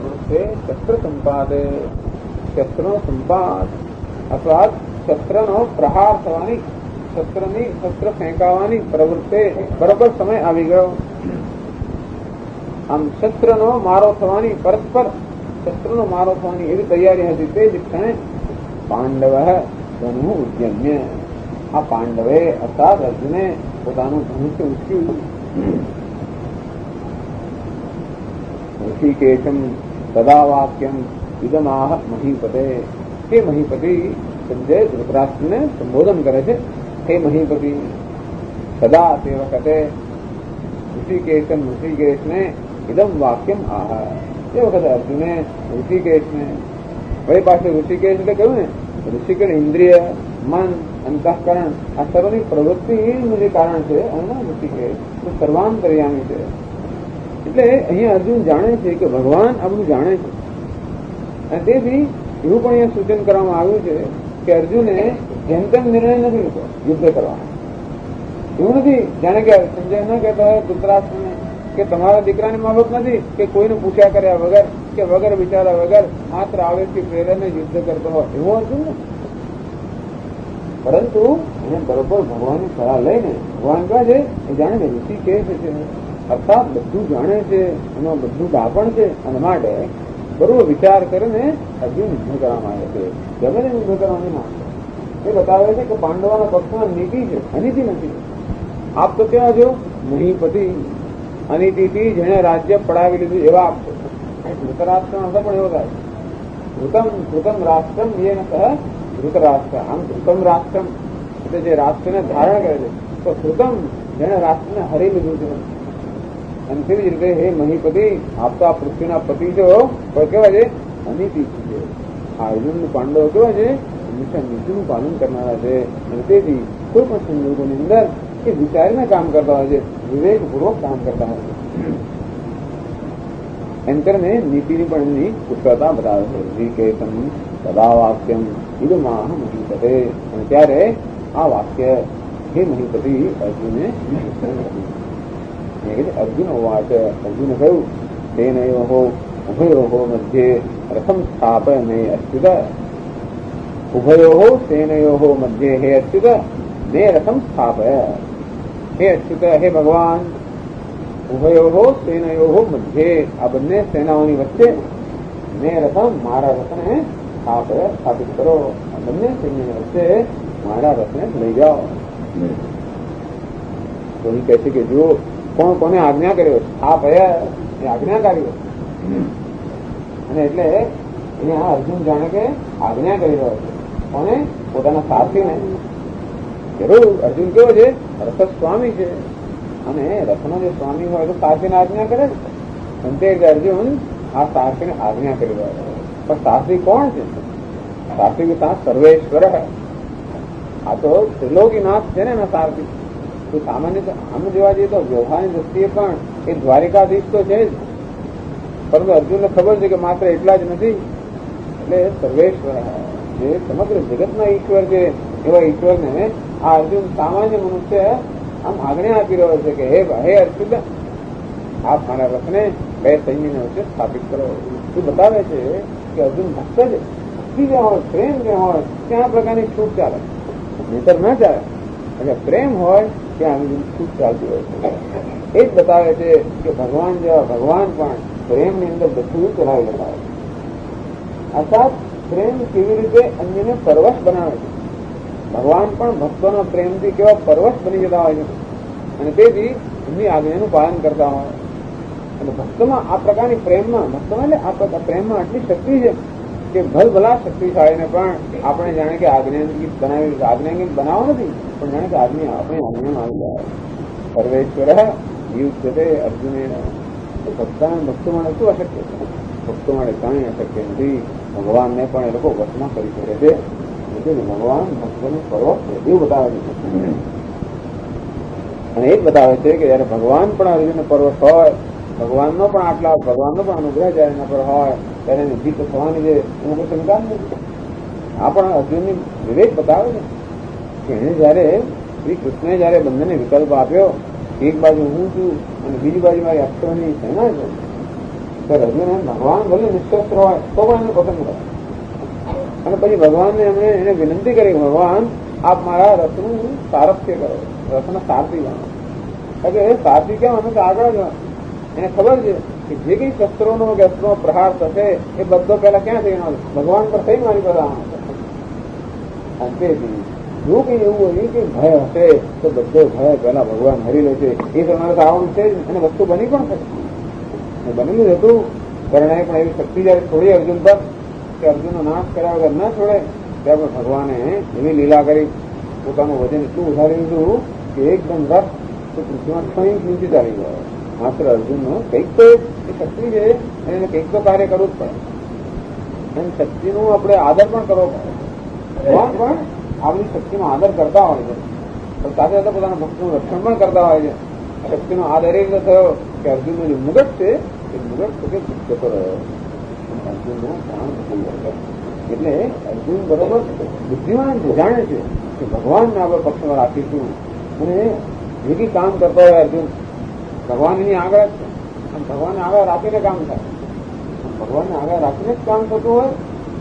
પ્રવૃત્તે શસ્ત્ર સંપાદે, શસ્ત્રનો સંપાદ અથવા શસ્ત્રનો પ્રહાર થવાની, શસ્ત્ર ફેંકાવાની પ્રવૃત્તે બરોબર સમય આવી ગયો. આમ શસ્ત્રનો મારો થવાની, પરસ્પર શસ્ત્રનો મારો થવાની એવી તૈયારી હતી. તે જ ક્ષણે પાંડવ ધનુ ઉદ્યમ્ય, આ પાંડવે અર્થાત અર્જુને પોતાનું ધનુષ્ય ઉચક્યું. ઋષિકેશમ તદા વાક્યમ ઇદમાહ મહીપતે. હે મહીપતિ, સંજય ધૃતરાષ્ટ્રને સંબોધન કરે છે. હે મહીપતિ, સદા તે વખતે ઋષિકેશને ઇદમ વાક્યમ આહ. તે વખતે અર્જુને ઋષિકેશને, વળી પાછું ઋષિકેશ એટલે કહ્યું ને, ઋષિકેશ ઇન્દ્રિય, મન, અંતઃકરણ આ સર્વની પ્રવૃત્તિનું જે કારણ છે એમાં ઋષિકેશ સર્વાંતર્યામી છે. એટલે અહીંયા અર્જુન જાણે છે કે ભગવાન આ બધું જાણે છે. અને તેથી એવું પણ અહીંયા સૂચન કરવામાં આવ્યું છે કે અર્જુને જેમ તેમ નિર્ણય નથી લીધો યુદ્ધ કરવાનો. એવું નથી જાણે કે સંજય ન કહેતો હોય ધૃતરાષ્ટ્રને કે તમારા દીકરાને મા બાપ નથી કે કોઈને પૂછ્યા કર્યા વગર કે વગર વિચાર્યા વગર માત્ર આવેશથી પ્રેરણે યુદ્ધ કરતો હોય એવું અર્જુન ને. પરંતુ એને બરોબર ભગવાનની સલાહ લઈને ભગવાન કહે છે એ જાણે ને ઋષિ કે છે અર્થાત બધું જાણે છે, એમાં બધું ડાપણ છે. અને માટે બરોબર વિચાર કરીને અર્જુન યુદ્ધ કરવામાં આવે છે. ગમે ને યુદ્ધ કરવાની માંગતો એ બતાવે છે કે પાંડવોના પક્ષમાં નીતિ છે, અનીતિ નથી. આપ તો ત્યાં જો મહીપતિ, અનીતિથી જેને રાજ્ય પડાવી લીધું એવા આપ છો. ધૃતરાષ્ટ્ર અર્થ પણ એવો થાય, ધૃતમ રાષ્ટ્રમ એ ન કહે ધૃતરાષ્ટ્ર. આમ ધૃતમ રાષ્ટ્રમ એટલે જે રાષ્ટ્રને ધારણ કરે છે, તો ધૃતમ જેને રાષ્ટ્રને હરી લીધું છે. અને તેવી જ રીતે હે મહીપતિ, આપ તો આ પૃથ્વીના પતિ છો, પણ કેવા છે અનીતિ છે. આ અર્જુન પાંડવો કેવા છે હંમેશા નીતિનું પાલન કરનારા છે. અને તેથી કોઈ પણ સંજોગોની અંદર એ વિચારીને કામ કરતા હોય છે, વિવેકપૂર્વક કામ કરતા હોય છે. એમ કરીને નીતિની પણ એમની પુષ્કળતા બતાવે છે. વિકેતમ સદા વાક્યમ ઇદમાહ મહીપતે. અને ત્યારે આ વાક્ય હે મહીપતિ અર્જુને અર્જુન હોવા છે. અર્જુને કહ્યું તેનયોઃ ઉભયોઃ મધ્યે રથમ સ્થાપય મે અચ્યુત. ઉભયોઃ સેનયોઃ મધ્યે હે અચ્યુત મે રથમ સ્થાપય. હે અચ્યુત, હે ભગવાન, ઉભયોઃ સેનયોઃ મધ્યે આ બંને સેનાઓની વચ્ચે મે રથમ મારા રથને સ્થાપિત કરો. આ બંને સૈન્યની વચ્ચે મારા રથને લઈ જાઓ. તો એ કહે છે કે જો કોણ કોને આજ્ઞા કર્યો, સ્થાપય એ આજ્ઞાકારી. અને એટલે એને આ અર્જુન જાણે કે આજ્ઞા કરી રહ્યો છે. કોને? પોતાના સારથીને. જરૂર અર્જુન કેવો છે રથ સ્વામી છે, અને રથનો જે સ્વામી હોય તો સારથીને આજ્ઞા કરે છે. અને તે અર્જુન આ સારથીને આજ્ઞા કરી રહ્યો છે. પણ સારથી કોણ છે? સારથી કે ત્યાં સર્વેશ્વર. આ તો ત્રિલોકીનાથ છે ને એના સારથી. તો સામાન્ય આમ જોવા જઈએ તો વ્યવહારની દ્રષ્ટિએ પણ એ દ્વારિકાધીશ તો છે જ, પરંતુ અર્જુનને ખબર છે કે માત્ર એટલા જ નથી. એટલે સર્વેશ્વર જે સમગ્ર જગતના ઈશ્વર છે એવા ઈશ્વરને આ અર્જુન સામાન્ય મનુષ્ય આમ આજ્ઞા આપી રહ્યો છે કે હે અર્જુન, આપ મારા રથને બે સૈન્યને વચ્ચે સ્થાપિત કરો. એ બતાવે છે કે અર્જુન ભક્ત છે. ભક્તિ જ્યાં હોય, પ્રેમ જ્યાં હોય ત્યાં આ પ્રકારની છૂટ ચાલે, નહીતર ન ચાલે. એટલે પ્રેમ હોય ત્યાં આવી બધી છૂટ ચાલતી હોય છે. એ જ બતાવે છે કે ભગવાન જેવા ભગવાન પણ પ્રેમની અંદર બધું ચલાવી લેતા હોય છે. અર્થાત પ્રેમ કેવી રીતે અન્યને પરવશ બનાવે છે. ભગવાન પણ ભક્તોના પ્રેમથી કેવા પરવશ બની જતા હોય છે, અને તેથી એમની આજ્ઞાનું પાલન કરતા હોય. અને ભક્તમાં આ પ્રકારની પ્રેમમાં, ભક્તમાં એટલે આ પ્રેમમાં આટલી શક્તિ છે કે ભલભલા શક્તિશાળીને પણ આપણે જાણે કે આજ્ઞાગીત બનાવી, આજ્ઞાગીત બનાવો નથી, પણ જાણે કે આપણે આજ્ઞામાં આવી જાય. સર્વેશ્વર યુદ્ધતે અર્જુને. ભક્તો માટે શું અશક્ય છે? ભક્તો માટે કાંઈ અશક્ય નથી. ભગવાનને પણ એ લોકો વશમાં કરી શકે છે. ભગવાન ભક્તોને પરવશ છે એવું બતાવે છે. અને એ જ બતાવે છે કે જયારે ભગવાન પણ અર્જુનને પરવશ હોય, ભગવાનનો પણ અનુગ્રહ જયારે એના પર હોય ત્યારે એને જીત થવાની છે એનો કોઈ શંકા નથી. આ પણ અર્જુનની વિવેક બતાવે છે કે એને જયારે શ્રી કૃષ્ણે જયારે બંનેને વિકલ્પ આપ્યો, એક બાજુ હું છું અને બીજી બાજુ મારી અક્ષરની સેના છે, તો અર્જુન ભગવાન ભલે નિષ્કસ્ત્ર હોય તો પણ એને પસંદ કરે. અને પછી ભગવાનને એમણે એને વિનંતી કરી, ભગવાન આપ મારા રથનું સારથ્ય કરો, રથના સારથી જાણો. કારણ કે એ સારથી કેમ, અમે તો આગળ જ એને ખબર છે કે જે કઈ શસ્ત્રોનો કે અસ્ત્રનો પ્રહાર થશે એ બધો પેલા ક્યાં થઈને આવે, ભગવાન પર થઈ મારી પર આવવાનો. અંતેથી જો કઈ એવું હોય કે ભય હશે તો બધો ભય પેલા ભગવાન હરી લે છે. એ તમારે તો આવવાનું છે જ, અને વસ્તુ બની પણ છે, બનેલું જ હતું. કરણાએ પણ એવી શક્તિ જયારે છોડી અર્જુન પર કે અર્જુનનો નાશ કર્યા વગર ના છોડે, ત્યારે ભગવાને એવી લીલા કરી, પોતાનું વજન એટલું ઉઠાવી લીધું કે એકદમ રથ તો પૃથ્વીમાં 6 ઇંચ નીચે ચાલી ગયો. માત્ર અર્જુનનો કંઈક તો એ શક્તિ છે, એને કંઈક તો કાર્ય કરવું જ પડે. અને શક્તિનું આપણે આદર પણ કરવો પડે. ભગવાન પણ આપણી શક્તિનો આદર કરતા હોય છે, પણ સાથે સાથે પોતાના ભક્તનું રક્ષણ પણ કરતા હોય છે. શક્તિનો આદર એ રીતે થયો કે અર્જુનનો જે મુગટ છે એ મુગટ પોતે જતો રહ્યો, અર્જુનનો પ્રાણ પતી ગયો. એટલે અર્જુન બરોબર બુદ્ધિમાન જાણે છે કે ભગવાનને આપણે પક્ષમાં રાખીશું, અને જે કઈ કામ કરતો હોય અર્જુન ભગવાન એની આગળ જ છે, અને ભગવાનને આગળ રાખીને કામ થાય. ભગવાનને આગળ રાખીને જ કામ થતું હોય,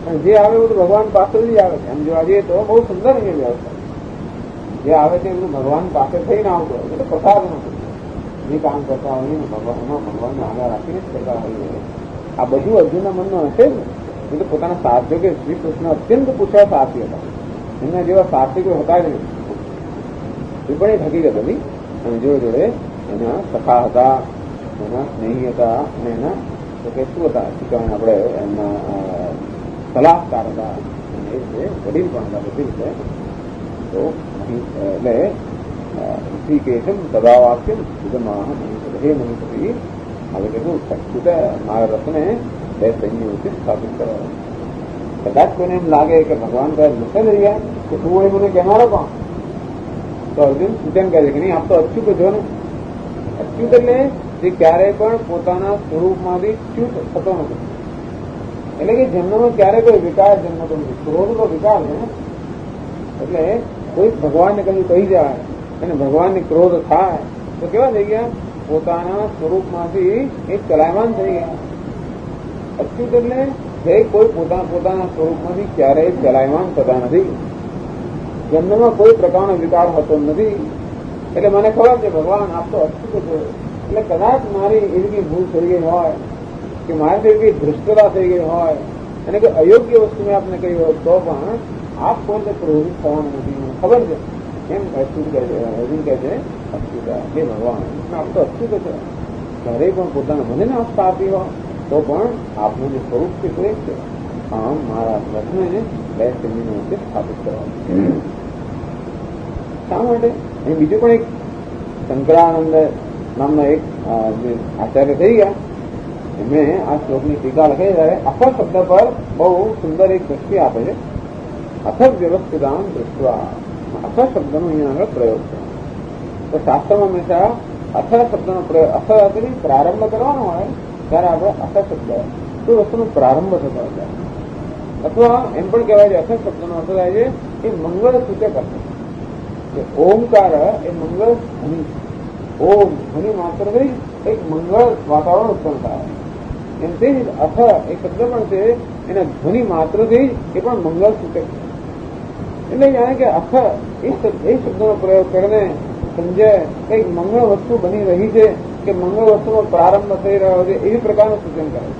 અને જે આવે બધું ભગવાન પાસેથી જ આવે છે. એમ જોવા જઈએ તો બહુ સુંદર અહીંયા વ્યવસ્થા, જે આવે છે બધું ભગવાન પાસે થઈને આવતો હોય, એટલે પ્રસાદ નથી. જે કામ કરતા હોઈએ ને ભગવાનને આગળ રાખીને જ કરતા હોઈએ. આ બધું અર્જુનના મનમાં હશે જ ને. એ તો પોતાના સાધ્યો કે શ્રી કૃષ્ણ અત્યંત પૂછ્યા સાથી હતા, એમના જેવા સાથી કોઈ હતા જ નહીં. એ પણ એક હકીકત હતી. અને જોડે એના સખા હતા, એના સ્નેહી હતા, અને એના તો કે શું હતા શીખવાને આપણે એમના સલાહકાર હતા, અને એ રીતે વડીલ પણ હતા બધી રીતે. તો એટલે ઋષિકેશમ સદા વાક્યમ સુગમાહ મહિપતિ, હે મહિપતિ હવે કીધું સક્ષિત મારા રથને 2 સૈન્યોથી સ્થાપિત કરો. કદાચ કોઈને એમ લાગે કે ભગવાન કદાચ ગુસ્સે થઈ ગયા કે તું એ મને કહેનારો કોણ, તો અર્જુન સૂચન કરે છે કે નહીં, આપ તો અચ્યુત છો ને. અચ્યુત એટલે જે ક્યારેય પણ પોતાના સ્વરૂપમાંથી ચ્યુત થતો નથી. એટલે કે જન્મમાં ક્યારેય કોઈ વિકાર જન્મતો નથી. ક્રોધ તો વિકાર છે ને. એટલે કોઈ ભગવાનને કયું કહી જાય અને ભગવાનને ક્રોધ થાય તો કેવા થઈ ગયા, પોતાના સ્વરૂપમાંથી એ ચલાયમાન થઈ ગયા. અચ્યુત એટલે જે કોઈ પોતાના સ્વરૂપમાંથી ક્યારેય ચલાયમાન થતા નથી, જન્મમાં કોઈ પ્રકારનો વિકાર હોતો નથી. એટલે મને ખબર છે ભગવાન આપ તો અચ્યુત છો. એટલે કદાચ મારી એવી કઈ ભૂલ થઈ ગઈ હોય કે મારાથી એવી ધૃષ્ટતા થઈ ગઈ હોય અને કોઈ અયોગ્ય વસ્તુ મેં આપને કહી હોય તો પણ આપ કોઈ ક્રોધિત થવાનું નથી, મને ખબર છે. એમ અચ્યુત કહે છે, અર્જુન કહે છે અચ્યુત હે ભગવાન આપ તો અચ્યુત છો. ક્યારેય પણ પોતાના મને ને આપતા આપી હોય તો પણ આપનું જે સ્વરૂપ છે તે છે. આમ મારા રથને 2 સૈન્યની વચ્ચે સ્થાપિત કરવાનું. શા માટે? અહીં બીજું પણ એક શંકરાનંદ નામના એક આચાર્ય થઈ ગયા, એમણે આ શ્લોકની ટીકા લખી ત્યારે અથ શબ્દ પર બહુ સુંદર એક દ્રષ્ટિ આપે છે. અથ વ્યવસ્થિતાન દૃષ્ટવા, અથ શબ્દનો અહીંયા આગળ પ્રયોગ છે. તો શાસ્ત્રમાં હંમેશા અથ શબ્દનો પ્રયોગ, અથ એટલે પ્રારંભ કરવાનો હોય ત્યારે આપણે અથ શબ્દ તો વસ્તુનો પ્રારંભ થતો હોય. અથવા એમ પણ કહેવાય છે અથ શબ્દનો અર્થ થાય છે એ મંગળ સૂચક અર્થ. ઓમકાર એ મંગળ ધ્વનિ, ઓમ ધ્વનિ માત્રથી એક મંગળ વાતાવરણ ઉત્પન્ન થાય. એમ તે જ અથ એ શબ્દ પણ છે, એના ધ્વનિ માત્રથી એ પણ મંગળ સૂચક છે. એટલે જાણે કે અથ એ શબ્દનો પ્રયોગ કરીને સમજે કંઈક મંગળ વસ્તુ બની રહી છે કે મંગળ વસ્તુનો પ્રારંભ થઈ રહ્યો છે, એવી પ્રકારનું સૂચન કરે છે.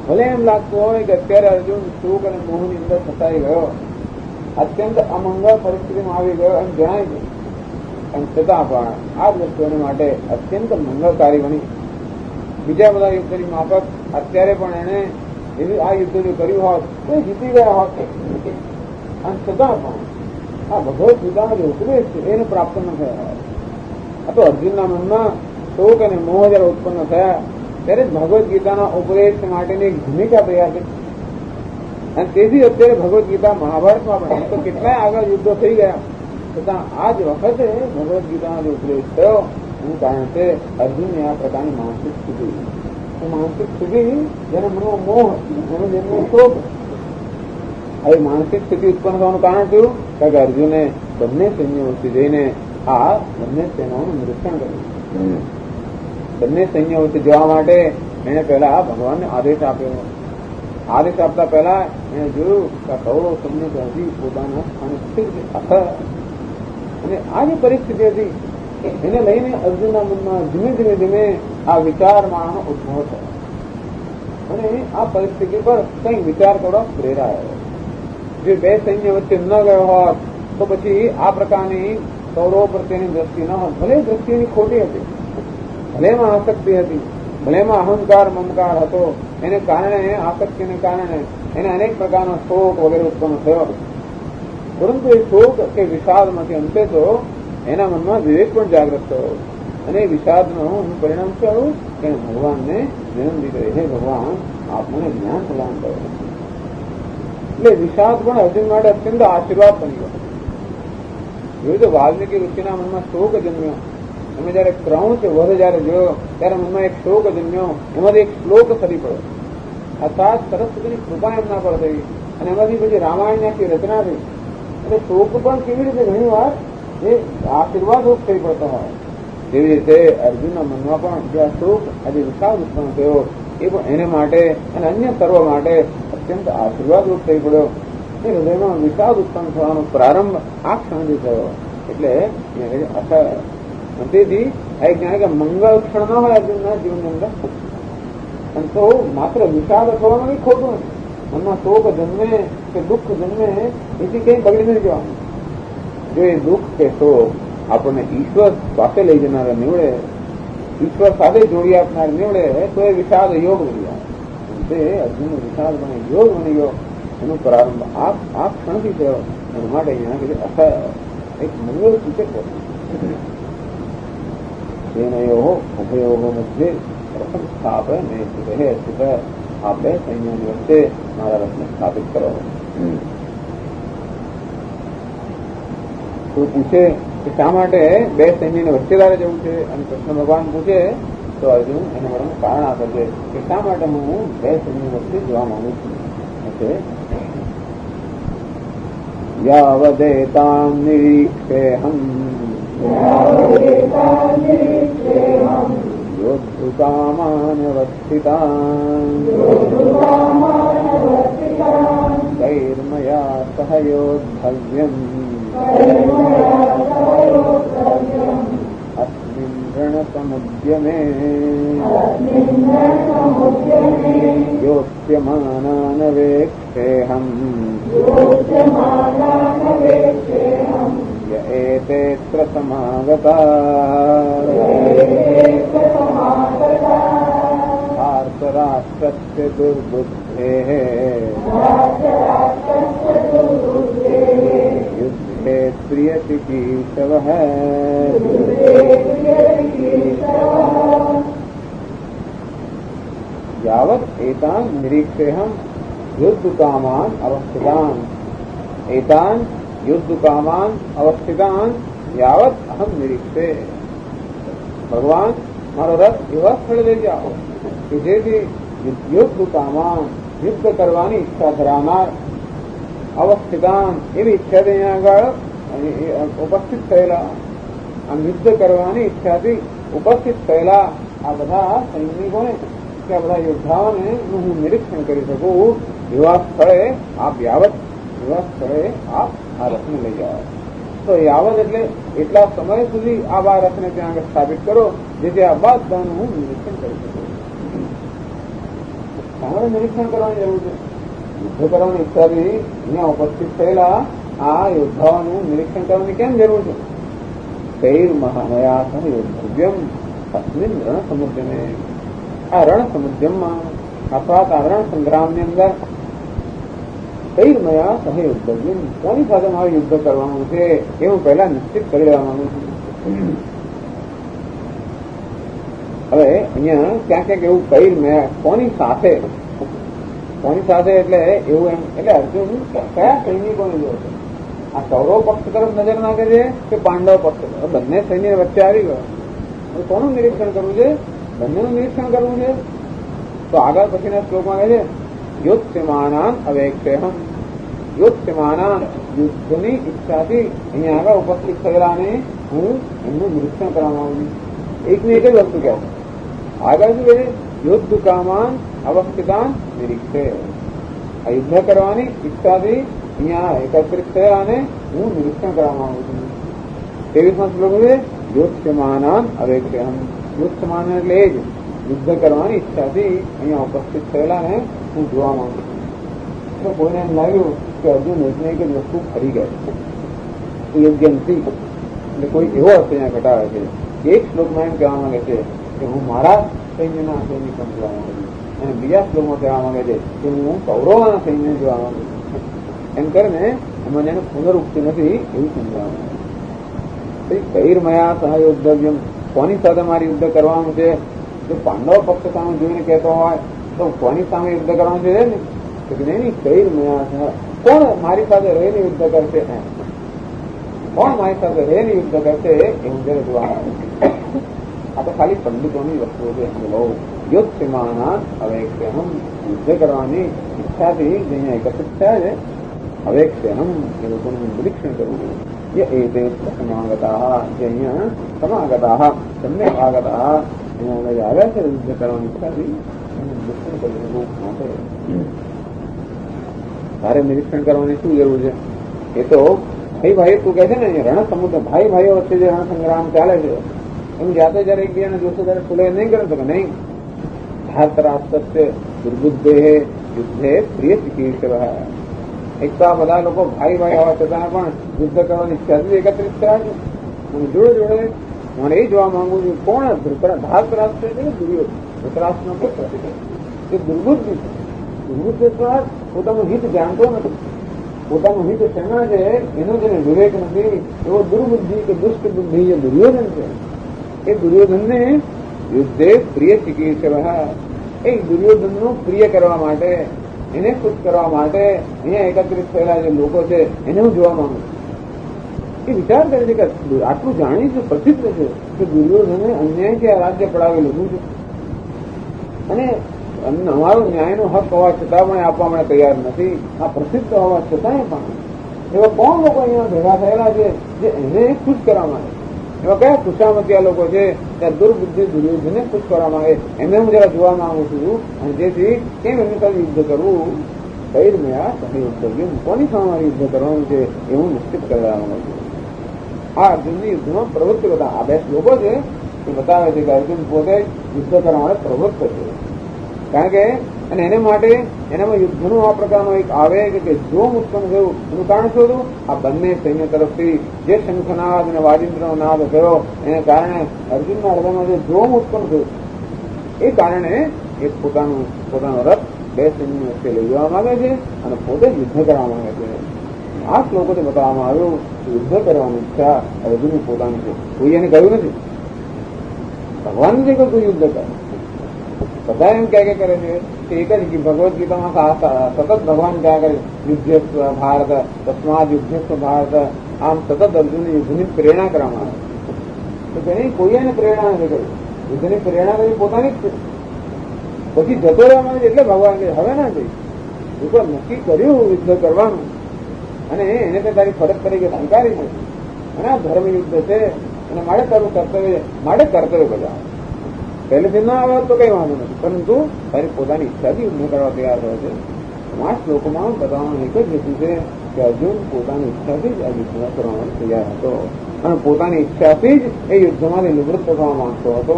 ભલે એમ લાગતું હોય કે અત્યારે અર્જુન સુખ અને મોહની અંદર ફસાઈ ગયો, અત્યંત અમંગળ પરિસ્થિતિમાં આવી ગયો એમ જણાય છે, પણ છતાં પણ આ જ વસ્તુઓને માટે અત્યંત મંગળકારી બની. બીજા બધા યુદ્ધની માફક અત્યારે પણ એને આ યુદ્ધ જો કર્યું હોત તો જીતી ગયા હોત, અને છતાં પણ આ ભગવત ગીતાનો જે ઉપદેશ છે એને પ્રાપ્ત ન થયા. આ તો અર્જુનના મનમાં શોક અને મોહ જયારે ઉત્પન્ન થયા ત્યારે જ ભગવદ્ ગીતાના ઉપદેશ માટેની એક ભૂમિકા તૈયાર થઈ. અને તેથી અત્યારે ભગવદ્ ગીતા મહાભારતમાં પણ તો કેટલાય આગળ યુદ્ધો થઈ ગયા, છતાં આ જ વખતે ભગવદ્ ગીતાનો જે ઉપદેશ થયો એનું કારણ છે અર્જુનની આ પ્રકારની માનસિક સ્થિતિ. માનસિક સ્થિતિ જેને મનમાં મોહ એનો જેમનો શોખ, આવી માનસિક સ્થિતિ ઉત્પન્ન થવાનું કારણ થયું કારણ કે અર્જુને બંને સૈન્યો વચ્ચે જઈને આ બંને સેનાઓનું નિરીક્ષણ કર્યું. બંને સૈન્યો વચ્ચે જવા માટે એને પહેલા ભગવાનને આદેશ આપ્યો. આદેશ આપતા પહેલા એને જોયું કે કૌરવ સૈન્ય તો હજી પોતાના સ્થાને સ્થિર હતા. અને આ જે પરિસ્થિતિ હતી એને લઈને અર્જુનના મનમાં ધીમે ધીમે ધીમે આ વિચારમાંનો ઉદ્ભવ થયો અને આ પરિસ્થિતિ પર કંઈક વિચાર કરવા પ્રેરાયો. જે બે સૈન્ય વચ્ચે ન ગયો હોત તો પછી આ પ્રકારની કૌરવો પ્રત્યેની દ્રષ્ટિ ન હોત. ભલે દ્રષ્ટિની ખોટી હતી, ભલે એમાં આસક્તિ હતી, ભલે એમાં અહંકાર મમકાર હતો, એને કારણે આસક્તિને કારણે એને અનેક પ્રકારનો શોક વગેરે ઉત્પન્ન થયો. પરંતુ એ શોક કે વિષાદમાંથી અંતે તો એના મનમાં વિવેક પણ જાગૃત થયો અને એ વિષાદનું પરિણામ શું આવ્યું કે ભગવાનને વિનંતી કરી, હે ભગવાન આપણને જ્ઞાન પ્રદાન કરો. એટલે વિષાદ પણ અર્જુન માટે અત્યંત આશીર્વાદ બની ગયો. જોયું તો વાલ્મીકી ઋષિના મનમાં શોક જન્મ્યો. એમાં જયારે ક્રૌંચ વધ જયારે જોયો ત્યારે મનમાં એક શોક જન્મ્યો. એમાંથી એક શ્લોક સરી પડ્યો. અર્થાત સરસ્વતીની કૃપા એમના પર થઈ અને એમાંથી પછી રામાયણની આખી રચના થઈ. એટલે શોક પણ કેવી રીતે ઘણી વાર એ આશીર્વાદ રૂપ થઈ પડતો હોય તેવી રીતે અર્જુનના મનમાં પણ જે આ શોક આજે વિષાદ ઉત્પન્ન થયો એ પણ એને માટે અને અન્ય સર્વ માટે અત્યંત આશીર્વાદ રૂપ થઈ પડ્યો. એ હૃદયમાં વિષાદ ઉત્પન્ન થવાનો પ્રારંભ આ ક્ષણથી થયો. એટલે તેથી આ એક જાણે કે મંગળ ક્ષણ ન હોય અર્જુનના જીવનની અંદર. અને તો માત્ર વિષાદ થવાનું બી ખોટું નથી. મનમાં શોક જન્મે કે દુઃખ જન્મે એથી કંઈ બગડી નથી જવાનું. જો એ દુઃખ કે શોક આપણને ઈશ્વર પાસે લઈ જનાર નીવડે, ઈશ્વર સાથે જોડી આપનાર નીવડે તો એ વિષાદ યોગ બની જાય. તે અર્જુનનો વિષાદ બને યોગ બની ગયો. એનો પ્રારંભ આ ક્ષણથી થયો. એના માટે અહીંયા એક મંગળ સૂચક હતું. સેનયો ઉભયો મધ્યે રથમ સ્થાપે મેં રહે સ્થિત. આ બે સૈન્યોની વચ્ચે મારા રથને સ્થાપિત કરો. તો પૂછે કે શા માટે બે સૈન્યને વચ્ચે તારે જવું છે? અને કૃષ્ણ ભગવાન પૂછે તો અર્જુન એને મારું કારણ આપે છે કે શા માટે હું બે સૈન્ય વચ્ચે જવા માંગુ છું. યાવદેતાં નિરીક્ષેહં યોદ્ધુકામાનવસ્થિતાં તૈર્મયા સહ યોદ્ધવ્યમ અસ્મિન રણસમુદ્યમે યોત્સ્યમાનાનવેક્ષેહં ય એતેત્ર સમાગતા ભારતરાષ્ટ્રસ્ય દુર્બુદ્ધેઃ યુદ્ધે પ્રિયતિ કેશવઃ. યાવત એતાન નિરીક્ષેહં યુદ્ધકામાન અવસ્થિતાન એતાન યુદ્ધકામાન અવસ્થિતાન યાવત અહમ નિરીક્ષે. ભગવાન મારો રથ એવા સ્થળે લઈ જાઓ કે જેથી યુદ્ધકામાન યુદ્ધ કરવાની ઈચ્છા ધરાવનાર અવસ્થિતાન એવી ઈચ્છા અહીંયા આગળ ઉપસ્થિત થયેલા, આમ યુદ્ધ કરવાની ઈચ્છાથી ઉપસ્થિત થયેલા આ બધા સૈનિકોને કે આ બધા યોદ્ધાઓને હું નિરીક્ષણ કરી શકું એવા સ્થળે આપ યાવત એવા સ્થળે આપ આ રથને લઈ જાઓ. તો યાવત એટલે એટલા સમય સુધી આપ આ રથને ત્યાં આગળ સ્થાપિત કરો જેથી આ બધાનું હું નિરીક્ષણ કરી શકું. તમારે નિરીક્ષણ કરવાની જરૂર છે. યુદ્ધ કરવાની ઈચ્છાથી અહીંયા ઉપસ્થિત થયેલા આ યોદ્ધાઓનું નિરીક્ષણ કરવાની કેમ જરૂર છે? તૈર્મયા સહ યોદ્ધવ્યમ અસ્મિન રણ સમુદ્રમે. આ રણ સમુદ્રમાં અર્થાત આ રણ સંગ્રામની અંદર તૈર્મયા સહ યોદ્ધવ્યમ કોની સાથે મારે યુદ્ધ કરવાનું છે એ હું પહેલા નિશ્ચિત કરી લેવા માંગુ છું. હવે અહીંયા ક્યાંક ક્યાંક એવું તૈર્મયા કોની સાથે એટલે એવું એમ એટલે અર્જુન કયા સૈનિકોને જોયો છે? આ કૌરવ પક્ષ તરફ નજર નાખે છે કે પાંડવ પક્ષ તરફ? બંને સૈન્ય વચ્ચે આવી ગયો. કોનું નિરીક્ષણ કરવું છે? બંનેનું નિરીક્ષણ કરવું છે. તો આગળ પછીના શ્લોકમાં કહે છે યોત્સ્યમાનાન અવેક્ષેહં. યોત્સ્યમાનાન યુદ્ધની ઈચ્છાથી અહીંયા આગળ ઉપસ્થિત થયેલાને હું એમનું નિરીક્ષણ કરવા માંગુ છું. એકની એક જ વસ્તુ કહે આગળ શું કહે છે? યુદ્ધ કામાન અવસ્થિતાન નિરીક્ષે. આ યુદ્ધ કરવાની ઈચ્છાથી અહીંયા એકત્રિત થયા અને હું નિરીક્ષણ કરવા માંગુ છું. 23મા શ્લોક છે યોત્સ્યમાનાન અવેક્ષેહમ. યોત્સ્યમાન એટલે એ જ યુદ્ધ કરવાની ઈચ્છાથી અહીંયા ઉપસ્થિત થયેલા ને હું જોવા માંગુ છું. તો કોઈને એમ લાગ્યું કે અર્જુન એકને એક જ વસ્તુ ફરી ગઈ, યોગ્ય નથી. એટલે કોઈ એવો અર્થ અહીંયા ઘટાડે છે. એક શ્લોકમાં એમ કહેવા માંગે છે કે હું મારા સૈન્યના સૈનિક જોવા માંગુ છું, અને બીજા શ્લોકમાં કહેવા માંગે છે કે હું કૌરવના સૈન્ય જોવા માંગુ છું. એમ કરીને એમાં એને પુનરુક્તિ નથી એવું સમજવા માંગે. કૈર્મયા સહયોદ્ધવ્યમ, કોની સાથે મારી યુદ્ધ કરવાનું છે? જો પાંડવ પક્ષ સામે જોઈને કહેતો હોય તો કોની સામે યુદ્ધ કરવાનું છે ને? તો નહીં, કૈર્મયા સહ, કોણ મારી સાથે રહીને યુદ્ધ કરશે? કોણ મારી સાથે રહીને યુદ્ધ કરશે એવું જયારે જોવા માંગે. આ તો ખાલી પંડિતોની વસ્તુઓ છે. બહુ યોત્સ્યમાનાન અવેક્ષેહમ, યુદ્ધ કરવાની ઈચ્છાથી જે અહીંયા એકત્રિત થયા છે, અવેક્ષેહમ એ લોકોનું નિરીક્ષણ કરવું જોઈએ. એતે સમાગતા, જે અહીંયા સમાગતા સમ્યક આગતા અહીંયા આવ્યા છે યુદ્ધ કરવાની ઈચ્છાથી નિરીક્ષણ કરવું માટે. તારે નિરીક્ષણ કરવાની શું જરૂર છે? એ તો ભાઈ ભાઈ તું કહે છે ને રણ સમુદ્ર, ભાઈ ભાઈઓ વચ્ચે જે રણ સંગ્રામ ચાલે છે એમ જાતે જયારે એકબીજાને જોશે ત્યારે સુલે નહીં કરે તો કે નહીં. ધાતરાસ્તસ્ય દુર્બુદ્ધે યુદ્ધે પ્રિય ચિકિત્સક. એક તો આ બધા લોકો ભાઈ ભાઈ હોવા છતાં પણ યુદ્ધ કરવાની ઈચ્છાથી એકત્રિત થયા છે. અને જોડે જોડે મને એ જોવા માંગુ છું કોણ ધાતરાષ્ટ્ર છે? દુર્યોધન, ધૃતરાષ્ટ્રનો પુત્ર એ દુર્બુદ્ધ છે. દુર્બુદ્ધ પોતાનું હિત જાણતો નથી. પોતાનું હિત શેના છે એનો જેને વિવેક નથી એવો દુર્બુદ્ધિ કે દુષ્ટ બુદ્ધિ જે દુર્યોધન છે, એ દુર્યોધનને યુદ્ધે પ્રિય ચિકિત્સક, એ દુર્યોધનનું પ્રિય કરવા માટે, એને ખુશ કરવા માટે અહીંયા એકત્રિત થયેલા જે લોકો છે એને હું જોવા માંગુ છું. એ વિચાર કરે છે કે આટલું જાણી છે, પ્રસિદ્ધ છે કે દુર્યોધને અન્યાયથી આ રાજ્ય પડાવી લીધું છે અને અમારો ન્યાયનો હક હોવા છતાં પણ આપવા માટે તૈયાર નથી. આ પ્રસિદ્ધ હોવા છતાંય પણ એવા કોણ લોકો અહીંયા ભેગા થયેલા છે જે એને ખુશ કરવા માંગે? એવા કયા ખુશામતિયા લોકો છે ત્યાં દુર્બુદ્ધિ દુર્યોધનને ખુશ કરવા માંગે? એમને હું જરા જોવા માંગુ છું. અને જેથી કેમ એમની સાથે યુદ્ધ કરવું? કૈર્મયા સહયોદ્ધવ્યમ, કોની સામે મારે યુદ્ધ કરવાનું છે એવું નિશ્ચિત કરવા માંગુ છું. આ અર્જુનની યુદ્ધમાં પ્રવૃત્તિ બધા આ બે શ્લોકો છે એ બતાવે છે કે અર્જુન પોતે યુદ્ધ કરવા માટે પ્રવૃત્ત છે. કારણ કે અને એને માટે એનામાં યુદ્ધનું આ પ્રકારનું એક આવે કે જોમ ઉત્પન્ન થયું. એનું કારણ શું હતું? આ બંને સૈન્ય તરફથી જે શંખનાદ અને વાજિંદ્રનો નાદ થયો એને કારણે અર્જુનના હૃદયમાં જે જોમ ઉત્પન્ન થયું એ કારણે એ પોતાનો રથ બે સૈન્ય વચ્ચે લઈ જવા માંગે છે અને પોતે યુદ્ધ કરવા માંગે છે. આ શ્લોકોથી બતાવવામાં આવ્યું કે યુદ્ધ કરવાની ઈચ્છા અર્જુનની પોતાની છે. કોઈ એને કહ્યું નથી. ભગવાન નથી કે તું યુદ્ધ કર. બધા એમ ક્યાં કરે છે કે એક જ ભગવદ્ ગીતામાં સતત ભગવાન ક્યાં કરે યુદ્ધસ્વ ભારત તસ્માદ યુદ્ધસ્વ ભારત, આમ સતત અર્જુનની યુદ્ધની પ્રેરણા કરવામાં આવે તો તેની કોઈ એને પ્રેરણા નથી કરી. યુદ્ધની પ્રેરણા કરી પોતાની જ છે. પછી જતો રહેવામાં એટલે ભગવાન કહે હવે ના જઈ, તું નક્કી કર્યું યુદ્ધ કરવાનું અને એને તો તારી ફરજ તરીકે સ્વીકારી નથી અને આ ધર્મ યુદ્ધ છે અને મારે તારું કર્તવ્ય બજાવ. પહેલેથી ના આવે તો કઈ વાંધો નથી, પરંતુ તારી પોતાની ઈચ્છાથી યુદ્ધ કરવા તૈયાર થયો છે. આ શ્લોકમાં બતાવવાનું એક જ હેતુ છે કે અર્જુન પોતાની ઈચ્છાથી જ આ યુદ્ધ કરવા તૈયાર હતો અને પોતાની ઈચ્છાથી જ એ યુદ્ધમાંથી નિવૃત્ત થવા માંગતો હતો.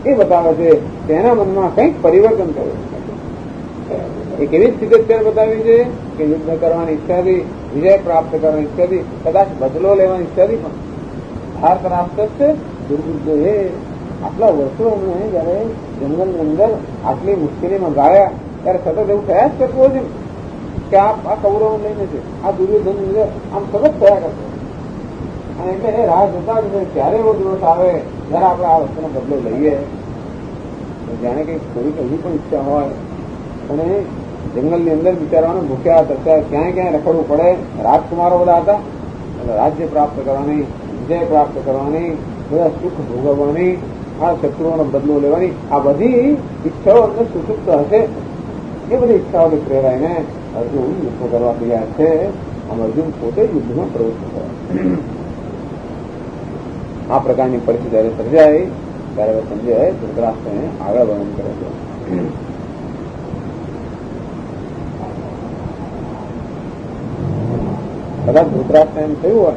એ બતાવે છે કે એના મનમાં કંઈક પરિવર્તન કર્યું. એ કેવી સ્થિતિ અત્યારે બતાવી છે કે યુદ્ધ કરવાની ઈચ્છાથી, વિજય પ્રાપ્ત કરવાની ઈચ્છાથી, કદાચ બદલો લેવાની ઈચ્છાથી પણ ભારત રાષ્ટ્ર છે દુર્બુદ્ધ એ આટલા વર્ષો એમને જયારે જંગલની અંદર આટલી મુશ્કેલીમાં ગાળ્યા ત્યારે સતત એવું થયા જ કરતું હોય છે કે આ કૌરવો લઈને છે, આ દુર્યોધન લીધે આમ સતત થયા કરતો. અને એટલે રાહ જોતા જ ક્યારે એવો દિવસ આવે જયારે આપણે આ વસ્તુનો બદલો લઈએ. જાણે કે થોડીક હજી પણ ઈચ્છા હોય અને જંગલની અંદર બિચારવાનું ભૂખ્યા તરસ્યા ક્યાંય ક્યાંય રખડવું પડે. રાજકુમારો બધા હતા એટલે રાજ્ય પ્રાપ્ત કરવાની, વિજય પ્રાપ્ત કરવાની, બધા સુખ ભોગવવાની, આ શત્રુઓનો બદલો લેવાની આ બધી ઈચ્છાઓ અંદર સુસુપ્ત હશે. એ બધી ઈચ્છાઓથી પ્રેરાઈને અર્જુન યુદ્ધ કરવા તૈયાર છે. આમ અર્જુન પોતે યુદ્ધમાં પ્રવૃત્ત થયા. આ પ્રકારની પરિસ્થિતિ સર્જાય ત્યારે સંજય ધૃતરાષ્ટ્રને આગળ વર્ણન કરે છે. કદાચ ધૃતરાષ્ટ્ર એમ થયું હોય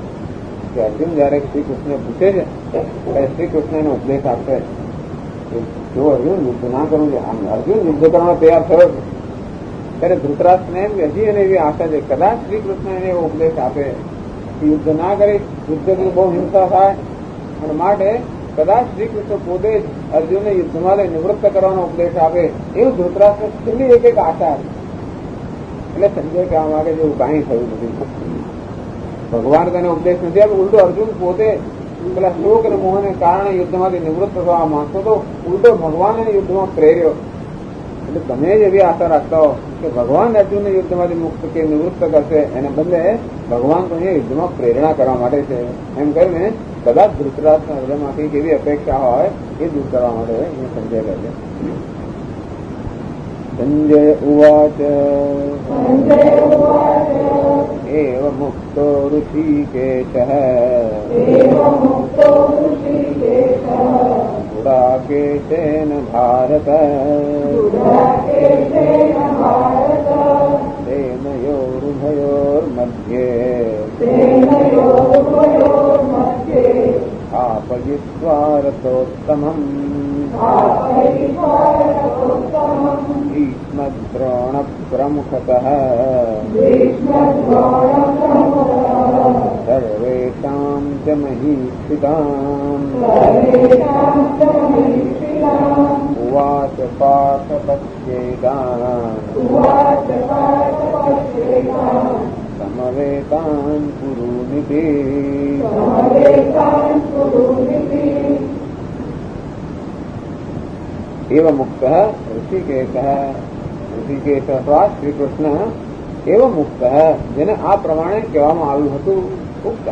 કે અર્જુન જયારે શ્રી કૃષ્ણ પૂછે છે ત્યારે શ્રી કૃષ્ણ એનો ઉપદેશ આપશે જો અર્જુન યુદ્ધ ના કરવું છે, અર્જુન યુદ્ધ કરવા તૈયાર થયો છે ત્યારે ધૃતરાષ્ટ્રને એમ હજી એને એવી આશા છે કદાચ શ્રી કૃષ્ણ એને એવો ઉપદેશ આપે કે યુદ્ધ ના કરી, યુદ્ધથી બહુ હિંસા થાય અને માટે કદાચ શ્રી કૃષ્ણ પોતે જ અર્જુનને યુદ્ધમાં લઈ નિવૃત્ત કરવાનો ઉપદેશ આપે એવું ધૃતરાષ્ટ્ર છેલ્લી એક આશા હતી. એટલે સંજય કહેવા માંગે છે એવું કાંઈ થયું નથી. ભગવાન તેને ઉપદેશ નથી આપ્યો, ઉલટો અર્જુન પોતે પેલા શોક અને મોહને કારણે યુદ્ધમાંથી નિવૃત્ત થવા માંગતો તો ઉલટો ભગવાન એને યુદ્ધમાં પ્રેર્યો. એટલે તમે જ એવી આશા રાખતા હો કે ભગવાન અર્જુનને યુદ્ધમાંથી મુક્ત કે નિવૃત્ત કરશે, એને બદલે ભગવાન તો અહીંયા યુદ્ધમાં પ્રેરણા કરવા માટે છે એમ કરીને કદાચ ધૃતરાષ્ટ્રના હૃદયમાંથી કેવી અપેક્ષા હોય એ દૂર કરવા માટે અહીંયા સંજય કહે છે. સંજય ઉવાચ એવ મુક્તો ઋષિકેશઃ ગુડાકેશેન ભારત સેનયોરુભયોર્मध्ये आपयित्वा रथोत्तमम् भीष्मद्रोणप्रमुखतः सर्वेषां च महीक्षिताम् उवाच पार्थ पश्येतान् समवेतान् कुरुनिति एव मुक्तः ऋषिकेशः અથવા શ્રી કૃષ્ણ એવ મુક્ત જેને આ પ્રમાણે કહેવામાં આવ્યું હતું. ઉક્ત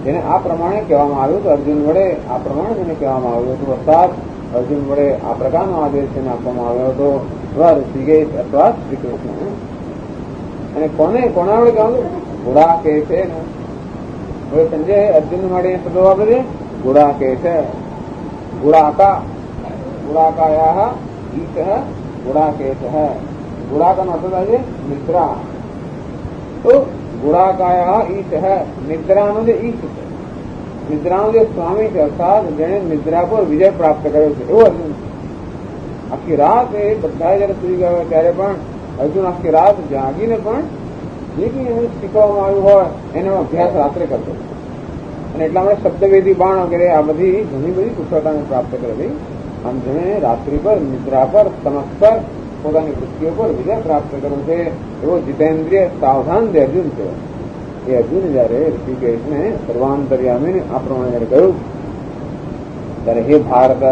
જેને આ પ્રમાણે કહેવામાં આવ્યું હતું અર્જુન વડે આ પ્રમાણે જેને કહેવામાં આવ્યું હતું અર્થાત અર્જુન વડે આ પ્રકારનો આદેશ તેને આપવામાં આવ્યો હતો ઋષિકેશ અથવા શ્રી કૃષ્ણ. અને કોના વડે કહેવાનું? ગુડા કે છે ને. હવે સંજય અર્જુન માટે શબ્દો વાપરે છે ગુડા કે છે. ગુડાકાયા ઈશ ગુડાકેશ. ગુડાકાનો અર્થ થાય છે નિદ્રા. તો ગુડાકાયા ઈશ નિદ્રાનો જે ઈશ છે, નિદ્રાનો જે સ્વામી છે અર્થાત જેને નિદ્રા પર વિજય પ્રાપ્ત કર્યો છે એવો અર્જુન. આખી રાત એ બધા જયારે સુઈ ગયા ત્યારે પણ અર્જુન આખી રાત જાગીને પણ જે કંઈ એને શીખવામાં આવ્યું હોય એનો અભ્યાસ રાત્રે કરતો અને એટલા માટે શબ્દવેદી બાણ વગેરે આ બધી ઘણી બધી કુશળતાને પ્રાપ્ત કરેલી. આમ જેને રાત્રિ પર નિદ્રા પર તમસ પર પોતાની વૃત્તિઓ પર વિજય પ્રાપ્ત કર્યો છે એવો જીતેન્દ્રિય સાવધાન જે અર્જુન છે એ અર્જુન જયારે ઋષિકેશને સર્વાંતર્યામીને આ પ્રમાણે જયારે કહ્યું ત્યારે હે ભારત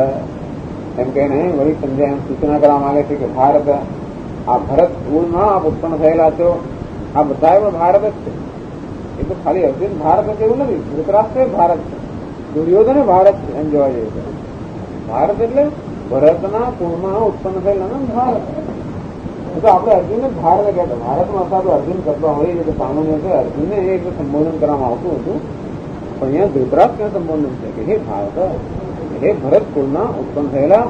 એમ કહીને વળી સંજય એમ સૂચના કરવા માંગે છે કે ભારત આ ભરત કુળમાં આપ ઉત્પન્ન થયેલા છો, આ બધા પણ ભારત જ છે. એ તો ખાલી અર્જુન ભારત છે એવું નથી, ધૃતરાષ્ટ્ર ભારત છે, દુર્યોધન ભારત છે એમ જોવા જઈએ છે. ભારત એટલે ભરતના કુળમાં ઉત્પન્ન થયેલા ભારત. તો આપણે અર્જુનને ભારત કહેતા, ભારતમાં હતા તો અર્જુન કરતા હોય તો સામાન્ય છે અર્જુનને એક સંબોધન કરવામાં આવતું હતું, પણ અહીંયા ધૃતરાષ્ટ્રને સંબોધન છે કે હે ભારત, હે ભરત કુળના ઉત્પન્ન થયેલા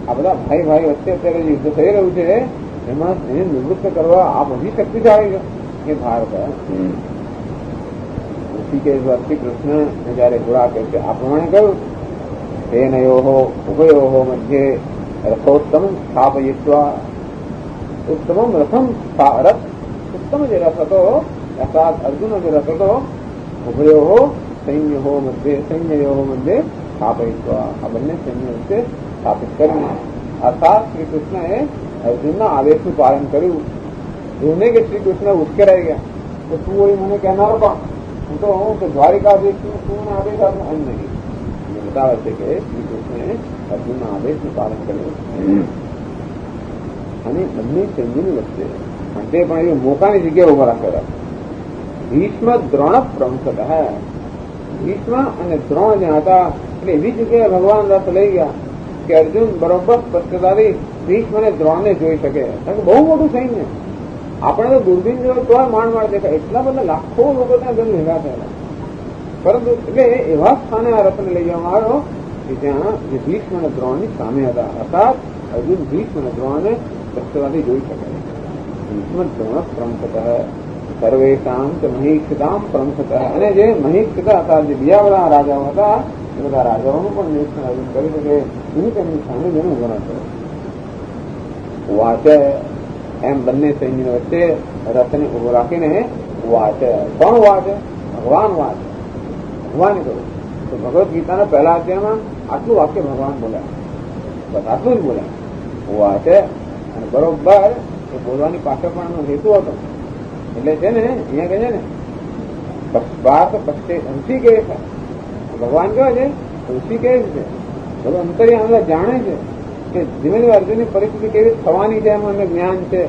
આ બધા ભાઈ વચ્ચે અત્યારે યુદ્ધ થઈ રહ્યું છે એમાં એને નિવૃત્ત કરવા આ બધી શક્તિશાળી છે એ ભારત. ઋષિકેશ શ્રી કૃષ્ણ જયારે ગુડા કહે છે આ પ્રમાણે કહ્યું સેનયોઃ ઉભયોઃ મધ્યે રથોત્તમ સ્થાપયિત્વા. ઉત્તમમ રથમ રથ ઉત્તમ જે રથ હતો અર્થાત અર્જુન જે રથ હતો ઉભયોઃ સૈન્યોઃ મધ્યે સ્થાપયિત્વા. આ બંને સૈન્ય વચ્ચે સ્થાપિત કરી અર્થાત શ્રી કૃષ્ણએ અર્જુનના આદેશનું પાલન કર્યું. એવું નહીં કે શ્રી કૃષ્ણ ઉશ્કેરાઈ ગયા તો તું વળી મને કહેનારો પણ હું તો દ્વારિકાધીશ તું આદેશ આપું એમ નહીં. બતાવે છે કે શ્રી કૃષ્ણએ અર્જુનના આદેશનું પાલન કર્યું અને બંને સૈન્યની વચ્ચે તે પણ એ મોકાની જગ્યાએ ઉભા રાખેલા. ભીષ્મ દ્રોણ પ્રમુખત. ભીષ્મ અને દ્રોણ જ્યાં હતા એટલે એવી જગ્યાએ ભગવાન રથ લઈ ગયા કે અર્જુન બરોબર સ્પષ્ટતાથી ભીષ્મ અને દ્રોણને જોઈ શકે. બહુ મોટું સૈન્ય, આપણે તો દૂરબીન જોયો તો માંડ દેખાય, એટલા બધા લાખો લોકો ત્યાં ભેગા થયેલા. પરંતુ એટલે એવા સ્થાને આ રથને લઈ જવામાં આવ્યો કે ત્યાં જે ભીષ્મ અને દ્રોણની સામે હતા, અર્થાત અર્જુન ભીષ્મ અને દ્રોણને પ્રત્યવાદી જોઈ શકે. ભીષ્મ દ્રોણ પ્રમુખ સર્વેશામ મહિક્ષિતામ પ્રમુખ. અને જે મહિક્ષિતા હતા, જે બીજા બધા રાજાઓ હતા, એ બધા રાજાઓનું પણ નિરીક્ષણ અર્જુન કરી શકે. એની તેમની સામે જેનું ઉદાહરણ કરે વાચે એમ બંને સૈન્ય વચ્ચે રથને ઉભો રાખીને વાચે. કોણ વાચે? ભગવાન વાચે. ભગવાને કહ્યું તો ભગવદ્ ગીતાના પહેલા અધ્યાયમાં આટલું વાક્ય ભગવાન બોલ્યા, બસ આટલું જ બોલ્યા વાચે. અને બરોબર એ બોલવાની પાછળ પણ એનો હેતુ હતો. એટલે છે ને અહીંયા કહે છે ને વાત પક્ષે ઋષિ કે છે, ભગવાન કહે છે ઋષિ કે છે, બધું અંતર્યામી જાણે છે કે ધીમે ધીમે અર્જુનની પરિસ્થિતિ કેવી થવાની છે એમાં અમને જ્ઞાન છે.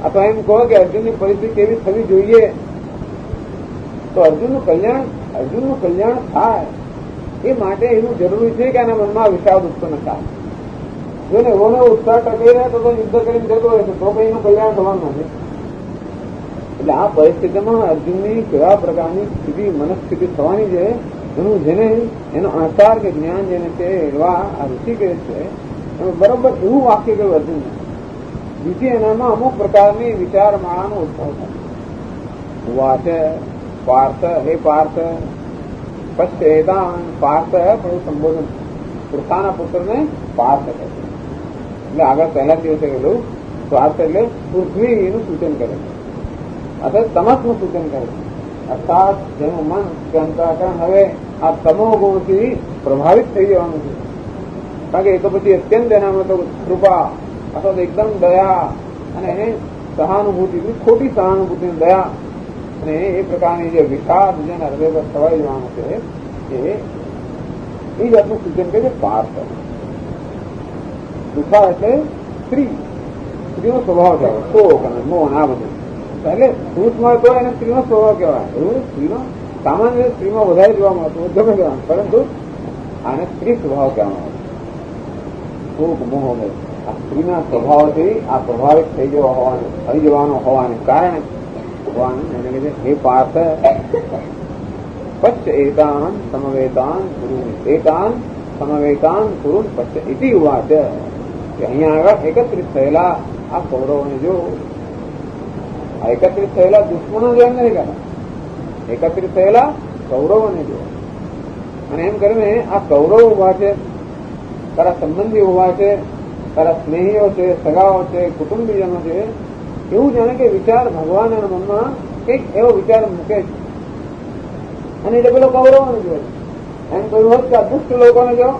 અથવા એમ કહો કે અર્જુનની પરિસ્થિતિ કેવી થવી જોઈએ તો અર્જુનનું કલ્યાણ થાય એ માટે એવું જરૂરી છે કે આના મનમાં વિષાદ ઉત્પન્ન થાય. જો ને એવો ઉત્સાહ ટકી રહે તો યુદ્ધ કરીને જતો રહેશે તો કઈ એનું કલ્યાણ થવાનું નથી. એટલે આ પરિસ્થિતિમાં અર્જુનની કેવા પ્રકારની સ્થિતિ મનસ્થિતિ થવાની છે એનું જેને એનો આચાર કે જ્ઞાન જેને છે એવા આ ઋષિકેશ છે એમાં બરોબર એવું વાક્ય કહ્યું અર્જુનને. બીજી એનામાં અમુક પ્રકારની વિચારમાળાનો ઉદ્ભવ થાય. વાચે પાર્થ, હે પાર્થ પશ્ચેતાન. પાર્થ પણ સંબોધન પોતાના પુત્રને પાર્થ કહે છે. એટલે આગળ પહેલા દિવસે કહેલું પાર્થ એટલે પૃથ્વીનું સૂચન કરે છે, અથવા તમસનું સૂચન કરે છે. અર્થાત જેનું મન કે અંતઃકરણ હવે આ તમો ગુણથી પ્રભાવિત થઈ જવાનું છે. કારણ કે એ તો પછી અત્યંત એનામાં તો કૃપા અથવા તો એકદમ દયા અને સહાનુભૂતિ, ખોટી સહાનુભૂતિ દયા અને એ પ્રકારની જે વિષાદ જેના હૃદય પર થવાઈ જવાનું છે એ જાતનું સૂચન કહે છે પાર્થ. દુઃખા એટલે સ્ત્રીનો સ્વભાવ છે, શોક અને મોહન આ બધું. એટલે પુરુષમાં તો એને સ્ત્રીનો સ્વભાવ કહેવાય. એવું સ્ત્રીનો સામાન્ય સ્ત્રીમાં વધારે જોવા મળતું ગમે કહેવાનું, પરંતુ આને સ્ત્રી સ્વભાવ કહેવામાં આવે. શોક મોહ આ સ્ત્રીના સ્વભાવથી આ પ્રભાવિત થઈ જવાનો હોવાને કારણે ભગવાન એને કહે છે હે પાર્થ પશ્ચ એતાન સમવેતાન ગુરુ. એતાન સમવેતાન ગુરુ પશ્ચ ઇતિ ઉવાચ. કે અહીંયા આગળ એકત્રિત થયેલા આ કૌરવોને જો, આ એકત્રિત થયેલા દુશ્મનો જો એમ નથી કહેતા, એકત્રિત થયેલા કૌરવોને જો. અને એમ કરીને આ કૌરવો ઉભા છે, તારા સંબંધી ઉભા છે, તારા સ્નેહીઓ છે, સગાઓ છે, કુટુંબીજનો છે, એવું જાણે કે વિચાર ભગવાન એના મનમાં કંઈક એવો વિચાર મૂકે છે. અને એટલે પેલો કૌરવોને જોયે એમ કહ્યું હોત કે આ દુષ્ટ લોકોને જો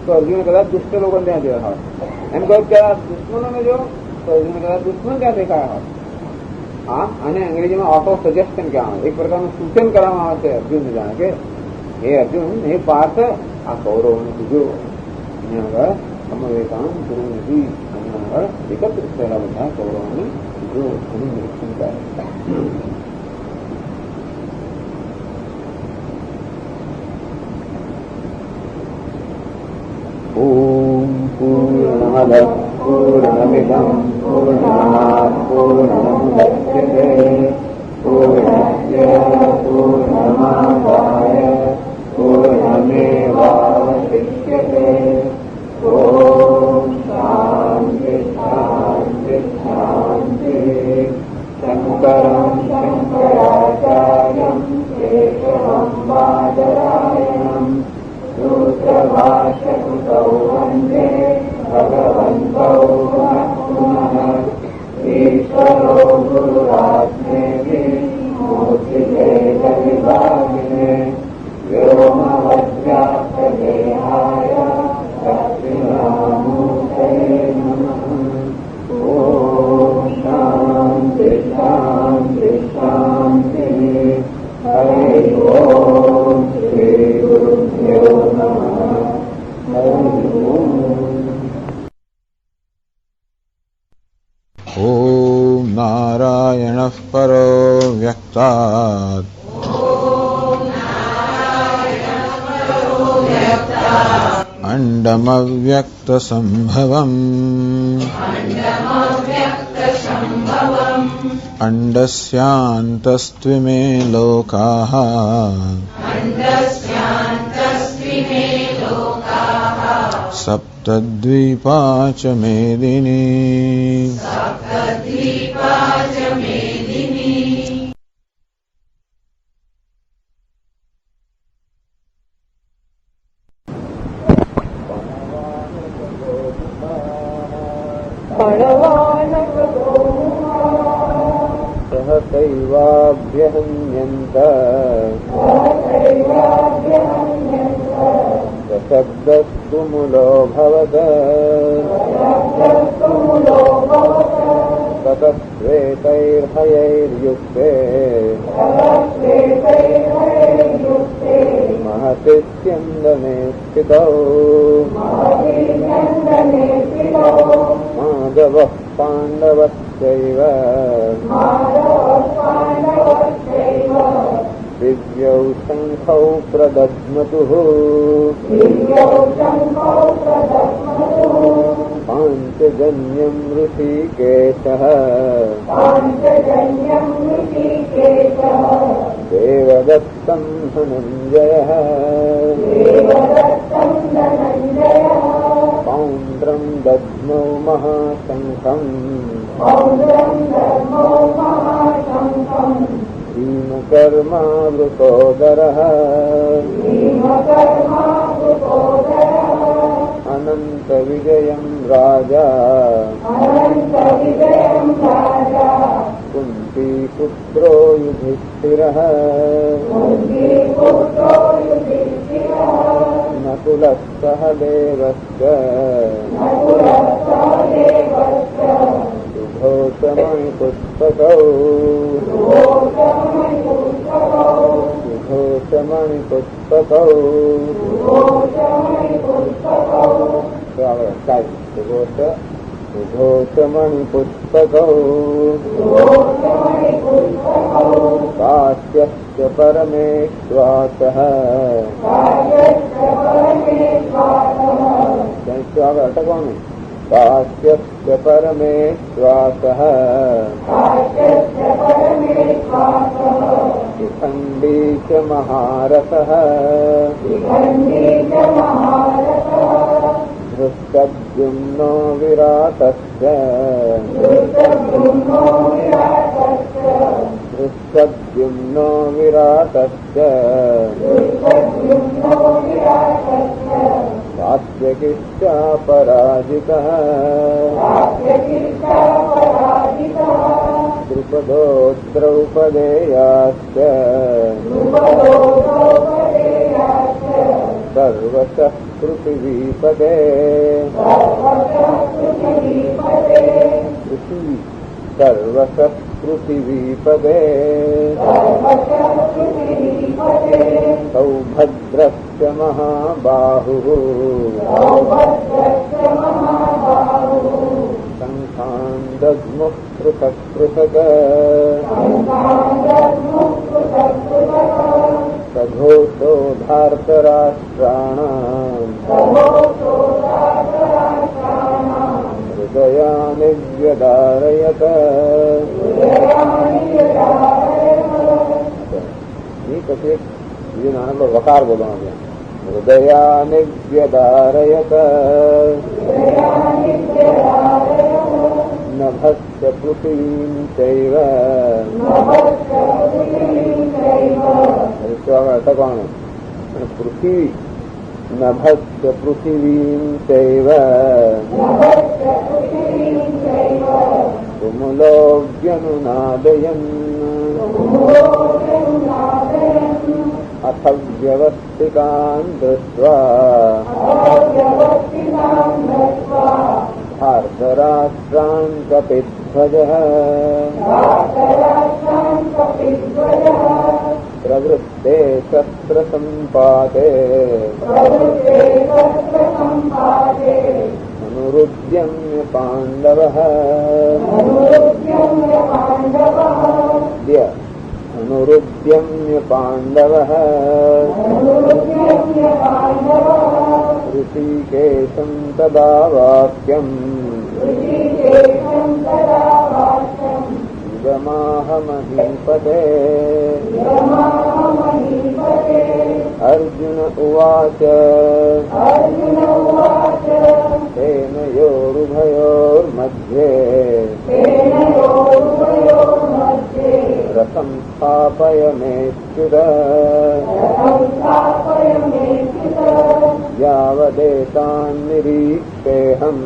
તો અર્જુને કદાચ દુષ્ટ લોકો ત્યાં જોયા હોત. એમ કહ્યું કે આ દુશ્મનોને જો તો અર્જુને કદાચ દુશ્મન ત્યાં દેખાયા હોત. હા, અને અંગ્રેજીમાં ઓટો સજેસ્શન કહેવામાં આવે, એક પ્રકારનું સૂચન કરવામાં આવે છે અર્જુનને જાણે કે હે અર્જુન હે પાર્થ આ કૌરવોને બીજો અહીંયા આગળ સમવેતાન ગુરુ નથી. અહીંયા આગળ એકત્રિત થયેલા બધા કૌરવોને બીજો એનું નિરીક્ષણ કરે. ઓમ પૂર્ણમદ પૂર્ણમિદં પૂર્ણાત પૂર્ણમુદચ્યતે પૂર્ણસ્ય પૂર્ણમાદાય પૂર્ણમેવાવશિષ્યતે. ઓમ શાંતિ શાંતિ શાંતિ. શંકરં શંકરાચાર્યં કેશવં બાદરાયણં સૂત્રભાષ્યકૃતૌ વંદે ભગવन्तौ પુનઃ ઈશ્વરો ગુરુરાત્મેતિ મૂર્તિભેદ વિભાગિને વ્યોમવદ્વ્યાપ્તદેહાય દક્ષિણામૂર્તયે નમઃ. ઓમ શાંતિ શાંતિ શાંતિ. હરિ ઓમ શ્રી ગુરુભ્યો નમઃ. હરિ ઓમ. ઓમ નારાયણઃ પરો વ્યક્તાત અંડમવ્યક્તસંભવम् અંડસ્યાन्तस्त्विमे लोकाः सप्तद्वीपा च मेदिनी सहसैवाभ्यहन्यन्त शब्दस्तु मूलो भवद ततस्वेतैर्हयैर्युक्ते महति स्यन्दने स्थितौ माधवः पाण्डवश्चैव दिव्यौ शङ्खौ प्रदध्मतुः पाञ्चजन्यम् ऋषिकेशः देवदत्तं धनञ्जयः पौण्ड्रं दध्मौ महाशङ्खम् भीमकर्मावृतोदरः अनन्तविजयं राजा कुन्तीपुत्रो युधिष्ठिरः नकुलः सह देवश्च सुघोषमणिपुस्तकौ सुघोषमणिपुस्तकौ काश्यश्च परमेश्वासः अटकवाणु काश्यश्च परमेश्वासः शिखण्डी च महारथः धृष्टद्युम्नो विराटश्च सात्यकिश्चापराजितः द्रुपदो द्रौपदेयाश्च सर्वशः पृथिवीपते सर्वशः पृथिवीपते सौभद्रश्च महाबाहुः शङ्खान् दद्मुः पृथक् पृथक् सघोषो धार्तराष्ट्राणाम् हृदयानि व्यदारयत પછી બીજું નાનો વકાર બોલવાનો હૃદયાનિ વ્યદારયત નભસ્ય પૃથ્વીં ચૈવ અટકવાનું પૃથ્વી નભસ્ય પૃથ્વીં ચૈવ तुमुलोऽव्यनुनादयन् अथ व्यवस्थितान् दृष्ट्वा धार्तराष्ट्रान् कपिध्वजः प्रवृत्ते शस्त्रसम्पाते अनुरुद्यम्य पाण्डवः अनुरुद्यम्य पाण्डवः ऋषिकेशं तदा वाक्यम् इदमाह महीपते अर्जुन उवाच स्थापयमेच्युत यावदेतान् निरीक्षेऽहम्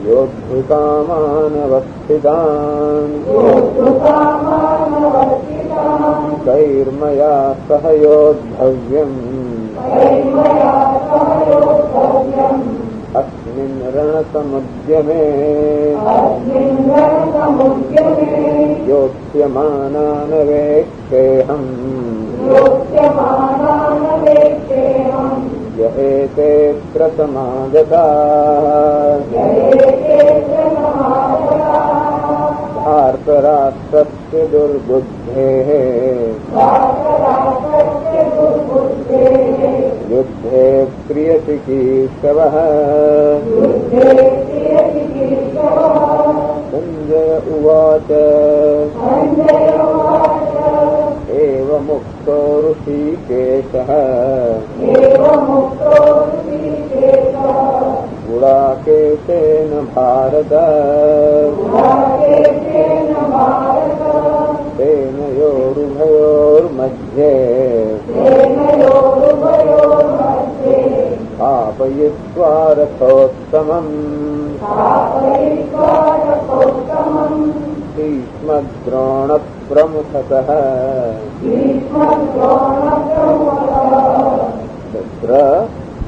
योद्धुकामानवस्थितान् कैर्मया सह योद्धव्यम् अस्मिन् रणसमुद्यमे योत्स्यमानानवेक्षेऽहम् य एतेऽत्र समागताः भारतराष्ट्रस्य दुर्बुद्धेः युद्धे प्रियचिकीर्षवः संजय उवाच एवमुक्तो ऋषिकेशः गुडाकेशेन भारत सेनयोरुभयोर्मध्ये स्थापयित्वा रथोत्तमम् भीष्मद्रोणप्रमुखतः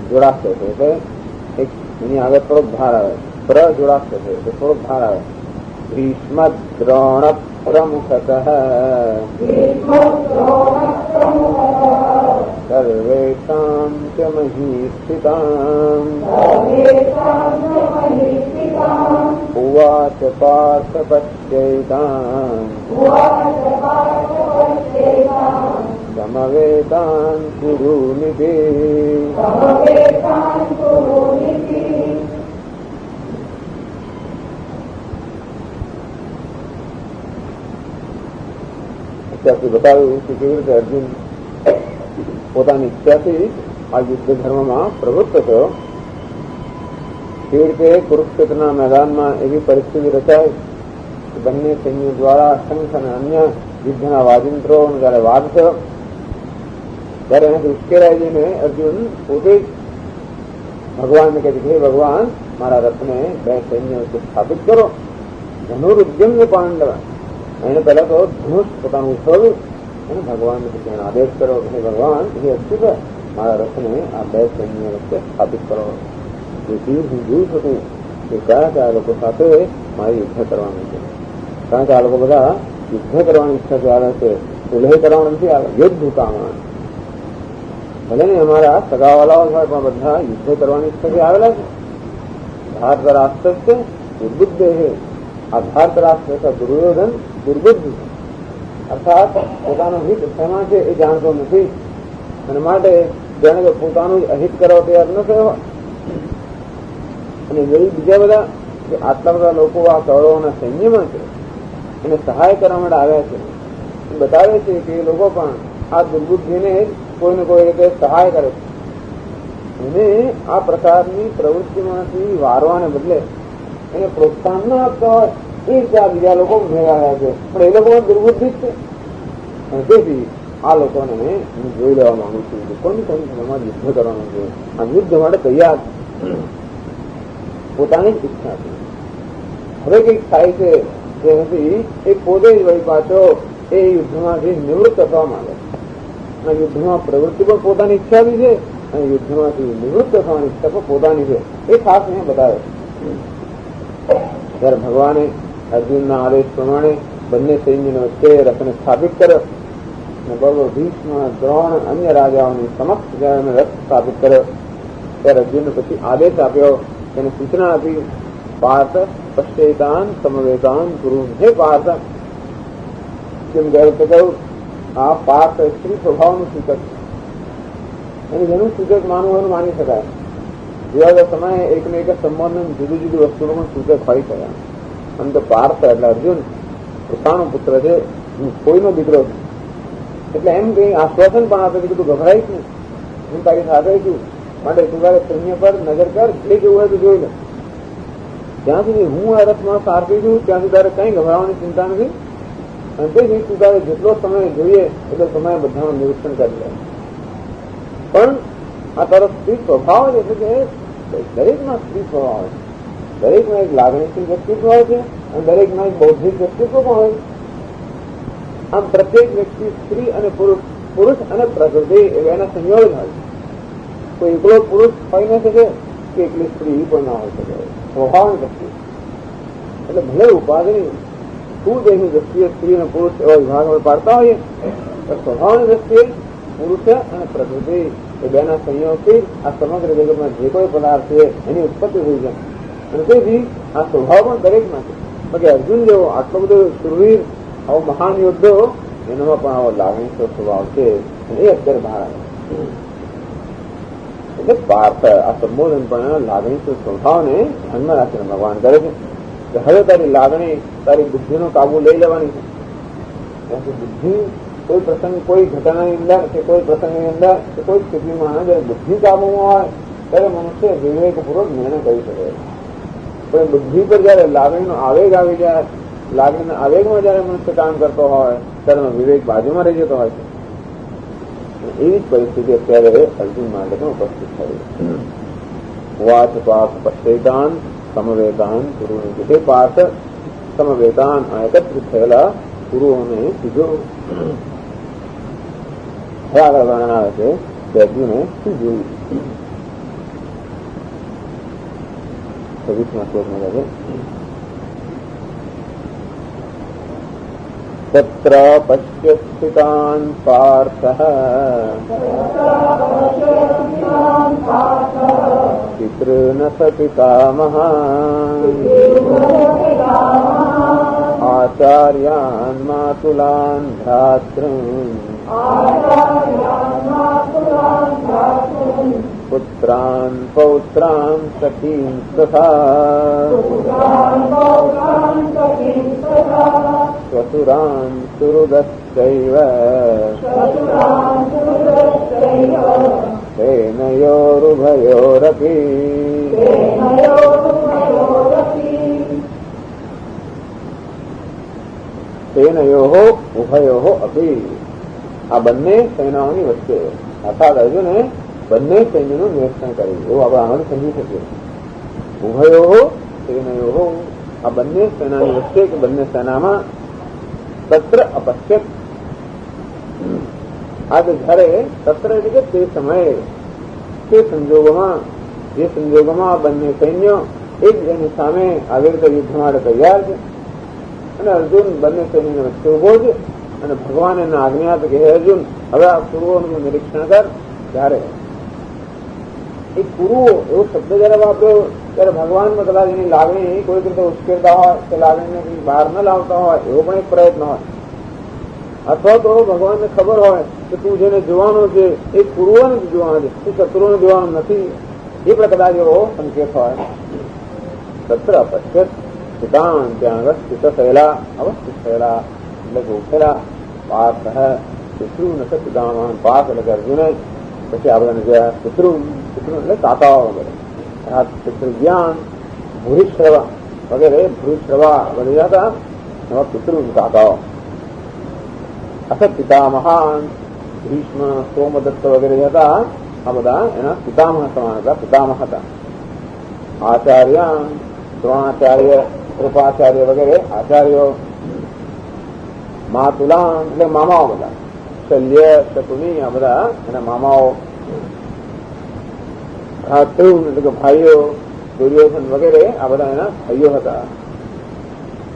जोड़ाते थे एक आगे थोड़ा भार आवे प्र जोड़ाते थे थोड़ा भार आवे भीष्मद्रोणप्रमुखतः सर्वेषां च महीस्थिताम् उवाच पार्थ पश्यैतान् समवेतान् कुरूनिति અત્યારથી બતાવ્યું કે કેવી રીતે અર્જુન પોતાની ઈચ્છાથી આ યુદ્ધ ધર્મમાં પ્રવૃત્ત થયો. કેવી રીતે કુરુક્ષેત્રના મેદાનમાં એવી પરિસ્થિતિ રચાય કે બંને સૈન્યો દ્વારા શંખ અને અન્ય યુદ્ધના વાજિંત્રો જયારે વાદ થયો ત્યારે એનાથી ઉશ્કેરાઈ જઈને અર્જુન પોતે ભગવાનને કહે છે હે ભગવાન મારા રથને બે સૈન્ય વચ્ચે સ્થાપિત કરો. ધનુરુદ્યમ પાંડવ એને પહેલા તો ધનુષ પોતાનું ઉછળવ્યું અને ભગવાનને પછી એને આદેશ કર્યો કે ભગવાન એ અચ્યુત મારા રથને આ બે સૈન્ય વચ્ચે સ્થાપિત કરો. જેથી હું જોઈ શકું કે કયા કયા લોકો સાથે મારે યુદ્ધ કરવાનું છે. કારણ કે આ લોકો બધા યુદ્ધ કરવાની ઈચ્છાથી આવે છે, સુલહ કરવાનું નથી આવે. યુદ્ધ કામણ ભલે ને અમારા સગાવાલાઓ હોય પણ બધા યુદ્ધ કરવાની ઈચ્છાથી આવેલા છે. ભારત રાષ્ટ્ર છે દુર્બુદ્ધ છે. આ ભારત રાષ્ટ્ર છે દુર્યોધન દુર્બુદ્ધ છે. અર્થાત પોતાનું હિત શેમાં છે એ જાણતો નથી અને માટે જાણે કે પોતાનું અહિત કરવા તૈયાર ન થયો. અને બીજા બધા આટલા બધા લોકો આ કૌરવોના સૈન્યમાં છે એને સહાય કરવા માટે આવ્યા છે. બતાવે છે કે એ લોકો પણ આ દુર્બુદ્ધિને કોઈને કોઈ રીતે સહાય કરે છે. એને આ પ્રકારની પ્રવૃત્તિમાંથી વારવાને બદલે એને પ્રોત્સાહન ન આપતા હોય એ રીતે આ બીજા લોકો ભેગા રહ્યા છે. પણ એ લોકો દુર્બુદ્ધિ જ છે. અને તેથી આ લોકોને હું જોઈ લેવા માંગુ છું કે કોની સમયમાં યુદ્ધ કરવાનું છે. આ યુદ્ધ માટે તૈયાર પોતાની જ ઈચ્છા છે. હવે કંઈક થાય છે જે નથી એ પોતે જ વળી પાછો એ યુદ્ધમાંથી નિવૃત્ત થવા માંગે છે. આ યુદ્ધમાં પ્રવૃત્તિ પણ પોતાની ઈચ્છાની છે અને યુદ્ધમાંથી નિવૃત્ત થવાની ઈચ્છા પણ પોતાની છે. એ ખાસ અહીંયા બતાવે છે. ત્યારે ભગવાને અર્જુનના આદેશ પ્રમાણે બંને સૈન્યને વચ્ચે રથને સ્થાપિત કર્યો અને બરોબર ભીષ્મ દ્રોણ અન્ય રાજાઓની સમક્ષ જયારે રથ સ્થાપિત કર્યો ત્યારે અર્જુનને પછી આદેશ આપ્યો, તેને સૂચના આપી પાર્થ પશ્ચેતાન સમવેતાન ગુરુ. હે પાર્થ, જેમ ગયો તો કહ્યું આ પાર્થ સ્ત્રી સ્વભાવનું સૂચક છે અને જેનું સૂચક માનવું હોય માની શકાય. જેવા સમયે એકને એક સંબંધન જુદી જુદી વસ્તુનું પણ સૂચક હોય શકાય. અને તો પાર્થ એટલે અર્જુન પોતાનો પુત્ર છે, કોઈનો દીકરો છે. એટલે એમ કઈ આશ્વાસન પણ આપે કે તું ગભરાઈશ ને, હું તારી સાથે છું, માટે તું તારે સૈન્ય પર નજર કર, એ જેવું હોય તો જોઈ લે. જ્યાં સુધી હું આ રથમાં સારથી છું ત્યાં સુધી તારે કંઈ ગભરાવાની ચિંતા નથી. અને તેથી તું તારે જેટલો સમય જોઈએ એટલો સમય બધાનું નિરીક્ષણ કરી લે. પણ આ તારો સ્ત્રી સ્વભાવ છે, એટલે કે દરેકમાં સ્ત્રી સ્વભાવ છે. દરેકમાં એક લાગણીશીલ વ્યક્તિત્વ હોય છે અને દરેકમાં એક બૌદ્ધિક વ્યક્તિત્વ પણ હોય. આમ પ્રત્યેક વ્યક્તિ સ્ત્રી અને પુરુષ અને પ્રકૃતિ એના સંયોગ હોય છે. કોઈ એકલો પુરુષ હોઈ ન શકે કે એકલી સ્ત્રી પણ ના હોઈ શકે. સ્વભાવની દ્રષ્ટિએ એટલે ભલે ઉપાધિની સુદેહની દ્રષ્ટિએ સ્ત્રી અને પુરુષ એવા વિભાગ અમે પાડતા હોઈએ, સ્વભાવની દ્રષ્ટિએ પુરુષ અને પ્રકૃતિ એ બેના સંયોગથી આ સમગ્ર જગતમાં જે કોઈ પદાર્થ છે એની ઉત્પત્તિ થઈ છે. અને તેથી આ સ્વભાવ પણ દરેકમાં છે. બાકી અર્જુન જેવો આટલો બધો શુરવીર આવો મહાન યોદ્ધો એનામાં પણ આવો લાગણીશીલ સ્વભાવ છે અને એ અત્યારે બહાર આવે. એટલે પાર્થ આ સંબોધન પણ લાગણીશીલ સ્વભાવને ધ્યાનમાં રાખીને ભગવાન કરે છે કે હવે તારી લાગણી તારી બુદ્ધિનો કાબુ લઈ લેવાની છે. ત્યાંથી બુદ્ધિ કોઈ પ્રસંગ કોઈ ઘટનાની અંદર કે કોઈ પ્રસંગની અંદર કે કોઈ સ્થિતિમાં જયારે બુદ્ધિ કાબુમાં હોય ત્યારે મનુષ્ય વિવેકપૂર્વક નિર્ણય કરી શકે. પણ બુદ્ધિ પર જયારે લાગણીનો આવેગ આવી જાય, લાગણીના આવેગમાં જયારે મનુષ્ય કામ કરતો હોય ત્યારે વિવેક બાજુમાં રહી જતો હોય છે. એવી જ પરિસ્થિતિ અત્યારે અર્જુન માટે પણ ઉપસ્થિત થઈ. વાચ પાર્થ પશ્ચૈતાન સમવેતાન ગુરુને જે પાર્થ સમવેતાન એકત્રિત થયેલા ગુરુઓને કીધો. હવે આગળ વર્ણન આવે છે કે અર્જુને શું જોયું. 26મા શ્લોકમાં કહે છે તત્ર પશ્યત સ્થિતાન પાર્થઃ પિતॄન સ પિતામહઃ આચાર્યાન માતુલાન ભ્રાતॄન પુત્રાન પૌત્રાન સખીન તથા સ્વસુરાન સુહૃદશ્ચૈવ સેનયોરુભયોરપી સેનયોઃ ઉભયોઃ અપી. આ બંને સેનાઓની વચ્ચે અર્થાત અર્જુને બંને સૈન્યનું નિરીક્ષણ કર્યું એવું આપણે આનંદ સમજી શકીએ. ઉભયોઃ સેનયોઃ આ બંને સેનાની વચ્ચે કે બંને સેનામાં તત્ર અપશ્યત. આ જયારે તત્ર એટલે કે તે સમયે તે સંજોગોમાં જે સંજોગોમાં આ બંને સૈન્યો એકબીજાની સામે આવી રીતે યુદ્ધ માટે તૈયાર છે અને અર્જુન બંને સૈન્યની વચ્ચે ઉભો છે અને ભગવાન એના આજ્ઞા આપે કે હે અર્જુન હવે આ કુરુઓનું નિરીક્ષણ કર. ત્યારે એ કુરુઓ એવો શબ્દ જયારે વાપર્યો ત્યારે ભગવાનમાં કદાચ એની લાગણી કોઈક રીતે ઉશ્કેરતા હોય કે લાગણીને કંઈ બહાર ન લાવતા હોય એવો પણ એક પ્રયત્ન હોય, અથવા તો ભગવાનને ખબર હોય કે તું જેને જોવાનો છે એ કુરુઓને જ જોવાનો છે, તું શત્રુઓને જોવાનું નથી, એ પણ કદાચ એવો સંકેત હોય. તત્ર પશ્યત સ્થિતાન ત્યાં આગળ સ્થિત થયેલા અવસ્થિત થયેલા એટલે કે ઉઠેલા પાર્થ પિતૃ નસ પિતામહ પાર્થ એટલે કે અર્જુને પછી આ બધાને જોયા પિતૃ એટલે કાકાઓ વગેરે પિતૃ જ્ઞાન ભૂરિશ્રવા વગેરે ભૂરિશ્રવા વગેરે હતા એવા પિતૃ કાકાઓ. અસત પિતામહાન ભીષ્મ સોમદત્ત વગેરે હતા આ બધા એના પિતામહ સમાન હતા, પિતામહ હતા. આચાર્ય દ્રોણાચાર્ય કૃપાચાર્ય વગેરે આચાર્યો. માતુલાન એટલે મામાઓ બધા, શલ્ય શકુની આ બધા એના મામાઓ. ભ્રાતૃન એટલે કે ભાઈઓ, દુર્યોધન વગેરે આ બધા એના ભાઈઓ હતા.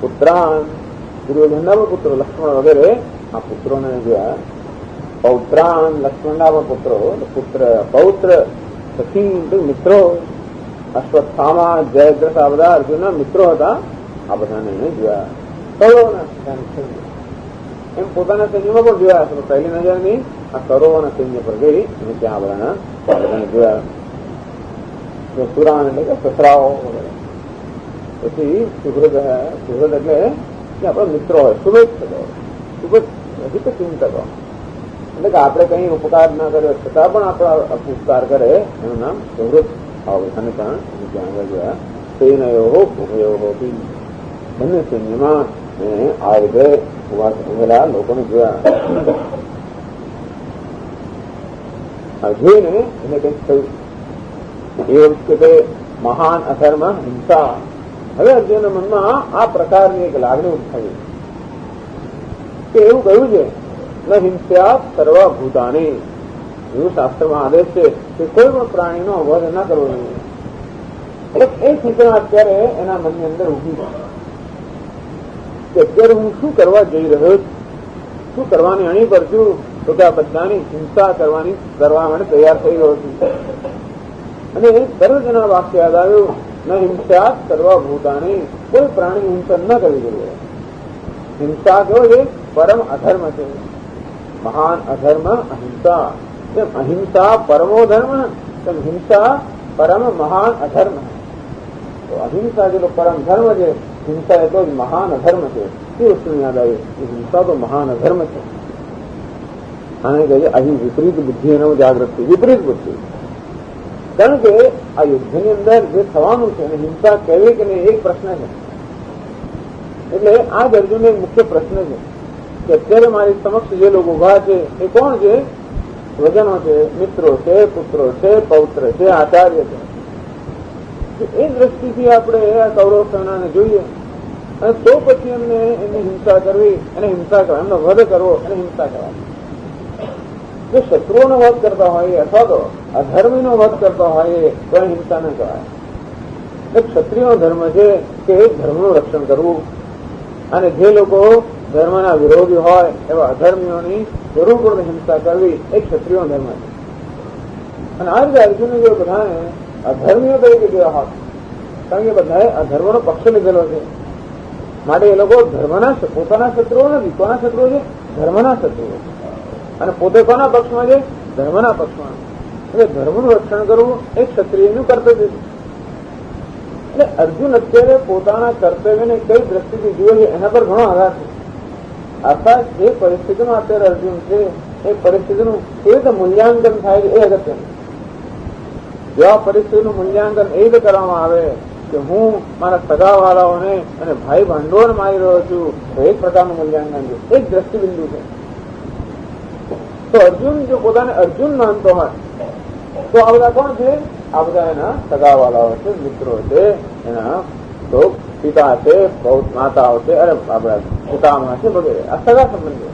પુત્રાન દુર્યોધનના પણ પુત્રો લક્ષ્મણ વગેરે આ પુત્રોને જોયા. પૌત્રાન લક્ષ્મણના પણ પુત્રો પુત્ર પૌત્ર સખી મિત્રો. અશ્વત્થામા જયદ્રથ આ બધા અર્જુનના મિત્રો હતા. આ બધાને જોયા. કૌરવના એમ પોતાના સૈન્યમાં પણ જોયા છે. પહેલી નજર ની આ કૌરવોના સૈન્ય પર ગઈ અને ત્યાં બધાને જોયા. સુરાન એટલે કે સસરાઓ વગેરે. પછી સુહૃદ સુહૃદ એટલે આપણા મિત્રો હોય, શુભેચ્છકો, શુભ ચિંતકો એટલે કે આપણે કઈ ઉપકાર ના કર્યો છતાં પણ આપણા ઉપકાર કરે એનું નામ સુહૃદ. અને ત્યાં આગળ જોયા સેનયો ઉભયો બી બંને સૈન્યમાં એને આ રીતે ઉભેલા લોકોને જોયા. જોઈને એને કંઈક થયું. એ વખતે મહાન અધર્મ હિંસા. હવે અર્જુનના મનમાં આ પ્રકારની એક લાગણી ઉઠાવી કે એવું કહ્યું છે ન હિંસ્યા સર્વભૂતાની. એવું શાસ્ત્રમાં આદેશ છે કે કોઈ પણ પ્રાણીનો વધ ન કરવો જોઈએ. એ સૂચના અત્યારે એના મનની અંદર ઉભી છે કે અત્યારે હું શું કરવા જઈ રહ્યો છું, શું કરવાની અણી પર છું, તો કે આ બધાની હિંસા કરવા માટે તૈયાર થઈ ગયો છું. અને તરત એના વાક્ય યાદ આવ્યું ન હિંસા સર્વભૂતાની. કોઈ પ્રાણી હિંસા ન કરવી જોઈએ. હિંસા કેવો છે? પરમ અધર્મ છે. મહાન અધર્મ અહિંસા. જેમ અહિંસા પરમો ધર્મ તેમ હિંસા પરમ મહાન અધર્મ. તો અહિંસા જેટલો પરમ ધર્મ છે, હિંસા એટલો જ મહાન અધર્મ છે. એ વસ્તુ યાદ આવી કે હિંસા તો મહાન અધર્મ છે. આને કહે છે અહીં વિપરીત બુદ્ધિ એનો જાગૃતિ. વિપરીત બુદ્ધિ. કારણ કે આ યુદ્ધની અંદર જે થવાનું છે અને હિંસા કેવી કે નહીં એક પ્રશ્ન છે. એટલે આ જ અર્જુનનો એક મુખ્ય પ્રશ્ન છે કે અત્યારે મારી સમક્ષ જે લોકો ઉભા છે એ કોણ છે? સ્વજનો છે, મિત્રો છે, પુત્રો છે, પૌત્ર છે, આચાર્ય છે. એ દ્રષ્ટિથી આપણે આ કૌરવ સેનાને જોઈએ અને તો પછી એમને એની હિંસા કરવી અને હિંસા કરવા, એમનો વધ કરવો અને હિંસા કરવાની. જો શત્રુઓનો વધ કરતા હોય અથવા તો અધર્મીનો વધ કરતા હોય તો હિંસા ન કરાય. ક્ષત્રિયનો ધર્મ છે કે ધર્મનું રક્ષણ કરવું અને જે લોકો ધર્મના વિરોધી હોય એવા અધર્મીઓની જરૂર પડે હિંસા કરવી એ ક્ષત્રિયનો ધર્મ છે. અને આ રીતે અર્જુને જો બધાને અધર્મીઓ તરીકે જોયા હોત, કારણ કે બધાએ અધર્મનો પક્ષ લીધેલો છે, માટે એ લોકો ધર્મના પોતાના શત્રુઓ નથી. કોના શત્રુઓ છે? ધર્મના શત્રુઓ. અને પોતે કોના પક્ષમાં છે? ધર્મના પક્ષમાં. એટલે ધર્મનું રક્ષણ કરવું એ ક્ષત્રિયનું કર્તવ્ય છે. એટલે અર્જુન અત્યારે પોતાના કર્તવ્યને કઈ દ્રષ્ટિથી જુએ છે એના પર ઘણો આધાર છે. અર્થાત જે પરિસ્થિતિમાં અત્યારે અર્જુન છે એ પરિસ્થિતિનું કેવી રીતે મૂલ્યાંકન થાય છે એ અગત્યનું. જો આ પરિસ્થિતિનું મૂલ્યાંકન એ રીતે કરવામાં આવે કે હું મારા સગાવાળાઓને અને ભાઈ ભાંડોળને મારી રહ્યો છું તો એક પ્રકારનું મૂલ્યાંકન છે, એક દ્રષ્ટિબિંદુ છે. તો અર્જુન જો પોતાને અર્જુન માનતો હોય તો આ બધા કોણ છે? આ બધા એના સગાવાળાઓ છે, મિત્રો છે, એના તો પિતા છે, માતાઓ છે, અરે આપણા પિતામહ છે વગેરે. આ સગા સંબંધો.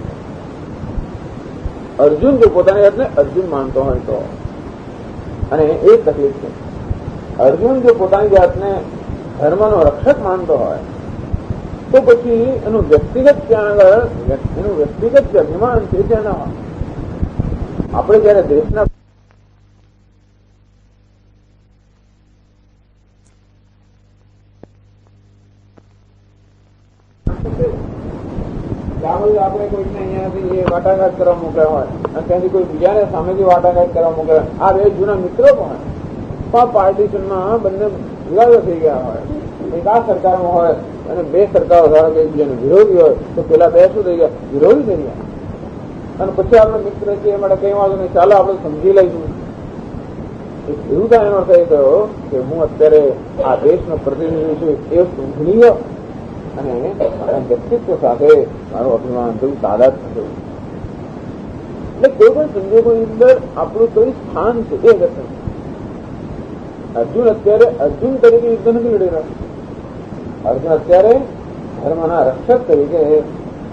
અર્જુન જો પોતાની જાતને અર્જુન માનતો હોય તો, અને એ તકલીફ છે. અર્જુન જો પોતાની જાતને ધર્મનો રક્ષક માનતો હોય તો પછી એનું વ્યક્તિગત ત્યાં આગળ એનું વ્યક્તિગત જે અભિમાન છે ત્યાં ના હોય. આપણે જયારે દેશના આપણે કોઈને અહીંયાથી વાટાઘાટ કરવા મોકલ્યા હોય અને ત્યાંથી કોઈ બીજાને સામેથી વાટાઘાટ કરવા મોકલ્યા, આ બે જૂના મિત્રો પણ પાર્ટીશનમાં બંને જુદા થઈ ગયા હોય. એક આ સરકારમાં હોય અને બે સરકારો ધારો કે એકબીજાને વિરોધી હોય તો પેલા બે શું થઈ ગયા? વિરોધી થઈ ગયા. અને પછી આપણે મિત્ર છે એ માટે કઈ વાંધો નહીં, ચાલો આપણે સમજી લઈશું. એવું થાય એનો અર્થ એ થયો કે હું અત્યારે આ દેશનો પ્રતિનિધિ છું એ ભૂલી ગયો અને મારા વ્યક્તિત્વ સાથે મારું અભિમાન થયું, તાદાદ થયું. એટલે કોઈ પણ સંજોગોની અંદર આપણું કઈ સ્થાન છે એ અગત્ય. અર્જુન અત્યારે અર્જુન તરીકે યુદ્ધ નથી લડી રહ્યો. અર્જુન અત્યારે ધર્મના રક્ષક તરીકે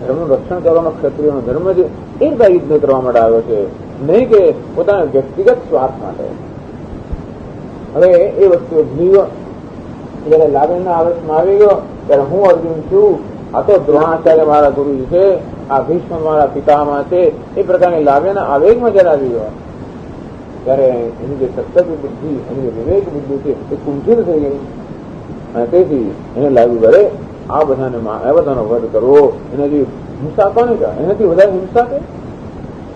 ધર્મનું રક્ષણ કરવાનો ક્ષત્રિયનો ધર્મ છે એ રીતે યુદ્ધ કરવા માટે આવ્યો છે, નહીં કે પોતાના વ્યક્તિગત સ્વાર્થ માટે. હવે એ વસ્તુ ભૂલી ગયો. જયારે લાગણીના આવેશમાં આવી ગયો ત્યારે હું અર્જુન છું, આ તો દ્રોણાચાર્ય મારા ગુરુજી છે, આ ભીષ્મ મારા પિતામાં છે, એ પ્રકારની લાગણીના આવેગમાં જયારે આવી ગયો ત્યારે એની જે સત્સંગ બુદ્ધિ, એની જે વિવેક બુદ્ધિ છે એ કુંઠિત થઈ ગઈ. અને તેથી એને લાગ્યું કરે આ બધાનો વધ કરવો એનાથી હિંસા કોને કહેવાય? એનાથી વધારે હિંસા કે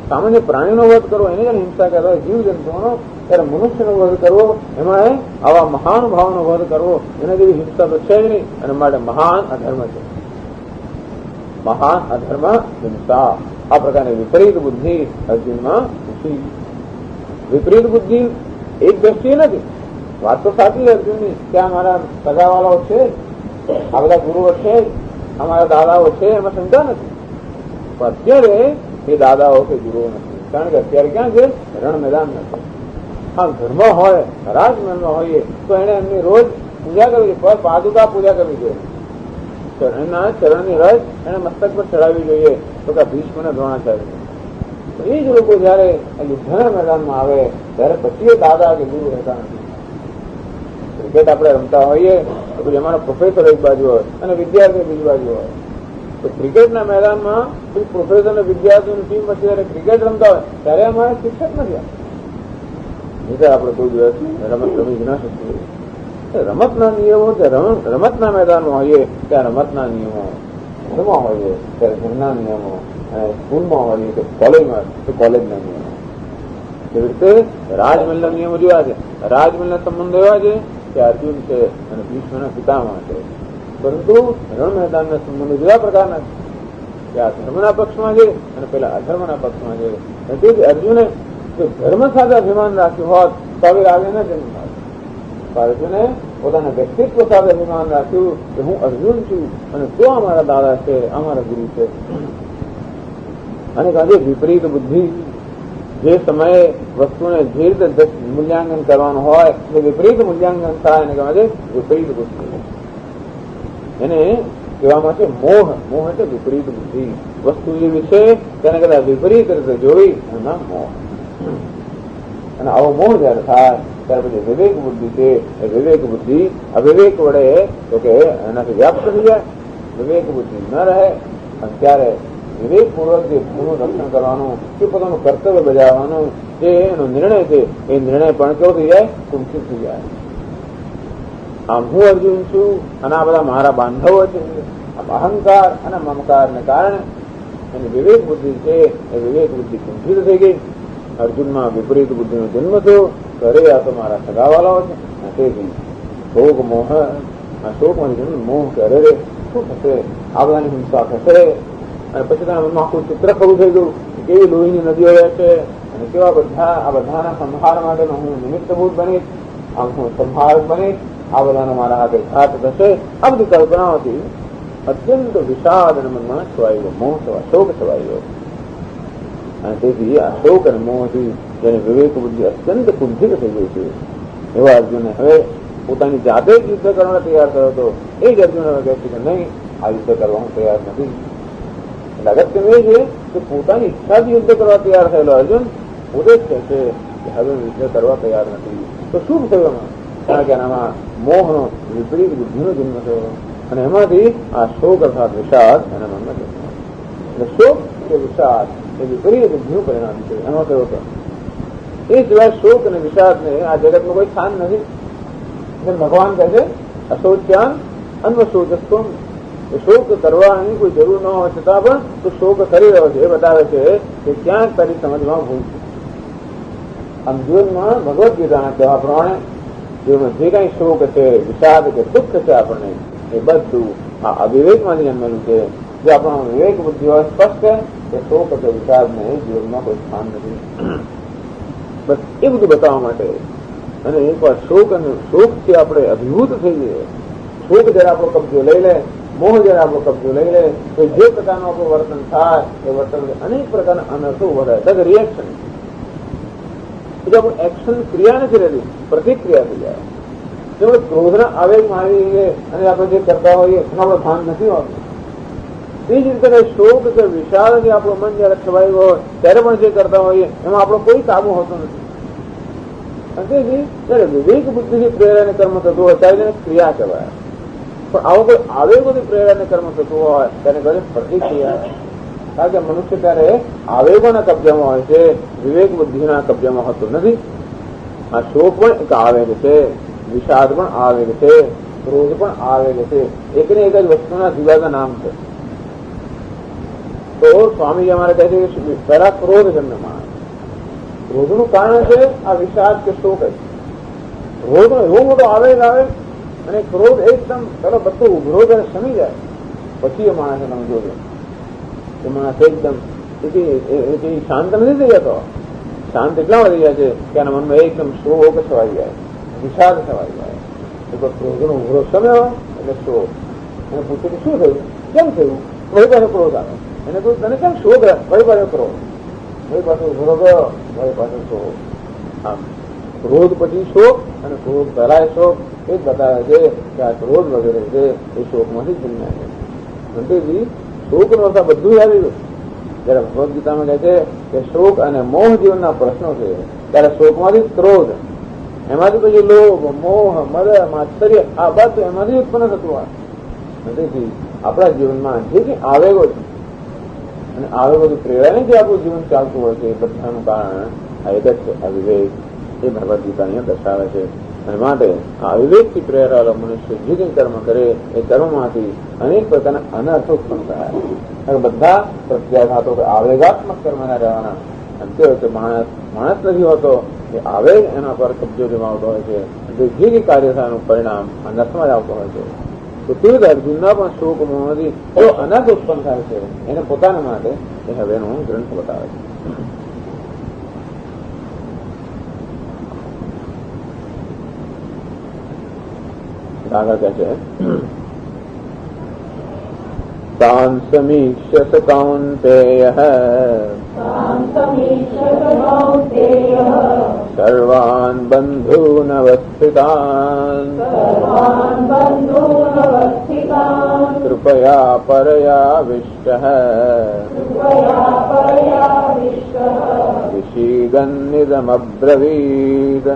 સામાન્ય પ્રાણીનો વધ કરવો એને જયારે હિંસા કહેવાય. જીવજંતુઓનો ત્યારે મનુષ્યનો વધ કરવો, એમાં આવા મહાન ભાવનો વધ કરવો એના જેવી હિંસા તો છે જ નહીં. અને માટે મહાન અધર્મ છે. મહાન અધર્મ હિંસા. આ પ્રકારની વિપરીત બુદ્ધિ અર્જુનમાં ઉઠી. વિપરીત બુદ્ધિ એક દ્રષ્ટિએ નથી, વાત તો સાચી છે અર્જુનની કે આ મારા સગાવાલાઓ છે, આ બધા ગુરુઓ છે, અમારા દાદાઓ છે, એમાં શંકા નથી. પણ અત્યારે એ દાદાઓ કે ગુરુઓ નથી, કારણ કે અત્યારે ક્યાં છે? રણ મેદાન નથી. હા, ઘરમાં હોય, રાજમહેલમાં હોઈએ તો એને એમની રોજ પૂજા કરવી જોઈએ, પાદુકા પૂજા કરવી જોઈએ, એમના ચરણની રજ એને મસ્તક પર ચડાવવી જોઈએ. તો કે ભીષ્મ અને દ્રોણાચાર્ય એ જ લોકો જયારે યુદ્ધના મેદાનમાં આવે ત્યારે પછી દાદા કે ગુરુ રહેતા નથી. ક્રિકેટ આપણે રમતા હોઈએ તો પછી અમારા પ્રોફેસર એક બાજુ હોય અને વિદ્યાર્થીઓ બીજી બાજુ હોય. તો ક્રિકેટના મેદાનમાં પ્રોફેસર અને વિદ્યાર્થીઓની ટીમ પછી જયારે ક્રિકેટ રમતા હોય ત્યારે અમારે શિક્ષક નથી. એટલે આપણે કોઈ દિવસ રમત રમી જ ના શકીએ. રમતના નિયમો રમતના મેદાનમાં હોઈએ ત્યાં રમતના નિયમો, ઘરમાં હોઈએ ત્યારે ઘરના નિયમો, અને સ્કૂલમાં હોઈએ કે કોલેજમાં તો કોલેજના નિયમો. એવી રીતે રાજમહેલના નિયમો જોયા છે. રાજમહેલના સંબંધો એવા છે કે અર્જુન છે અને ભીષ્મના પિતામહ છે, પરંતુ રણ મેદાનના સંબંધો જુદા પ્રકારના છે કે આ ધર્મના પક્ષમાં છે અને પેલા અધર્મના પક્ષમાં છે. તેથી અર્જુને જો ધર્મ સાથે અભિમાન રાખ્યું હોત તો હવે રાગે ન જન્મ થાય. અર્જુને પોતાના વ્યક્તિત્વ સાથે અભિમાન રાખ્યું કે હું અર્જુન છું અને તો અમારા દાદા છે, અમારા ગુરુ છે. અને કાજે વિપરીત બુદ્ધિ, જે સમયે વસ્તુને જે રીતે મૂલ્યાંકન કરવાનું હોય એટલે વિપરીત મૂલ્યાંકન થાય એને કહેવાય છે વિપરીત બુદ્ધિ. એને કહેવામાં છે મોહ. મોહ એટલે વિપરીત બુદ્ધિ. વસ્તુ એવી છે તેને કદાચ વિપરીત રીતે જોઈ એનું નામ મોહ. અને આવો મોહ જયારે થાય ત્યાર પછી વિવેક બુદ્ધિ છે. એ વિવેક બુદ્ધિ અવિવેક વડે તો કે એનાથી વ્યાપ્ત થઈ જાય. વિવેક બુદ્ધિ ન રહે અને ત્યારે વિવેકપૂર્વક જે ભૂનું રક્ષણ કરવાનું કે પોતાનું કર્તવ્ય બજાવવાનું જે એનો નિર્ણય છે એ નિર્ણય પણ કેવો થઈ જાય? કુંઠિત થઈ જાય. આમ હું અર્જુન છું અને આ બધા મારા બાંધવો છે. આમ અહંકાર અને મમકારને કારણે એની વિવેક બુદ્ધિ છે એ વિવેક બુદ્ધિ કુંઠિત થઈ ગઈ. અર્જુનમાં વિપરીત બુદ્ધિનો જન્મ થયો. ઘરે આ તો મારા સગાવાલાઓ છે. તેથી શોક મોહ, આ શોકમાં જન્મ મોહ કે અરે શું થશે, આ બધાની હિંસા થશે. અને પછી તેના મનમાં આખું ચિત્ર ખરું થઈ ગયું કેવી લોહીની નદીઓ રહે છે અને કેવા બધા આ બધાના સંહાર માટેનો હું નિમિત્તભૂત બનીશ, આમ હું સંહારક બનીશ, આ બધાનો મારા હાથે ઘાત થશે. આ બધી કલ્પનાઓથી અત્યંત વિષાદ અને મનમાં છવાઈ ગયો, મોહ શોક છવાઈ ગયો. અને તેથી આ શોક અને મોહથી જેને વિવેક બુદ્ધિ અત્યંત કુંઠિત થઈ ગઈ છે એવા અર્જુને હવે પોતાની જાતે જ યુદ્ધ કરવા તૈયાર થયો હતો. એ જ અર્જુન હવે કહે છે કે નહીં, આ યુદ્ધ કરવા હું તૈયાર નથી. અગત્યનું એ છે કે પોતાની ઈચ્છાથી યુદ્ધ કરવા તૈયાર થયેલો અર્જુન પોતે જ કહે છે કે હવે યુદ્ધ કરવા તૈયાર નથી. તો શું થયું એમાં? કારણ કે એનામાં મોહનો વિપરીત બુદ્ધિનો જન્મ થયો અને એમાંથી આ શોક અર્થાત વિષાદ એના મનમાં જન્મ. એટલે શોક કે વિષાદ એ વિપરીત બુદ્ધિનું પરિણામ છે. એનો થયો હતો. એ સિવાય શોક અને વિષાદને આ જગતનું કોઈ સ્થાન નથી. ભગવાન કહે છે અશોચ્યાન અન્વશોચસ્ત્વમ. શોક કરવાની કોઈ જરૂર ન હોય છતાં પણ તું શોક કરી રહ્યો છે એ બતાવે છે કે ક્યાંક તારી સમજમાં ભૂલ છે. આમ જીવનમાં ભગવદ્ ગીતાના કહેવા પ્રમાણે જીવનમાં જે કઈ શોક છે, વિષાદ કે દુઃખ છે આપણને એ બધું આ અવિવેકમાંથી જન્મેલું છે. જો આપણો વિવેક બુદ્ધિ હોય સ્પષ્ટ કે શોક કે વિષાદને જીવનમાં કોઈ સ્થાન નથી. બસ એ બધું બતાવવા માટે અને એકવાર શોક અને શોકથી આપણે અભિભૂત થઈ જઈએ. શોક જયારે આપણો કબજો લઈ લે, મોહ જયારે આપણો કબજો લઈ લે તો જે પ્રકારનું આપણું વર્તન થાય એ વર્તન અનેક પ્રકારના અનર્થો વધારે રિએક્શન. એટલે આપણું એક્શન ક્રિયા નથી રહેતી, પ્રતિક્રિયા થઈ જાય. જેમ ક્રોધના આવેગમાં આવી જઈએ અને આપણે જે કરતા હોઈએ એનું આપણે ભાન નથી હોતું. તે જ રીતે શોક કે વિષાદ જે આપણું મન જયારે છવાયું હોય ત્યારે પણ જે કરતા હોઈએ એમાં આપણો કોઈ કાબુ હોતો નથી. અને તેથી જયારે વિવેક બુદ્ધિથી પ્રેરાને કર્મ થતું હોય ત્યારે તેને ક્રિયા કહેવાય. પણ આવો કોઈ આવેગોથી પ્રેરાને કર્મ થતું હોય તેને કહે પ્રતિક્રિયા. કારણ કે મનુષ્ય ત્યારે આવેગોના કબજામાં હોય છે, વિવેક બુદ્ધિના કબજામાં હોતું નથી. આ શોક પણ એક આવેગ છે, વિષાદ પણ આવેગ છે, ક્રોધ પણ આવેગ છે. એકને એક જ વસ્તુના જુદા જુદા નામ છે. તો સ્વામીજી અમારે કહે છે કે પહેલા ક્રોધ જન્મમાં, ક્રોધનું કારણ છે આ વિષાદ કે શોક જ. ક્રોધનો એવો મોટો આવેગ આવે અને ક્રોધ એકદમ પેલો બધું ઉભરો જયારે શમી જાય પછી એ માણસે તમે જોજો એ માણસ એકદમ શાંત નથી થઈ જતો. શાંત એટલા વધી જાય છે કે એના મનમાં એકદમ શોક છવાઈ જાય. વિષાદ થવાય જાય. તો ક્રોધનો ઉભરો સમયો એટલે શોક. એને પૂછે કે શું થયું, કેમ થયું, વળી પાછો ક્રોધ આવે. એને કહ્યું તને કેમ શોક, વળી પાછો ક્રોધ, વળી પાછો ઉભરો ગયો, વળી પાછો શોક. આમ ક્રોધ પછી શોક અને ક્રોધ પહેલાય શોક. એ જ બતાવે છે કે આ ક્રોધ વગેરે છે એ શોકમાંથી જ જન્મ્યા છે. ઘંટીજી શોકનું અર્થ બધું આવી ગયું. જયારે ભગવદ્ ગીતામાં કહે છે કે શોક અને મોહ જીવનના પ્રશ્નો છે, ત્યારે શોકમાંથી ક્રોધ, એમાંથી પછી લોભ, મોહ, મદ, માત્સર્ય, આ બધું એમાંથી ઉત્પન્ન થતું હોય. તેથી આપણા જીવનમાં જે કંઈ આવેગો છે અને આવેગોથી પ્રેરાઈને જે આપણું જીવન ચાલતું હોય છે એ બધાનું કારણ આ એક જ છે, અવિવેક. એ ભગવદ્ ગીતા અહીંયા દર્શાવે છે. અને માટે આ અવિવેકથી પ્રેરાયેલો મનુષ્ય જે કંઈ કર્મ કરે એ કર્મમાંથી અનેક પ્રકારના અનર્થો ઉત્પન્ન થાય. બધા પ્રત્યાઘાતો આવેગાત્મક કર્મના રહેવાના. અંતે વખતે માણસ નથી હોતો, એ આવેગ એના પર કબજો જમાવતો હોય છે. જે કંઈ કાર્ય થાય એનું પરિણામ અનર્થમાં જ આવતો હોય છે. તો તે જ અર્જુનના પણ શોક મોહથી એવો અનર્થ ઉત્પન્ન થાય છે. એને પોતાના માટે એ હવેનો ગ્રંથ બતાવે છે. આગળ કહે છે તાન સમીક્ષ્ય સ કૌન્તેય સર્વાન બંધૂનવસ્થિતાન કૃપયા પરયાવિષ્ટઃ વિષીદન્નિદમબ્રવીદ.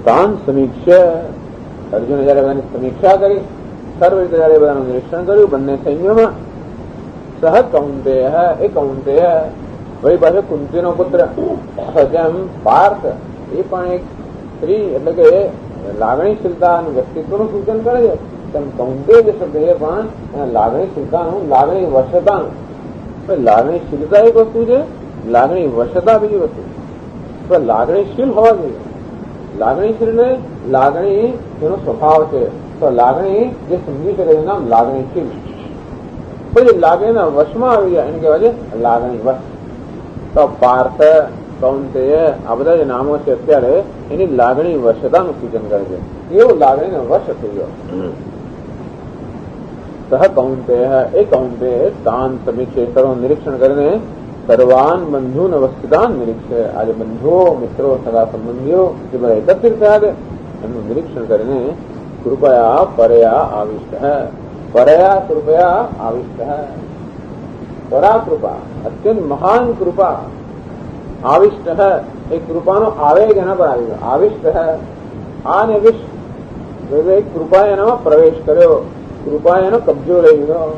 તાન સમીક્ષા, અર્જુને જયારે બધાની સમીક્ષા કરી, સર્વ રીતે જયારે બધાનું નિરીક્ષણ કર્યું બંને સૈન્યોમાં, સહ કૌંતેય, એ કૌંતેય વળી પાસે કુંતીનો પુત્ર, જેમ પાર્થ એ પણ એક સ્ત્રી એટલે કે લાગણીશીલતાનું વ્યક્તિત્વનું સૂચન કરે છે, તેમ કૌંતેય જે શબ્દ એ પણ લાગણીશીલતાનું, લાગણી વશતાનું. લાગણીશીલતા એક વસ્તુ છે, લાગણી વશતા બીજી વસ્તુ. તો લાગણીશીલ હોવા જોઈએ. લાગણીશીલ ને લાગણી એનો સ્વભાવ છે, તો લાગણી જે સમજી શકે એનું નામ લાગણીશીલ. પછી લાગણીના વશમાં આવી જાય એને કહેવાય છે લાગણી વશ. તો પાર્થ, કૌંતેય આ બધા જે નામો છે અત્યારે એની લાગણી વશતાનું સૂચન કરે છે. એવું લાગણીનો વશ થઈ ગયો. સહ કૌંતેય, એ કૌંતેય તાન સમીક્ષે, સર્વનું નિરીક્ષણ કરીને સર્વાન બંધૂન અવસ્થિતાન નિરીક્ષે, આજે બંધુઓ, મિત્રો, સગા સંબંધીઓ જે બધા એકત્રિત થયા છે એનું નિરીક્ષણ કરીને કૃપયા પરયા આવિષ્ટ, પરયા કૃપયા આવિષ્ટ, પરા કૃપા, અત્યંત મહાન કૃપા, આવિષ્ટ એ કૃપાનો આવેગ એના પર આવી ગયો. આવિષ્ટ આ ને વિશ, કૃપાએ એનામાં પ્રવેશ કર્યો, કૃપાએ એનો કબજો લઈ ગયો.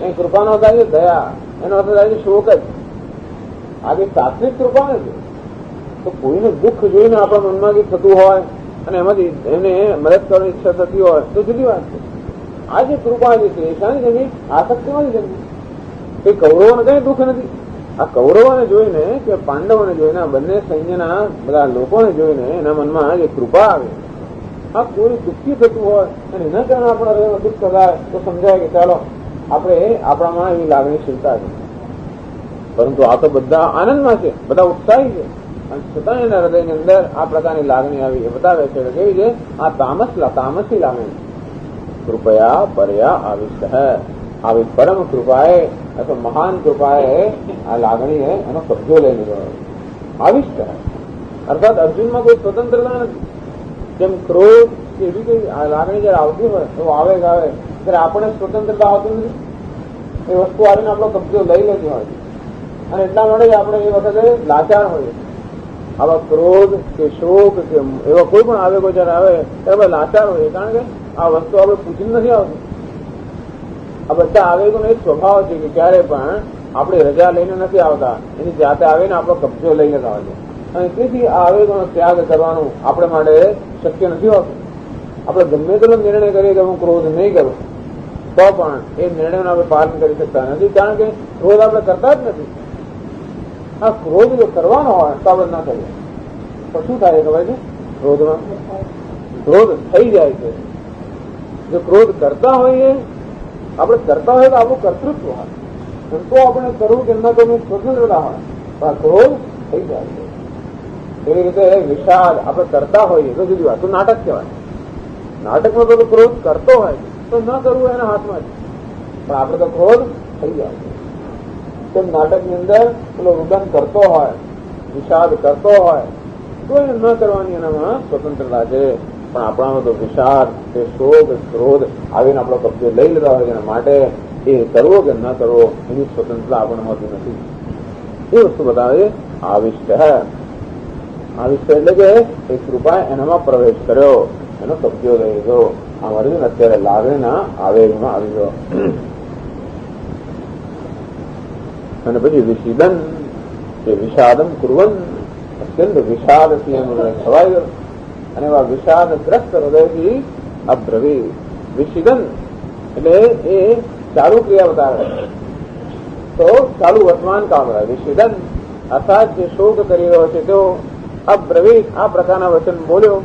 એ કૃપાનો થાય છે દયા, એનો અર્થ થાય છે શોક જ. આજે સાત્વિક કૃપા નથી. તો કોઈનું દુઃખ જોઈને આપણા મનમાં કંઈક થતું હોય અને એમાંથી એને મદદ કરવાની ઈચ્છા થતી હોય તો જુદી વાત છે. આ જે કૃપા જે છે શાની જમી, આસક્તિમાં જમી. એ કૌરવોને કઈ દુઃખ નથી. આ કૌરવોને જોઈને કે પાંડવોને જોઈને, આ બંને સૈન્યના બધા લોકોને જોઈને એના મનમાં જે કૃપા આવે. આ કોઈ દુઃખી થતું હોય અને એના કારણે આપણા હૃદયમાં દુઃખ થતા તો સમજાય કે ચાલો આપણે આપણામાં એવી લાગણીશીલતા છે. પરંતુ આ તો બધા આનંદમાં છે, બધા ઉત્સાહી છે, અને છતાં એના હૃદયની અંદર આ પ્રકારની લાગણી આવી એ બતાવે છે કે કેવી છે આ તામસી લાગણી. કૃપયા પરયા આવિષ્ટ, આવી પરમ કૃપાએ અથવા મહાન કૃપાએ આ લાગણીએ એનો કબજો લઈ લીધો. આવિષ્ટ અર્થાત અર્જુનમાં કોઈ સ્વતંત્રતા નથી. જેમ ક્રોધ કે એવી કઈ લાગણી જયારે આવતી હોય તો આવેગ આવે ત્યારે આપણે સ્વતંત્રતા આવતી નથી. એ વસ્તુ આવીને આપણો કબજો લઈ લેતી હોય અને એટલા માટે આપણે એ વખતે લાચાર હોઈએ. આવા ક્રોધ કે શોક કે એવા કોઈ પણ આવેગો જયારે આવે ત્યારે આપણે લાચાર હોઈએ, કારણ કે આ વસ્તુ આપણે પૂછીને નથી આવતી. આ બધા આવેગોનો એક સ્વભાવ છે કે ક્યારે પણ આપણે રજા લઈને નથી આવતા, એની જાતે આવીને આપણો કબજો લઈ લેતા હોય છે. અને તેથી આ આવેગોનો ત્યાગ કરવાનું આપણે માટે શક્ય નથી હોતું. આપણે ગમે તેટલો નિર્ણય કરીએ કે હું ક્રોધ નહીં કરું તો પણ એ નિર્ણયનું આપણે પાલન કરી શકતા નથી, કારણ કે ક્રોધ આપણે કરતા જ નથી. આ ક્રોધ જો કરવાનો હોય તો આપણે ના કરીએ તો શું થાય ખબર છે? ક્રોધમાં ક્રોધ થઈ જાય છે. જો ક્રોધ કરતા હોઈએ, આપણે કરતા હોય તો આપણું કર્તૃત્વ હોય, તો આપણે કરવું કે ન કરવું સ્વતંત્રતા હોય. પણ ક્રોધ થઈ જાય છે. એવી રીતે વિષાદ આપણે કરતા હોઈએ તો જુદી વાત, તો નાટક કહેવાય. નાટકમાં તો ક્રોધ કરતો હોય તો ન કરવું એના હાથમાં છે, પણ આપણે તો ક્રોધ થઈ જાય છે. તેમ નાટકની અંદર પેલો રુદન કરતો હોય, વિષાદ કરતો હોય તો એને ન કરવાની એનામાં સ્વતંત્રતા છે. પણ આપણામાં તો વિષાદ કે શોક ક્રોધ આવીને આપણો કબજો લઈ લેતા હોય એના માટે એ કરવો કે ન કરવો એની સ્વતંત્રતા આપણને હોતી નથી. એ વસ્તુ બતાવે આવિષ્ટ હે. આવિષ્ટ એટલે કે એ કૃપા એનામાં પ્રવેશ કર્યો, એનો કબજો લઈ લીધો. આ અર્જુન અત્યારે લાગણીના આવેગમાં આવી ગયો. અને પછી વિષિદન કે વિષાદમ કુર્વન, અત્યંત વિષાદથી એનું હૃદય છવાઈ ગયો અને એવા વિષાદગ્રસ્ત હૃદયથી અબ્રવી. વિષિદન એટલે એ ચાલુ ક્રિયા બતાવે તો ચાલુ વર્તમાન કામ રહે. વિષિદન અર્થાત જે શોક કરી રહ્યો છે તેઓ અબ્રવી આ પ્રકારના વચન બોલ્યો.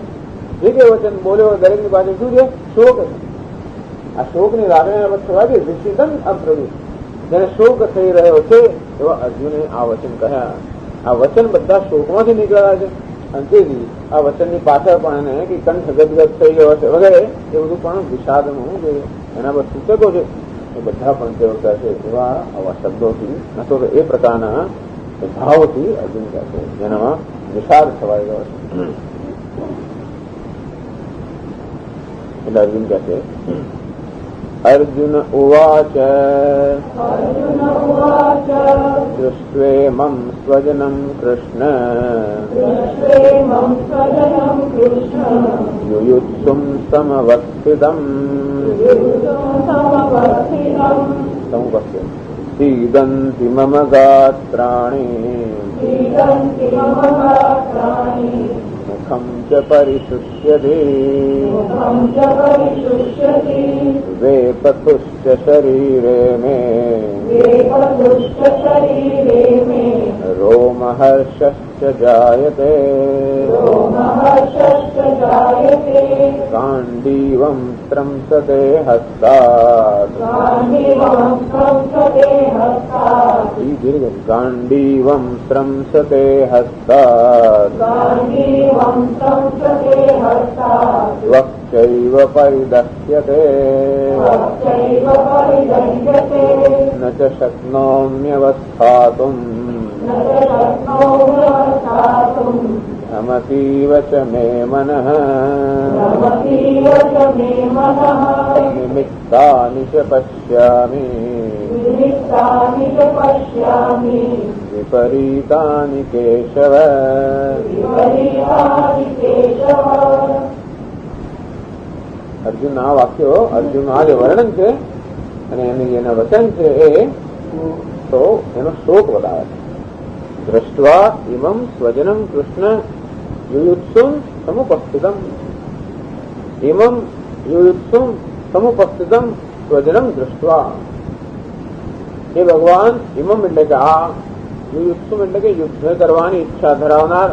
જે કે વચન બોલ્યો દરેકની પાસે શું છે? શોક છે. આ શોકની લાગણી છવાઈ વિષિદન અબ્રવી. જેને શોક થઈ રહ્યો છે એવા અર્જુને આ વચન કહ્યા. આ વચન બધા શોકમાંથી નીકળ્યા છે અને તેથી આ વચનની પાછળ પણ એને કે કંઠ ગદગદ થઈ ગયો છે વગેરે એ બધું પણ વિષાદનું જે એના પર સૂચકો છે એ બધા પણ કેવતા છે એવા આવા શબ્દોથી નતો તો એ પ્રકારના ભાવથી અર્જુન કહે છે જેનામાં વિષાદ છવાઈ ગયો છે. એટલે અર્જુન કહે છે અર્જુન ઉવાચ દૃષ્ટ્વેમં સ્વજનં કૃષ્ણ યુયુત્સું સમવસ્થિતં સીદન્તિ મમ ગાત્રાણિ મુખમ ચ પરિશુષ્યતે વેપથુશ્ચ શરીરે મે રોમહર્ષશ્ચ જાયતે ગાંડીવં ત્રંસતે હસ્તાत् ગાંડીવં ત્રંસતે હસ્તાत् વક્ષૈવ પરિદહ્યતે ન ચ શક્નોમ્યવસ્થાતું ભ્રમતીવ ચ મે મનઃ નિમિત્તાનિ ચ પશ્યામિ વિપરીતાનિ કેશવ. અર્જુન આ વાક્યો અર્જુન આ જે વર્ણન છે અને એની એના વચન છે એ તો એનો શોક બતાવે છે. દ્રષ્ટવા ઇમમ સ્વજનમ કૃષ્ણ યુયુત્સુમ સમુપસ્થિતમ. ઇમમ યુયુત્સુમ સમુપસ્થિતમ સ્વજનમ દ્રષ્ટવા. એ ભગવાન ઇમમ એટલે કે આ, યુયુત્સુમ એટલે કે યુદ્ધ કરવાની ઈચ્છા ધરાવનાર,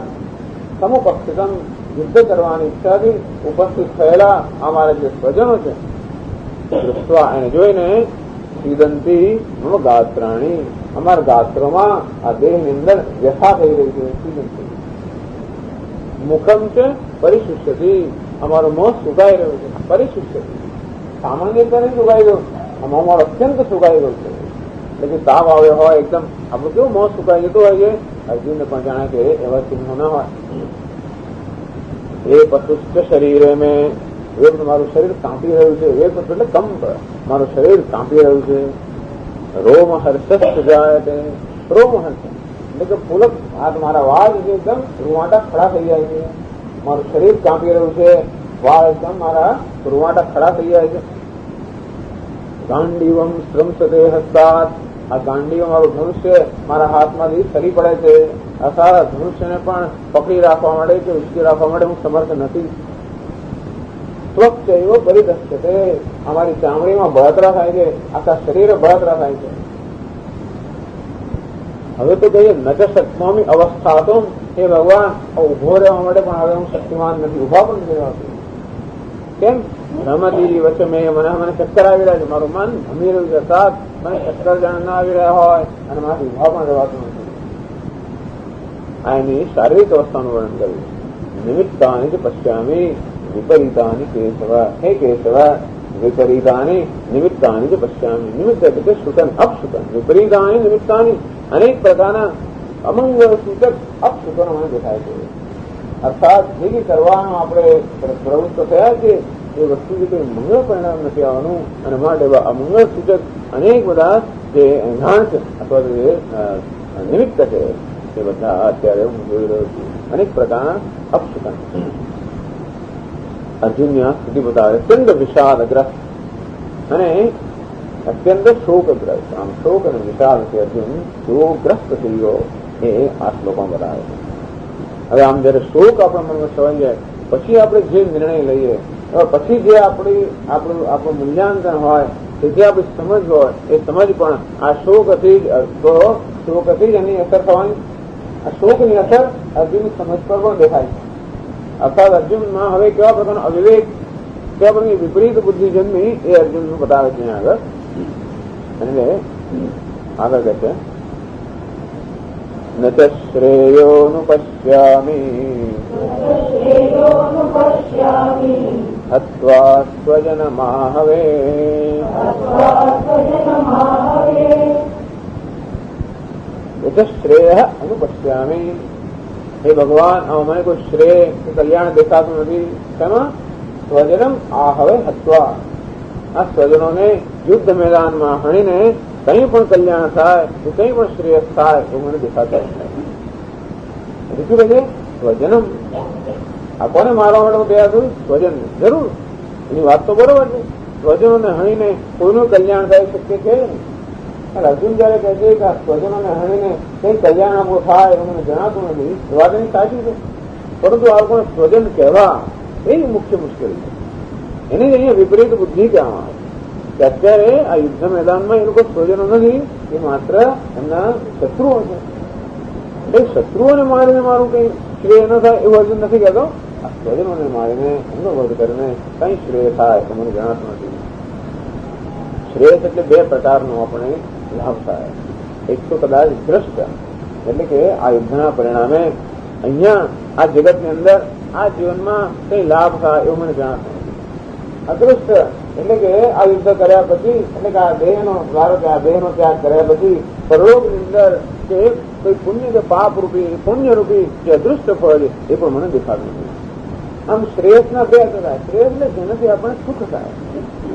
સમુપસ્થિતમ યુદ્ધ કરવાની ઈચ્છાથી ઉપસ્થિત થયેલા અમારા જે સ્વજનો છે દૃષ્ટવા એને જોઈને સીદંતી મમ ગાત્રાણી અમારા ગાત્રોમાં આ દેહની અંદર વ્યથા થઈ રહી છે. સીદંતી મુખમ છે પરિશુષ્યતી અમારું મોં સુકાઈ રહ્યું છે. પરિશુષ્યતી સામાન્ય રીતે નહીં સુકાઈ ગયું, આ મોં મારું અત્યંત સુકાઈ ગયું છે. એટલે કે તાવ આવ્યો હોય એકદમ આપણું કેવું મોં સુકાઈ જતું હોય છે અર્જુનને પણ જાણે કે એવા ચિહ્નો ના હોય. એ પતુષ્ટ શરીરે મેં મારું શરીર કાંપી રહ્યું છે. એ એટલે કંપ, મારું શરીર કાંપી રહ્યું છે. રોમહર્ષ જાય છે. રોમહર્ષ એટલે કે પુલક આ મારા વાળ એકદમ રૂવાટા ખડા થઈ જાય છે. મારું શરીર કાંપી રહ્યું છે, વાળ એકદમ મારા રૂવાટા ખડા થઈ જાય છે. ગાંડીવમ સ્ત્રંસતે હસ્તાत् આ ગાંડીવ મારું ધનુષ્ય મારા હાથમાંથી સરી પડે છે. આ સારા ધનુષ્યને પણ પકડી રાખવા માટે કે ઉચકી રાખવા માટે હું સમર્થ નથી. સ્વચ્છ પરિદશ્યતે અમારી ચામડીમાં બળતરા થાય છે, આખા શરીરે બળતરા થાય છે. હવે તો કહીએ ન ચ શક્નોમિ અવસ્થાતુમ. હે ભગવાન ઉભો રહેવા માટે પણ હવે હું શક્તિમાન નથી, ઉભા પણ નથી રહેવાતું. કેમ? ભ્રમતી વચ્ચે મને ચક્કર આવી રહ્યા છે, મારું મન ભમી રહ્યું છે. સાત મને ચક્કર જાણ ના આવી રહ્યા હોય અને મારાથી ઉભા પણ રહેવાતું નથી. આ એની શારીરિક અવસ્થાનું વર્ણન કર્યું. નિમિત્તાની જ પશ્યામી વિપરીતાની કેશવ. હે કેશવ, વિપરીતાની નિમિત્તાની જ પશ્યામી. નિમિત્ત એટલે કે સુતન અપસુતન. વિપરીતાની નિમિત્તાની અનેક પ્રકારના અમંગળ સૂચક અપસુતનો મને દેખાય છે. અર્થાત જે કંઈ કરવાનો આપણે પ્રવૃત્ત થયા છે એ વસ્તુ જે કંઈ મંગળ પરિણામ નથી આવવાનું, અને માટે એવા અમંગળ સૂચક અનેક બધા જે એંધાણ છે અથવા તો જે નિમિત્ત છે તે બધા અત્યારે હું જોઈ રહ્યો છું. અનેક પ્રકારના અપસુતન. અર્જુનની આ સ્થિતિ બતાવે અત્યંત વિષાદગ્રસ્ત અને અત્યંત શોકગ્રસ્ત. આમ શોક અને વિષાદથી અર્જુન શોકગ્રસ્ત થઈ ગયો એ આ શ્લોકમાં બતાવે છે. હવે આમ જયારે શોક આપણા મનમાં છવાઈ જાય પછી આપણે જે નિર્ણય લઈએ, પછી જે આપણું મૂલ્યાંકન હોય, જે આપણી સમજ હોય એ સમજ પણ આ શોકથી જ એની અસર થવાની. આ શોકની અસર અર્જુનની સમજ પર પણ દેખાય છે. અર્થાત અર્જુનમાં હવે કેવા પ્રકારનો અવિવેક, કેવા પ્રકારની વિપરીત બુદ્ધિ જન્મી એ અર્જુનનું બતાવે છે આગળ. એટલે આગળ કહે છે ન ચ શ્રેયોનુપશ્યામિ હત્વા સ્વજનમાહવે. શ્રેય અનુપશ્યામિ. હે ભગવાન, મને કોઈ શ્રેય કે કલ્યાણ દેખાતું નથી. તેમાં સ્વજનમ આહવે હત્વા. આ સ્વજનોને યુદ્ધ મેદાનમાં હણીને કંઈ પણ કલ્યાણ થાય, કંઈ પણ શ્રેયસ થાય એવું મને દેખાતા નથી. શું કહે છે? સ્વજનમ. આ કોને મારવા માટે તૈયાર થયું? સ્વજન. જરૂર, એની વાત તો બરોબર છે. સ્વજનોને હણીને કોઈનું કલ્યાણ થાય શક્ય છે? અર્જુન જયારે કહે છે કે આ સ્વજનોને હણીને કઈ કલ્યાણ આપણું થાય એવું મને જણાતું નથી, એ વાત એની સાચી છે. પરંતુ આ લોકોને સ્વજન કહેવા એ મુખ્ય મુશ્કેલી છે. એને જ અહીંયા વિપરીત બુદ્ધિ કહેવામાં આવે કે અત્યારે આ યુદ્ધ મેદાનમાં એ લોકો સ્વજનો નથી, એ માત્ર એમના શત્રુઓ છે. એ શત્રુઓને મારીને મારું કઈ શ્રેય ન થાય એવું અર્જુન નથી કહેતો. આ સ્વજનોને મારીને એમનો વધ કરીને કઈ શ્રેય થાય તો મને જણાતું નથી. શ્રેયસ એટલે બે પ્રકારનો આપણે લાભ થાય. એક તો કદાચ દ્રષ્ટ, એટલે કે આ યુદ્ધના પરિણામે અહીંયા આ જગતની અંદર આ જીવનમાં કઈ લાભ થાય એવું મને જણાતું નથી. અદૃષ્ટ એટલે કે આ યુદ્ધ કર્યા પછી, એટલે કે આ દેહનો ધારો કે આ દેહનો ત્યાગ કર્યા પછી પરલોકની અંદર કે કોઈ પુણ્ય કે પાપ રૂપી, પુણ્ય રૂપી જે અદૃષ્ટ ફળ એ પણ મને દેખાતું નથી. આમ શ્રેયસના બે થાય. શ્રેયસ એટલે જેનાથી આપણે સુખ થાય,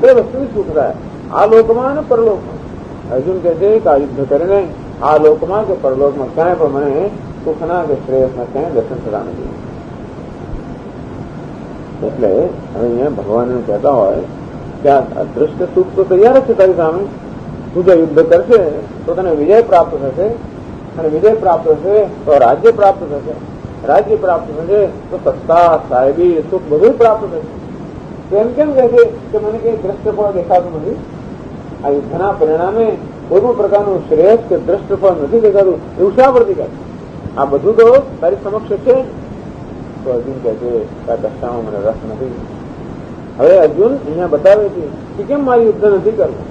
બે વસ્તુથી સુખ થાય, આ લોકમાં અને પરલોકમાં. અર્જુન કહે છે કે આ યુદ્ધ કરીને આ લોકમાં કે પરલોકમાં ક્યાંય પણ મને સુખના કે શ્રેયસના ક્યાંય દર્શન થતા નથી. એટલે હવે અહીંયા ભગવાન કહેતા હોય કે આ દૃષ્ટ સુખ તો તૈયાર જ છે તારી સામે. તું જો યુદ્ધ કરશે તો તને વિજય પ્રાપ્ત થશે, અને વિજય પ્રાપ્ત થશે તો રાજ્ય પ્રાપ્ત થશે, રાજ્ય પ્રાપ્ત થશે તો સત્તા, સાહેબી, સુખ બધું પ્રાપ્ત થશે. તો એમ કેમ કહે છે કે મને કઈ દ્રષ્ટફળ દેખાતું નથી? આ યુદ્ધના પરિણામે કોઈ પણ પ્રકારનું શ્રેયસ કે દ્રષ્ટફળ નથી દેખાતું એવું શા પરથી કહે? આ બધું તો તારી સમક્ષ છે. તો અર્જુન કહે છે કે આ કશામાં મને રસ નથી. હવે અર્જુન અહીંયા બતાવે છે કે કેમ મારે યુદ્ધ નથી કરવું.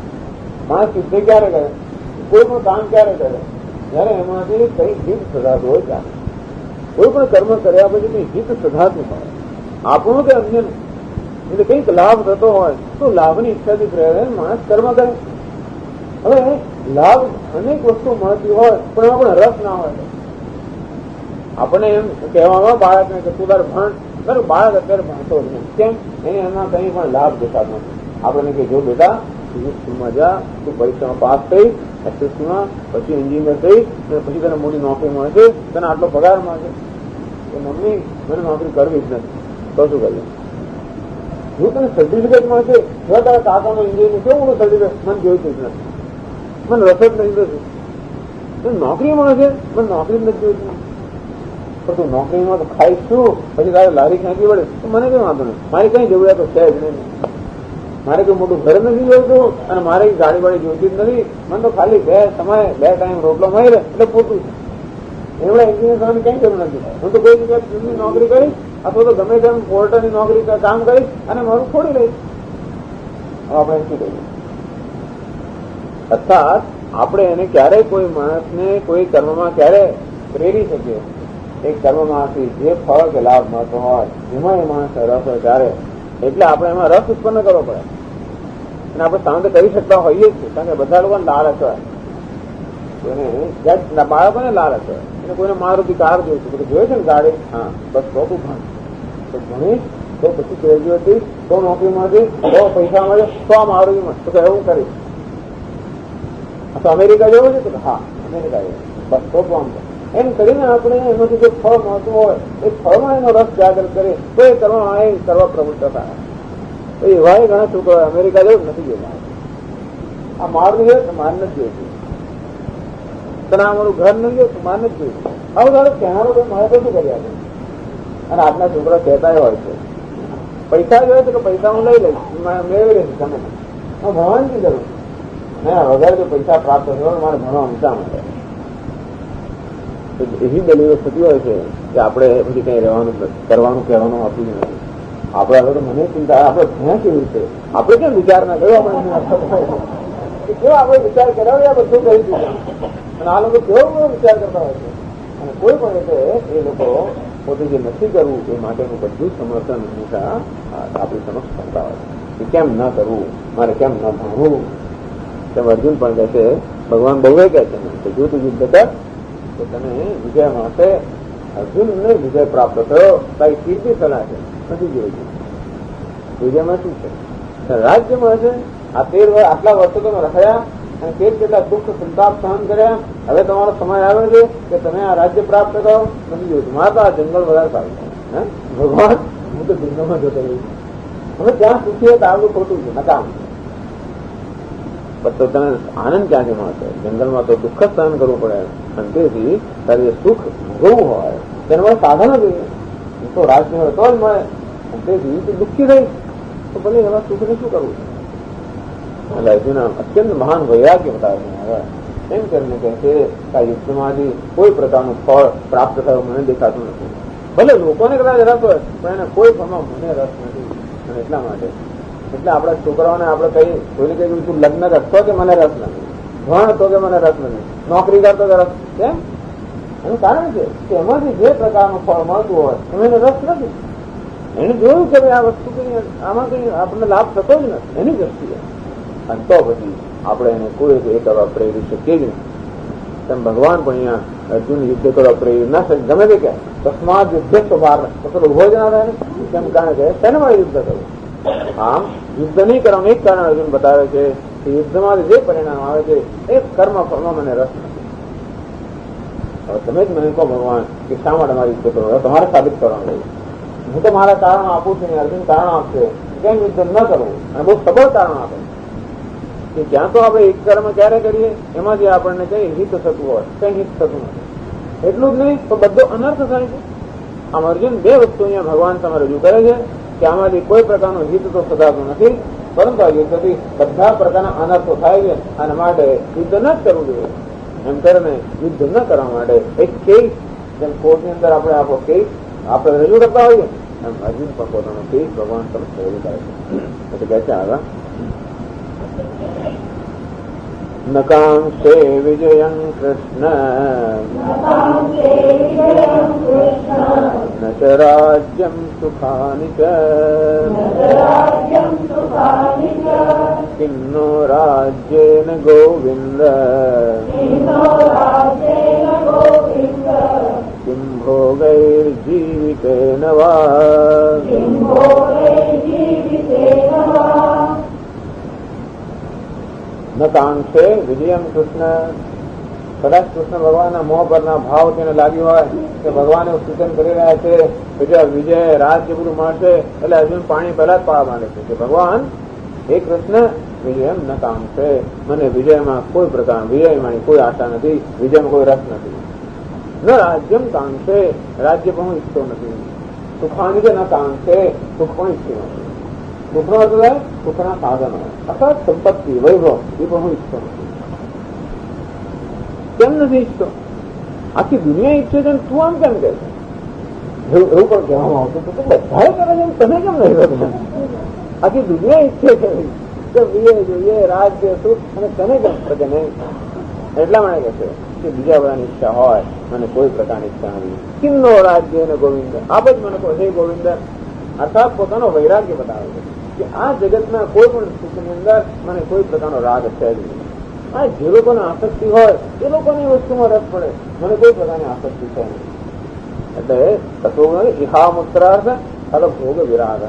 માણસ યુદ્ધ ક્યારે કરે? કોઈ પણ કામ ક્યારે કરે? જયારે એમાંથી કઈ હિત સધાતું હોય ત્યારે. કોઈ પણ કર્મ કર્યા પછી કઈ હિત સધાતું હોય, આપણું કે અન્યનું, એટલે કંઈક લાભ થતો હોય તો લાભની ઈચ્છાથી પ્રેરાય માણસ કર્મ કરે. હવે લાભ અનેક વસ્તુ મળતી હોય પણ એમાં પણ રસ ના હોય. આપણને એમ કહેવામાં બાળકને કે તું તારે ભણ, બરાબર, બાળક અત્યારે ભણતો જ નહીં. કેમ? એને એમાં કંઈ પણ લાભ દેખાતો નથી. આપણને કે જો બેટા સ્કૂલમાં જા, તું પરીક્ષામાં પાસ થઈ, એસએસસીમાં, પછી એન્જિનિયર થઈ, પછી તને મોટી નોકરી મળશે, તને આટલો પગાર મળશે. તો મમ્મી મને નોકરી કરવી જ નથી. તો શું કરીએ? જો તને સર્ટિફિકેટ મળશે, જો તારા કાકાનો એન્જિનિયર કેવું મોટું સર્ટિફિકેટ, મને જોઈતું જ નથી, મને રસ જ નથી. નોકરી મળશે, મને નોકરી જ નથી જોઈતી. પણ તું નોકરીમાં તો ખાઈશ શું? પછી તારે લારી ખેંચવી પડે તો મને કઈ વાંધો નહીં. મારી કઈ જરૂરિયાતો છે જ નહીં. મારે કોઈ મોટું ઘર નથી જોઈતું અને મારે ગાડી વાળી જોઈતી જ નથી. મને તો ખાલી બે ટાઈમ રોટલો મળી રહે એટલે પૂરતું છે. એવડે એન્જિનિયર થવાની કઈ જરૂર નથી. હું તો કોઈ જગ્યાએ નોકરી કરીશ અથવા તો ગમે તેમ પોર્ટરની નોકરી કામ કરીશ અને મારું છોડી લઈશ. આપણે શું કહીએ? અર્થાત આપણે એને ક્યારેય કોઈ માણસને કોઈ કર્મમાં ક્યારે પ્રેરી શકીએ એક કર્મમાંથી જે ફળ કે લાભ મળતો હોય એમાં એ માણસ રસ હોય ત્યારે એટલે આપણે એમાં રસ ઉત્પન્ન કરવો પડે અને આપણે સામે કરી શકતા હોઈએ જ કારણ કે બધા લોકોને લાલચ હોય કોઈને બાળકોને લાલચ હોય અને કોઈને મારુતિ કાર જોયું છે બધું જોયું છે ને ગાડી હા બસ તો તું ભણ તો ભણીશ તો પછી ગ્રેજ્યુએટ થઈશ તો નોકરી મળશે તો પૈસા મળે તો આ મારુતિ મળશે તો એવું કરીશ તો અમેરિકા જવું છે તો હા અમેરિકા જવું બસ તો આમ એમ કરીને આપણે એમાંથી જે ફળ મળતું હોય એ ફળમાં એનો રસ જાગૃત કરીએ તો એ કરવા પ્રવૃત્ત થાય તો એવા ઘણા છોકરો અમેરિકા જવું નથી જોયું આ મારું છે માર નથી જોયું તને અમારું ઘર નહીં જોયું માર નથી જોયું આવું તારે કહેવાનું તો મારે તો શું કરી આપે અને આજના છોકરા કહેતા હોય છે પૈસા જોઈએ તો કે પૈસા હું લઈ લઈશ મેળવી લઈશ તમે ભણવાની જરૂર વગર જો પૈસા પ્રાપ્ત થયો મારે ભણવા ઊંચા માટે એવી દલીલો થતી હોય છે કે આપણે પછી કઈ રહેવાનું કરવાનું કહેવાનું આપતું નથી આપણે હવે તો મને ચિંતા આપણે ભણ્યા કેવી રીતે આપણે કેમ વિચાર ના કર્યો આપણે કેવો આપણે વિચાર કરાવીએ આ બધું કહી દીધું અને આ લોકો કેવો વિચાર કરતા હોય છે અને કોઈ પણ રીતે એ લોકો પોતે જે નથી કરવું એ માટેનું બધું સમર્થન હંમેશા આપણી સમક્ષ કરતા હોય કે કેમ ન કરવું મારે કેમ ન ભણવું તેમ અર્જુન પણ કહે છે ભગવાન બહુ કહે છે કે જો તું યુદ્ધ કર તો તને વિજય મળશે અર્જુનને વિજય પ્રાપ્ત થયો તારી કીર્તિ સલાહ છે નથી જોયું વિજયમાં શું છે રાજ્ય મળશે આ 13 વર્ષ આટલા વર્ષો તમે રખાયા અને કેટલા દુઃખ સંતાપ સહન કર્યા હવે તમારો સમય આવ્યો છે કે તમે આ રાજ્ય પ્રાપ્ત કરો નથી જોયું મારે તો આ જંગલ વધારે સારું છે ભગવાન હું તો જંગલમાં જતો રહ્યું હવે ત્યાં સુખી તો આવડું ખોટું છે નકામ તો તને આનંદ ક્યાંથી મળશે જંગલમાં તો દુઃખ જ સહન કરવું પડે અને તેથી તારે સુખ ભોગવવું હોય તેના સાધનો જોઈએ તો રાજ્ય હોય તો જ મળે અને તેથી તું દુઃખી રહી તો ભલે એવા સુખને શું કરવું એટલે અર્જુન અત્યંત મહાન વૈરાગ્ય બતાવે છે એમ કરીને કહે છે કે આ યુદ્ધમાંથી કોઈ પ્રકારનું ફળ પ્રાપ્ત થયું મને દેખાતું નથી ભલે લોકોને કદાચ રસ હોય પણ એને કોઈ ફળમાં મને રસ નથી અને એટલા માટે એટલે આપણા છોકરાઓને આપણે કઈ કોઈને કઈ તું લગ્ન કરતો કે મને રસ નથી ભણ તો કે મને રસ નથી નોકરી કરતો કે રસ કેમ એનું કારણ છે કે એમાંથી જે પ્રકારનું ફળ મળતું હોય એમાં એને રસ નથી એને જોયું કે આ વસ્તુ કઈ આમાં કઈ આપણને લાભ થતો જ નથી એની દ્રષ્ટિએ અને તો પછી આપણે એને કોઈ એ કરવા પ્રેરી શકીએ જ નહીં તેમ ભગવાન પણ અહીંયા અર્જુન યુદ્ધ કરવા પ્રેરિત ના શકે ગમે તે કે તસ્માત યુદ્ધ સ્વભાવ તો ઉભો જ ના થાય ને કેમ કારણ કે તેને મળે યુદ્ધ કરવું આમ યુદ્ધ નહીં કરવાનું એક કારણ અર્જુન બતાવે છે કે યુદ્ધમાં જે પરિણામ આવે છે એ કર્મ ફળમાં મને રસ નથી હવે તમે જ મને કહો ભગવાન કે શા માટે મારી યુદ્ધ કરો તમારે સાબિત કરવાનું રહ્યું હું તો મારા કારણો આપું છું ને અર્જુન કારણ આપશે કેમ યુદ્ધ ન કરવું અને બહુ સબળ કારણ આપે કે ક્યાં તો આપણે એક કર્મ ક્યારે કરીએ એમાં જે આપણને કઈ હિત થતું હોય કઈ હિત થતું નથી એટલું જ નહીં તો બધો અનર્થ થાય છે આમ અર્જુન બે વસ્તુ અહીંયા ભગવાન તમે રજૂ કરે છે કે આમાંથી કોઈ પ્રકારનું હિત તો સદાતું નથી પરંતુ આ યુદ્ધથી બધા પ્રકારના અનર્થો થાય છે અને માટે યુદ્ધ ન જ કરવું જોઈએ એમ કરીને યુદ્ધ ન કરવા માટે એક કેસ જેમ કોર્ટની અંદર આપણે આપણો કેસ આપણે રજૂ કરતા હોઈએ એમ અર્જુન પણ પોતાનો કેસ ભગવાન સમક્ષ રજૂ કરે છે એટલે કહે છે આગળ નકાંક્ષે વિજયં કૃષ્ણ ન ચ રાજ્યં સુખાનિ ચ કિં નો રાજ્યેન ગોવિંદ કિં ભોગૈર્જીવિતેન વા ન કાંક્ષે વિજયમ કૃષ્ણ કદાચ કૃષ્ણ ભગવાનના મોહ પરના ભાવ તેને લાગ્યું હોય કે ભગવાન એવું સૂચન કરી રહ્યા છે કે જો વિજય રાજ્ય બધું મળશે એટલે અર્જુન પાણી પહેલા જ પાવા માંગે છે કે ભગવાન હે કૃષ્ણ વિજયમ ન કાંક્ષે મને વિજયમાં કોઈ પ્રકાર વિજયમાં કોઈ આશા નથી વિજયમાં કોઈ રસ નથી ન રાજ્યમ કાંક્ષે રાજ્ય પણ હું ઈચ્છતો નથી સુખાની ન કાંક્ષે સુખ પણ ઈચ્છતો નથી સુખનો અર્થ થાય સુખના સાધનો અથવા સંપત્તિ વૈભવ એ પણ હું ઈચ્છતો નથી કેમ નથી ઈચ્છતો આખી દુનિયા ઈચ્છે છે તું આમ કેમ કહે છે એવું પણ કહેવામાં આવતું તો બધા કરે છે તમે કેમ નહીં રહ્યો આખી દુનિયા ઈચ્છે છે કે વિજય જોઈએ રાજ્ય સુખ અને તને કેમ કે નહીં એટલા માટે કહે છે કે બીજા બધાની ઈચ્છા હોય, મને કોઈ પ્રકારની ઈચ્છા નથી. કિમનો રાજ્ય ને ગોવિંદ, આપ જ મને કહો હે ગોવિંદ. અર્થાત પોતાનો વૈરાગ્ય બતાવે છે કે આ જગતના કોઈ પણ સુખની અંદર મને કોઈ પ્રકારનો રાગ છે જ નહીં. આ જે લોકોને આસક્તિ હોય એ લોકોની વસ્તુમાં રસ પડે, મને કોઈ પ્રકારની આસક્તિ છે નહીં. એટલે તત્વો ઇહામુત્રાર્થ ફલભોગ વિરાગ,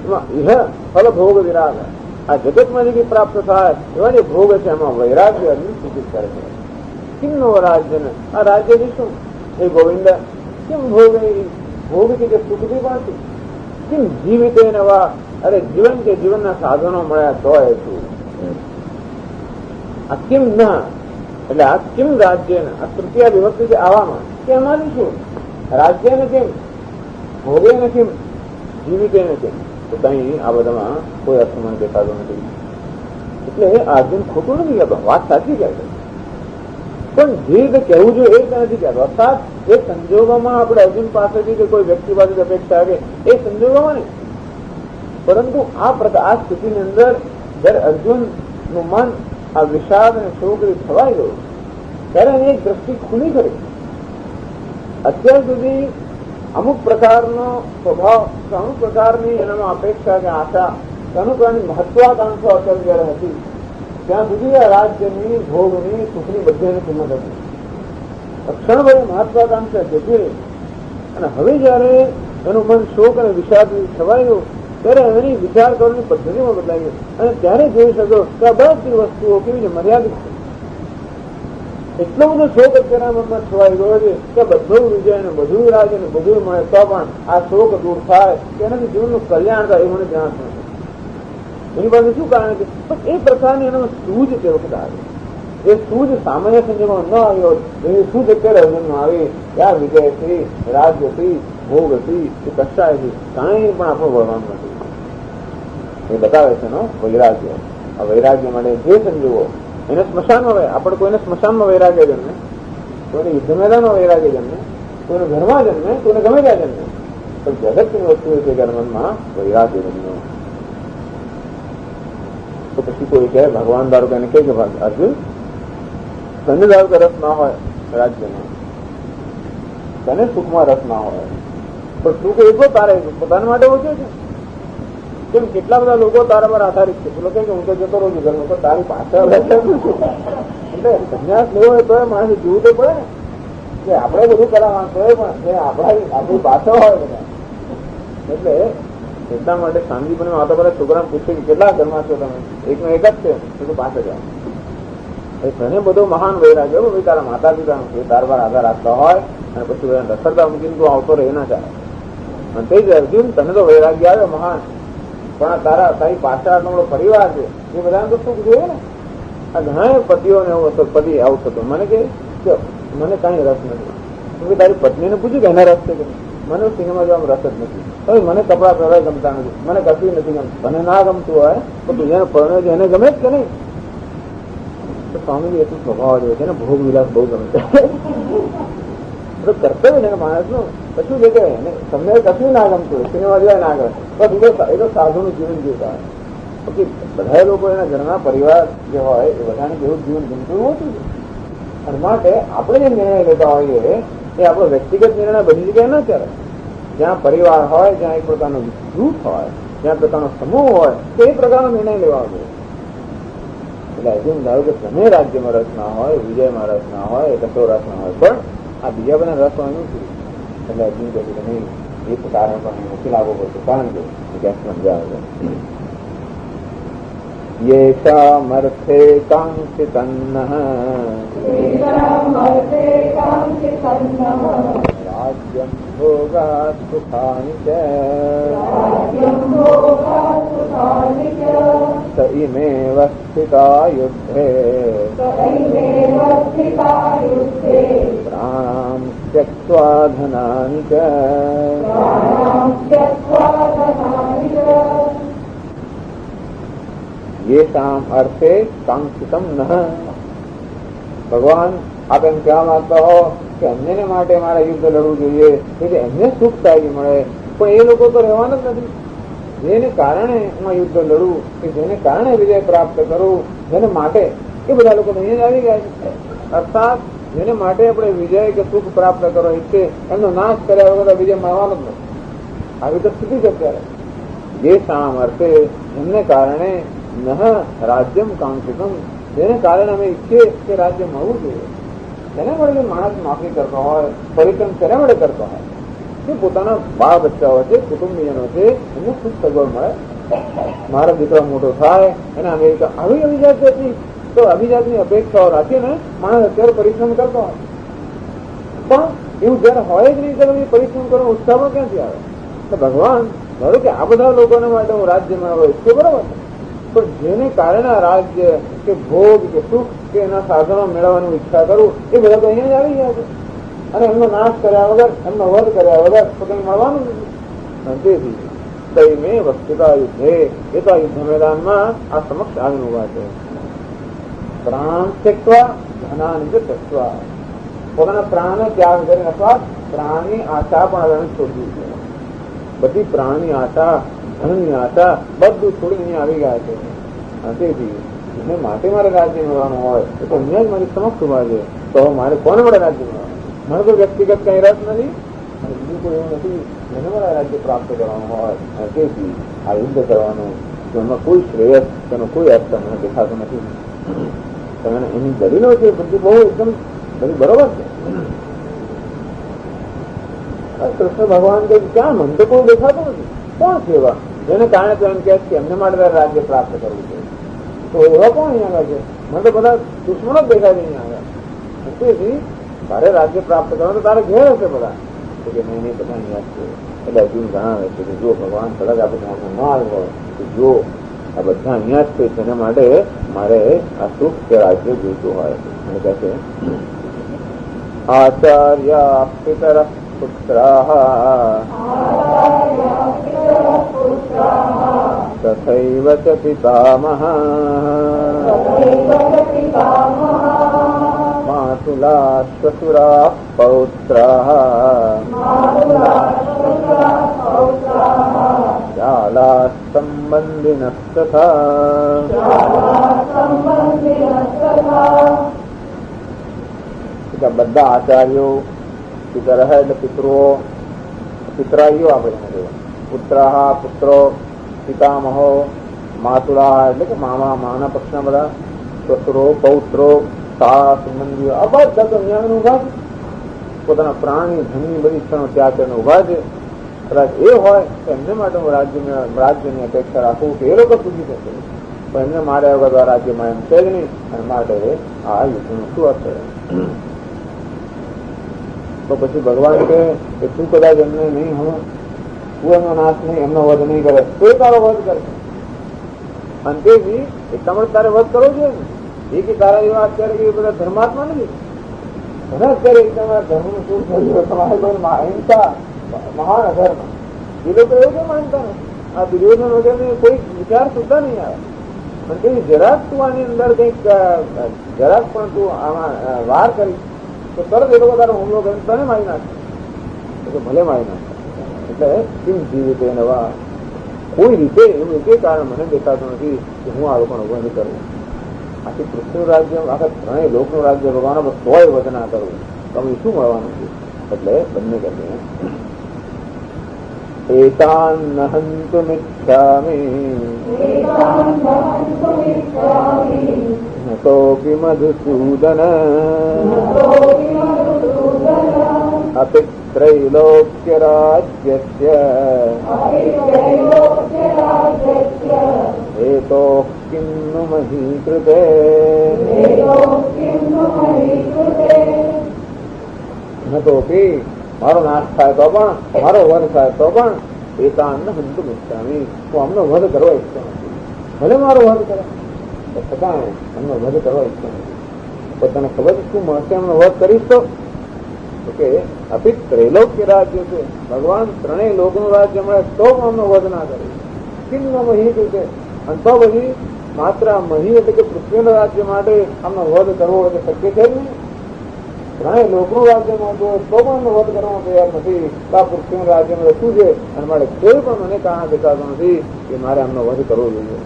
એમાં ઇહ ફલભોગ વિરાગ, આ જગતમાં જે પ્રાપ્ત થાય એવા જે ભોગ છે એમાં વૈરાગ્ય અર્જુન સૂચિત કરે છે. કિમનો રાજ્ય ને, આ રાજ્યની શું હે ગોવિંદ? કેમ ભોગ ભોગ કે જે સુખથી પણ છે, કેમ જીવિત નવા, અરે જીવન કે જીવનના સાધનો મળ્યા તો એ શું? આ કેમ ના, એટલે આ કેમ રાજ્ય ને, આ તૃતીય વિભક્તિ છે આવામાં કે એમાંનું શું? રાજ્ય ને કેમ, ભોગે ને કેમ, જીવિતે ને કેમ? તો કઈ આ બધામાં કોઈ અર્થ મને દેખાતો નથી. એટલે અર્જુન ખોટું નથી કહેતો, વાત સાચી કહે છે, પણ જે રીતે કહેવું જોઈએ એ રીતે નથી કહેતો. અર્થાત એ સંજોગોમાં આપણે અર્જુન પાસેથી કે કોઈ વ્યક્તિ પાસેથી અપેક્ષા આવે એ સંજોગોમાં નહીં, પરંતુ આ સ્થિતિની અંદર જયારે અર્જુન નું મન આ વિષાદ અને શોકથી છવાઈ ગયું ત્યારે એની એક દ્રષ્ટિ ખુલી કરી. અત્યાર સુધી અમુક પ્રકારનો સ્વભાવ, અમુક પ્રકારની એનામાં અપેક્ષા કે આશા, અમુક પ્રકારની મહત્વાકાંક્ષા અત્યારે જયારે હતી ત્યાં સુધી આ રાજ્યની, ભોગની, સુખની બધીની કિંમત હતી. ક્ષણભરી મહત્વાકાંક્ષા જતી રહી અને હવે જયારે એનું મન શોક અને વિષાદથી છવાઈ ગયું ત્યારે એની વિચાર કરવાની પદ્ધતિમાં બદલાઈ ગઈ અને ત્યારે જોઈ શકો કે આ બધી વસ્તુઓ કેવી છે, મર્યાદિત છે. એટલો બધો શોક અત્યારના મનમાં છવાઈ ગયો છે કે બધું વિજય અને બધું રાજ અને બધું મળે તો પણ આ શોક દૂર થાય કે એનાથી જીવનનું કલ્યાણ થાય એ મને જાણ નથી. એની પાસે શું કારણ છે? એ પ્રકારની એનામાં સૂઝ તે વખતે આવી. એ સૂઝ સામાન્ય સંજોગોમાં ન આવ્યો, એની સૂઝ અત્યારે અર્જુનમાં આવી. ત્યાં વિજય હતી, રાજ હતી, ભોગ હતી, એ કશાય હતી, કાંઈ પણ આપણું વળવાનું નથી. એ બતાવે છે વૈરાગ્ય. આ વૈરાગ્ય માટે જે સંજોગો એને સ્મશાનમાં હોય, આપણે કોઈને સ્મશાનમાં વૈરાગ્ય જન્મે, કોઈને યુદ્ધ મેદાનમાં વૈરાગ્ય જન્મે, કોઈને ઘરમાં જન્મે, કોઈને ગમે ત્યાં જન્મે, પણ જગતની વસ્તુ છે કે મનમાં વૈરાગ્ય જન્મે. તો પછી કોઈ કહે ભગવાન ધારો કે કહે કે અર્જુન તને ધારો કે રસ ના હોય રાજ્યમાં, તને સુખમાં રસ ના હોય, પણ સુખ એટલો તારે પોતાના માટે ઓછો છે. કેમ કેટલા બધા લોકો તારા પર આધારિત છે. લોકો કે હું તો જતો રહું છું ઘરમાં, તો તારી પાછળ એટલે સંન્યાસ લેવો હોય તો માણસે જીવવું તો પડે ને, કે આપણે બધું કરાવવાનું તો પણ આપણી પાછળ હોય બધા. એટલે એટલા માટે શાંતિપણે આવતા બધા છોકરાને પૂછે કે કેટલા ઘરમાં છો તમે? એકનો એક જ છે, તો પાછળ જાઓ. તને બધો મહાન વૈરાગ્ય ભાઈ તારા માતા પિતાનો છે, તારા પર આધાર રાખતા હોય અને પછી બધા રખડતા મૂકીને તું આવતો રહે ના ચાલે. અને તે જ અર્જુન તને તો વૈરાગ્ય આવ્યો મહાન, પણ તારી પાછળ આટલો બધો પરિવાર છે એ બધાને તો સુખ જોઈએ ને. આ ઘણા પતિઓને એવું હતો, પતિ આવું થતું મને કે મને કઈ રસ નથી. તારી પત્નીને પૂછ્યું કે એના રસ છે કે મને સિનેમા જોવામાં રસ જ નથી, હવે મને કપડા પહેરવા ગમતા નથી, મને કશું નથી ગમતું. મને ના ગમતું હોય તો બીજાને પરણે છે એને ગમે જ કે નહીં? તો સ્વામીજી એટલું સ્વભાવ જેવો છે ને, ભોગ વિલાસ બહુ ગમે છે. કર્તવ્ય છે ને માણસનું. કશું છે કે તમને કશું ના ગમતું હોય, સિનેમા જોવાય ના ગમે, પણ બીજો એ તો સાધુનું જીવન જીવતા હોય. પછી બધા લોકો એના ઘરના પરિવાર જે હોય એ બધાને જેવું જીવન ગમતું ઓછું છે. અને માટે આપણે જે નિર્ણય લેતા હોઈએ એ આપણો વ્યક્તિગત નિર્ણય બધી જગ્યાએ ના ચાલે. જ્યાં પરિવાર હોય, જ્યાં એક પ્રકારનો જૂથ હોય, જ્યાં પ્રકારનો સમૂહ હોય તો એ પ્રકારનો નિર્ણય લેવા જોઈએ. એટલે હજુ ધારો કે તમે રાજ્યમાં રસ ના હોય, વિજયમાં રસ ના હોય, કશો રસ ના હોય, પણ આ બીજા બધા રસ હોય નથી. એટલે અર્જુન કહે કે નહીં, એ કારણ પણ નથી લાવવો પડશે, કારણ કે ક્યાંક સમજાવે છે યેષામર્થે કાંક્ષિતન્નઃ રાજ્યં ભોગાत् સુખાનિ ચ સ ઇમેવ સ્થિતા યુદ્ધે પ્રાણાં ત્યક્ત્વા ધનાનિ ચ. યેષામ અર્થે કાંક્ષિતમ નઃ. ભગવાન આપ એમ કહેવા માંગતા હો કે અન્યને માટે મારે યુદ્ધ લડવું જોઈએ કે એમને સુખ સારી મળે, પણ એ લોકો તો રહેવાના જ નથી. જેને કારણે હું યુદ્ધ લડું, કે જેને કારણે વિજય પ્રાપ્ત કરું, જેને માટે એ બધા લોકો અહીંયા જ આવી ગયા છે. અર્થાત જેને માટે આપણે વિજય કે સુખ પ્રાપ્ત કરો ઈચ્છે એમનો નાશ કર્યા વગર વિજય મળવાનો જ નથી. આવી તો સ્થિતિ છે અત્યારે. જે સામર્થે એમને કારણે ન રાજ્યમ કાંક્ષિતમ, જેને કારણે અમે ઈચ્છીએ કે રાજ્ય મળવું જોઈએ, તેને વડે માણસ નોકરી કરતો હોય, પરિશ્રમ તેને વડે કરતો હોય, જે પોતાના બાળ બચ્ચાઓ છે, કુટુંબીજનો છે, એમને ખૂબ સગવડ મળે. મારો દીકરો મોટો થાય એને અમેરિકા આવી અભિજાત હતી તો અભિજાતની અપેક્ષાઓ રાખીને માણસ અત્યારે પરિશ્રમ કરતો હોય. પણ એવું જયારે હોય જ નહીં ત્યારે પરિશ્રમ કરવાનો ઉત્સાહ ક્યાંથી આવે? તો ભગવાન ધારો કે આ બધા લોકોને માટે હું રાજ્ય મેળવો છું, બરોબર, પણ જેને કારણે આ રાજ્ય કે ભોગ કે સુખ કે એના સાધનો મેળવવાની ઈચ્છા કરું એ બધા તો અહીંયા જ આવી ગયા છે. અને એમનો નાશ કર્યા વગર, એમનો વધ કર્યા વગર તો કંઈ મળવાનું નથી. તેથી દૈમે વસ્તુતા યુદ્ધે, એ તો આ યુદ્ધ મેદાનમાં આ સમક્ષ આવીને ઉભા છે. પ્રાણ ત્યક્વા ધનાની ત્યક્વા, પોતાના પ્રાણને ત્યાગ કરીને અથવા પ્રાણની આશા પણ હવે છોડવી છે. બધી પ્રાણની આશા, ધનની આશા બધું છોડીને અહીંયા આવી ગયા છે. તેથી એને માટે મારે રાજ્ય મેળવવાનું હોય તો અહીંયા જ મારી સમક્ષ ઉભા છે. તો મારે કોને મળે રાજ્ય મેળવવાનું? મને તો વ્યક્તિગત કઈ રસ નથી અને બીજું કોઈ એવું નથી જેને મારે રાજ્ય પ્રાપ્ત કરવાનું હોય. અને તેથી આ યુદ્ધ કરવાનું એમાં કોઈ શ્રેયસ, તેનો કોઈ અર્થ મને દેખાતો નથી. તમે એની દલીલો છે બધી બહુ એકદમ બધી બરોબર છે. કૃષ્ણ ભગવાન કે ક્યાં મન તો કોઈ દેખાતું નથી. કોણ છે એવા જેને કારણે તો એમ કે એમને માટે રાજ્ય પ્રાપ્ત કરવું છે? તો એવા કોણ અહીંયા આગળ છે? મને તો બધા દુશ્મનો જ દેખાય છે અહીંયા આગળ. તેથી તારે રાજ્ય પ્રાપ્ત કરવાનું તો તારે ઘેર હશે બધા. તો કે નહીં બધા અહીંયા જ છે. એટલે અર્જુન જણાવે છે કે જો ભગવાન કદાચ આપણે ન આવ્યો હોય તો જો આ બધા અહીંયા જ છે, તેના માટે મારે આ સુખ કે રાજ્ય જોઈતું હોય. અને કહે છે આચાર્ય પિતર પુત્રાઃ તથૈવ ચ પિતામહઃ માતુલા શ્વશુરા પૌત્રાઃ શાલા સંબંધિનસ્તથા. બધા આચાર્યો, પિતર એટલે પિતૃઓ, પિતરાઈઓ આપણે પુત્રાઃ પુત્રો, પિતામહો, માતુલા એટલે કે મામા, માના પક્ષના બધા, શ્વશુરો, પૌત્રો, સા સંબંધીઓ, આ બધા તો અહીંયા ઉભા છે. પોતાના પ્રાણી ધનની બધી ઈચ્છાનો ત્યાગ કરીને ઉભા છે. કદાચ એ હોય તો એમને માટે હું રાજ્યની અપેક્ષા રાખું કે એ લોકો પૂછી શકે, પણ એમને મારે વગર રાજ્યમાં એમ છે જ નહીં. અને માટે આ યુદ્ધનું શું અર્થ? તો પછી ભગવાન કે તું કદાચ એમને નહીં હું એમનો નાશ નહીં, એમનો વધ નહીં કરે તો એ તારો વધ કરે. અને તેથી એટલા માટે તારે વધ કરવો જોઈએ ને. એ કે તારા એવા અત્યારે એ બધા ધર્માત્મા નથી. ઘણા અત્યારે તમારા ધર્મનું શું થયું, તમારે અહિંસા મહાન અધર્મ, એ લોકો એવું કેમ માનતા ને? આ દુર્યોધન વગેરે કોઈ વિચાર સુધા નહીં આવે. પણ કઈ જરાક તું આની અંદર કઈક જરાક પણ તું આમાં વાર કરી તો તરત એ લોકો તારો હુમલો કરીને તને મારી નાખે. તો ભલે મારી નાખે. એટલે કેમ જીવિત નવા કોઈ રીતે એવું એક કારણ મને દેખાતું નથી કે હું આ લોકોને ઉભો નહીં કરવું. આખી પૃથ્વીનું રાજ્ય, આખા ત્રણેય લોકનું રાજ્ય ભગવાન તોય વધ ના કરવું તો અમે શું મળવાનું છે? એટલે બંને કરીએ એતાન હંતુમિચ્છામિ નતોપી મધુસૂદન અપિત્રૈલોક્ય રાજ્યસ્ય હેતો કિન્નુ મહીકૃતે. નતોપી મારો નાશ થાય તો પણ, મારો વધ થાય તો પણ એતાન હંતુમ ઇચ્છામિ, હું અમનો વધ કરવા ઈચ્છતો નથી. ભલે મારો વધ કરે તો છતાં અમનો વધ કરવા ઈચ્છતો નથી. પણ તને ખબર શું મળશે એમનો વધ કરીશ તો? કે અપિ ત્રૈલોક્ય રાજ્ય છે, ભગવાન ત્રણેય લોકનું રાજ્ય મળે તો અમનો વધ ના કરે. કિન્નુ મહીકૃતે, અને તો પછી માત્ર મહી એટલે કે પૃથ્વીના રાજ્ય માટે આમનો વધ કરવો એટલે શક્ય છે જ નહીં. ત્રણેય લોકનું રાજ્ય મળતું હોય તો પણ એમનો વધ કરવાનો તૈયાર નથી. આ પૃથ્વીના રાજ્યમાં શું છે? અને મારે કોઈ પણ મને કારણ દેખાતો નથી કે મારે આમનો વધ કરવો જોઈએ.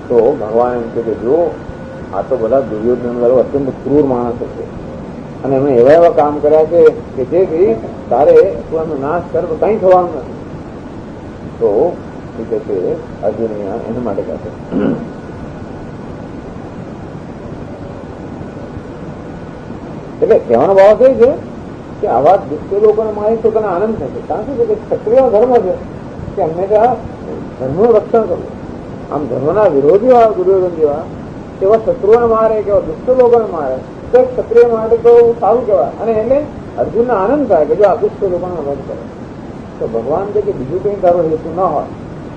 તો ભગવાન એમ કે જો આ તો બધા દુર્યોધન વાળો અત્યંત ક્રૂર માણસ છે અને એમણે એવા એવા કામ કર્યા છે કે જેથી તારે તું એનો નાશ કર તો કઈ થવાનું નથી. તો એ કહે છે અર્જુન એના માટે કહે છે એટલે કહેવાનો ભાવ એ છે કે આવા દુષ્ટ લોકોને મારી તો તને આનંદ થશે. કારણ શું છે કે ક્ષત્રિય ધર્મ છે કે હંમેશા ધર્મનું રક્ષણ કરવું. આમ ધર્મના વિરોધીઓ દુર્યોધન જેવા એવા શત્રુઓને મારે કે દુષ્ટ લોકોને મારે તો ક્ષત્રિય માટે તો સારું કહેવાય. અને એટલે અર્જુનને આનંદ થાય કે જો આ દુષ્ટ લોકોને વધ કરે તો ભગવાન છે કે બીજું કંઈ તારો હેતુ ન હોય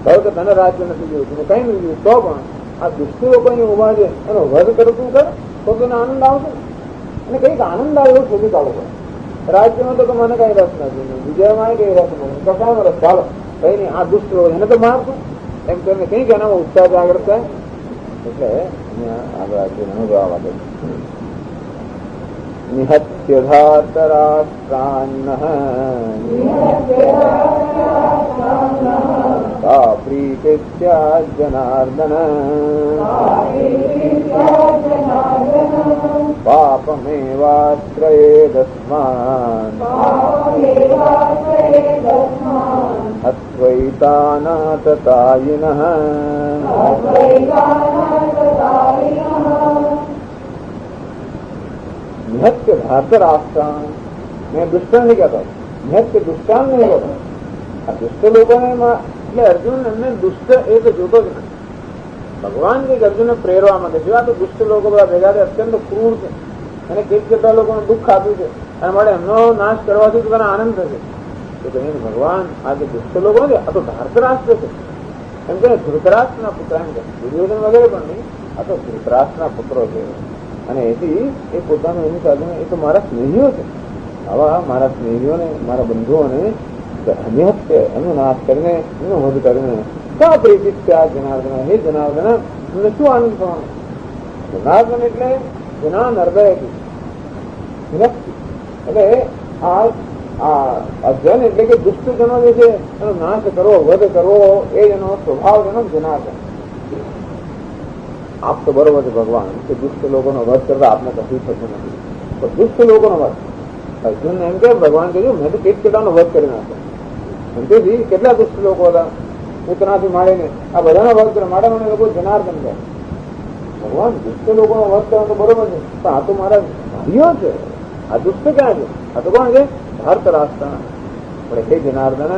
કહ્યું કે તને રાજ્ય નથી જોયું કઈ નથી જોયું તો પણ આ દુષ્ટ લોકો ઉભા છે એનો વધ કરતું કર તો તને આનંદ આવશે. અને કંઈક આનંદ આવે એવું શોધી કાઢવું પડે. રાજ્યમાં તો મને કઈ રસ નથી, વિજયમાં કઈ રસ નથી, કશામાં રસ ચાલો કઈ નહીં આ દુષ્ટ લોકો એને તો મારતું એમ કરીને કંઈક એનામાં ઉત્સાહ જાગૃત થાય. એટલે આગળ અનુભવ આવે નિહત્ય ધાતરાષ્ટ્રાન્નઃ કા પ્રીતિ સ્યાદ જનાર્દન પાપમેવાશ્રયેદસ્માન અદ્વૈતાનાતતાયિનઃ નિહત્ય ધાતરાષ્ટ્રાન. મેં દુષ્ટ નહીં કહેતો, નિહત્ય દુષ્ટાન નહીં કહેતો. આ દુષ્ટ લોકોને એટલે અર્જુન એમને દુષ્ટ એ તો જોતો જ નથી. ભગવાન જે અર્જુનને પ્રેરવા માંગે છે આ તો દુષ્ટ લોકો બધા ભેગા છે અત્યંત ક્રૂર છે અને કેટલા લોકોને દુઃખ આપ્યું છે અને માટે એમનો નાશ કરવાથી તો તને આનંદ થશે. તો કહે ભગવાન આ જે દુષ્ટ લોકો છે આ તો ધાર્તરાષ્ટ્ર છે એમ કે ધૃતરાષ્ટ્રના પુત્ર એમ કે દુર્યોધન વગેરે પણ નહીં આ તો ધૃતરાષ્ટ્રના પુત્રો છે. અને એથી એ પોતાનું એની સાથે એ તો મારા સ્નેહીઓ છે. આવા મારા સ્નેહીઓને મારા બંધુઓને નિહત્ય એનો નાશ કરીને એનો વધ કરીને કા પ્રીતિ ત્યાં જનાર્દન. હે જનાર્દન તમને શું આનંદ થવાનો? જનાર્દન એટલે જના હૃદય એટલે આ જન એટલે કે દુષ્ટ જનો જે છે એનો નાશ કરવો વધ કરવો એ એનો સ્વભાવ જનો જનાર્દન. આપ તો બરોબર છે ભગવાન કે દુષ્ટ લોકોનો વધ કરતા આપને કશું થતું નથી તો દુષ્ટ લોકોનો વધ અર્જુન એમ કે ભગવાન કહ્યું મેં તો કેટલાનો વધ કરી નાખ્યો. તેથી કેટલા દુષ્ટ લોકો હતા પૂતનાથી માંડીને આ બધાનો વધ કરે માટે મને લોકો જનાર્દન કહે. ભગવાન દુષ્ટ લોકોનો વધ કરવાનો તો બરોબર છે પણ આ તો મારા ભાઈઓ છે. આ દુષ્ટ ક્યાં છે? આ તો કોણ છે? ધાર્તરાષ્ટ્ર. પણ હે જનાર્દન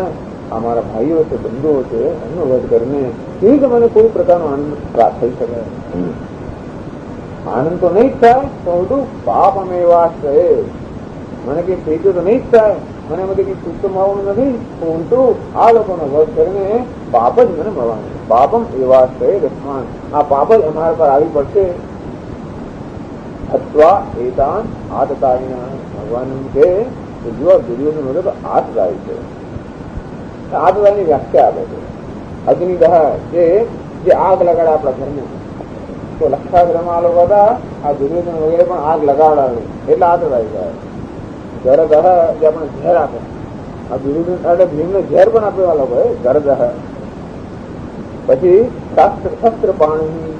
આ મારા ભાઈઓ છે બંધુઓ છે એમનો વધ કરીને કેવી રીતે મને કોઈ પ્રકારનો આનંદ પ્રાપ્ત થઈ શકે? આનંદ તો નહીં જ થાય તો ઉલટું પાપ અમે એવા છે મને કઈ થઈ તો નહીં જ થાય મને એમાંથી કઈ સુખ મળવાનું નથી ઉલટું આ લોકોનો વધ કરીને પાપ જ મને મળવાનું. પાપમ એવા છે રસમાન આ પાપ જ અમારા પર આવી પડશે. અથવા એતાન આતતાયિના ભગવાન છે જો દુર્યોધન વધે તો આતતાય છે. આતતાયની વ્યાખ્યા આપે છે અગ્નિદહ જે આગ લગાડે આપણા ઘરને તો લક્ષાગ્રહમાં આ લોકો હતા આ દુર્યોધન વગેરે પણ આગ લગાડાવે એટલે આતતાય જાય. ગરદહ જે આપણે ઝેર આપે આ દુર્યોધન એટલે ભીમને ઝેર પણ આપેવા લોકોએ ગરદહ. પછી શસ્ત્ર પાણી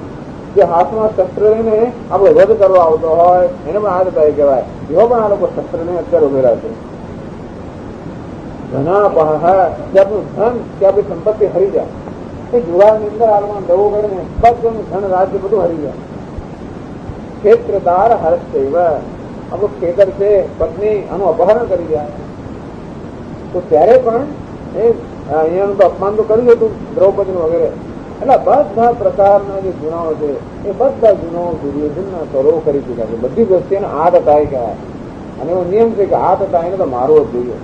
જે હાથમાં શસ્ત્ર લઈને આપણે વધ કરવા આવતો હોય એને પણ આતતાય કહેવાય. એવો પણ આ લોકો શસ્ત્ર લઈને અત્યારે ઉભેલા છે. ધના પહ જે આપણું ધન કે આપણી સંપત્તિ હરી જાય એ જુગારની અંદર આ લોકો દવો કરીને બધું ધન રાજ્ય બધું હરી જાય. ક્ષેત્રદાર હર્ષેવ આપણું ખેતર છે પત્ની આનું અપહરણ કરી જાય તો ત્યારે પણ એ અહીંયાનું તો અપમાન તો કર્યું હતું દ્રૌપદી વગેરે. એટલે બધા પ્રકારના જે ગુનાઓ છે એ બધા ગુનાઓ દુર્યોધનના કરો કરી ચૂક્યા છે. બધી દ્રષ્ટિને આતતાય કહેવાય અને એવો નિયમ છે કે આતતાયને તો મારવો જ જોઈએ.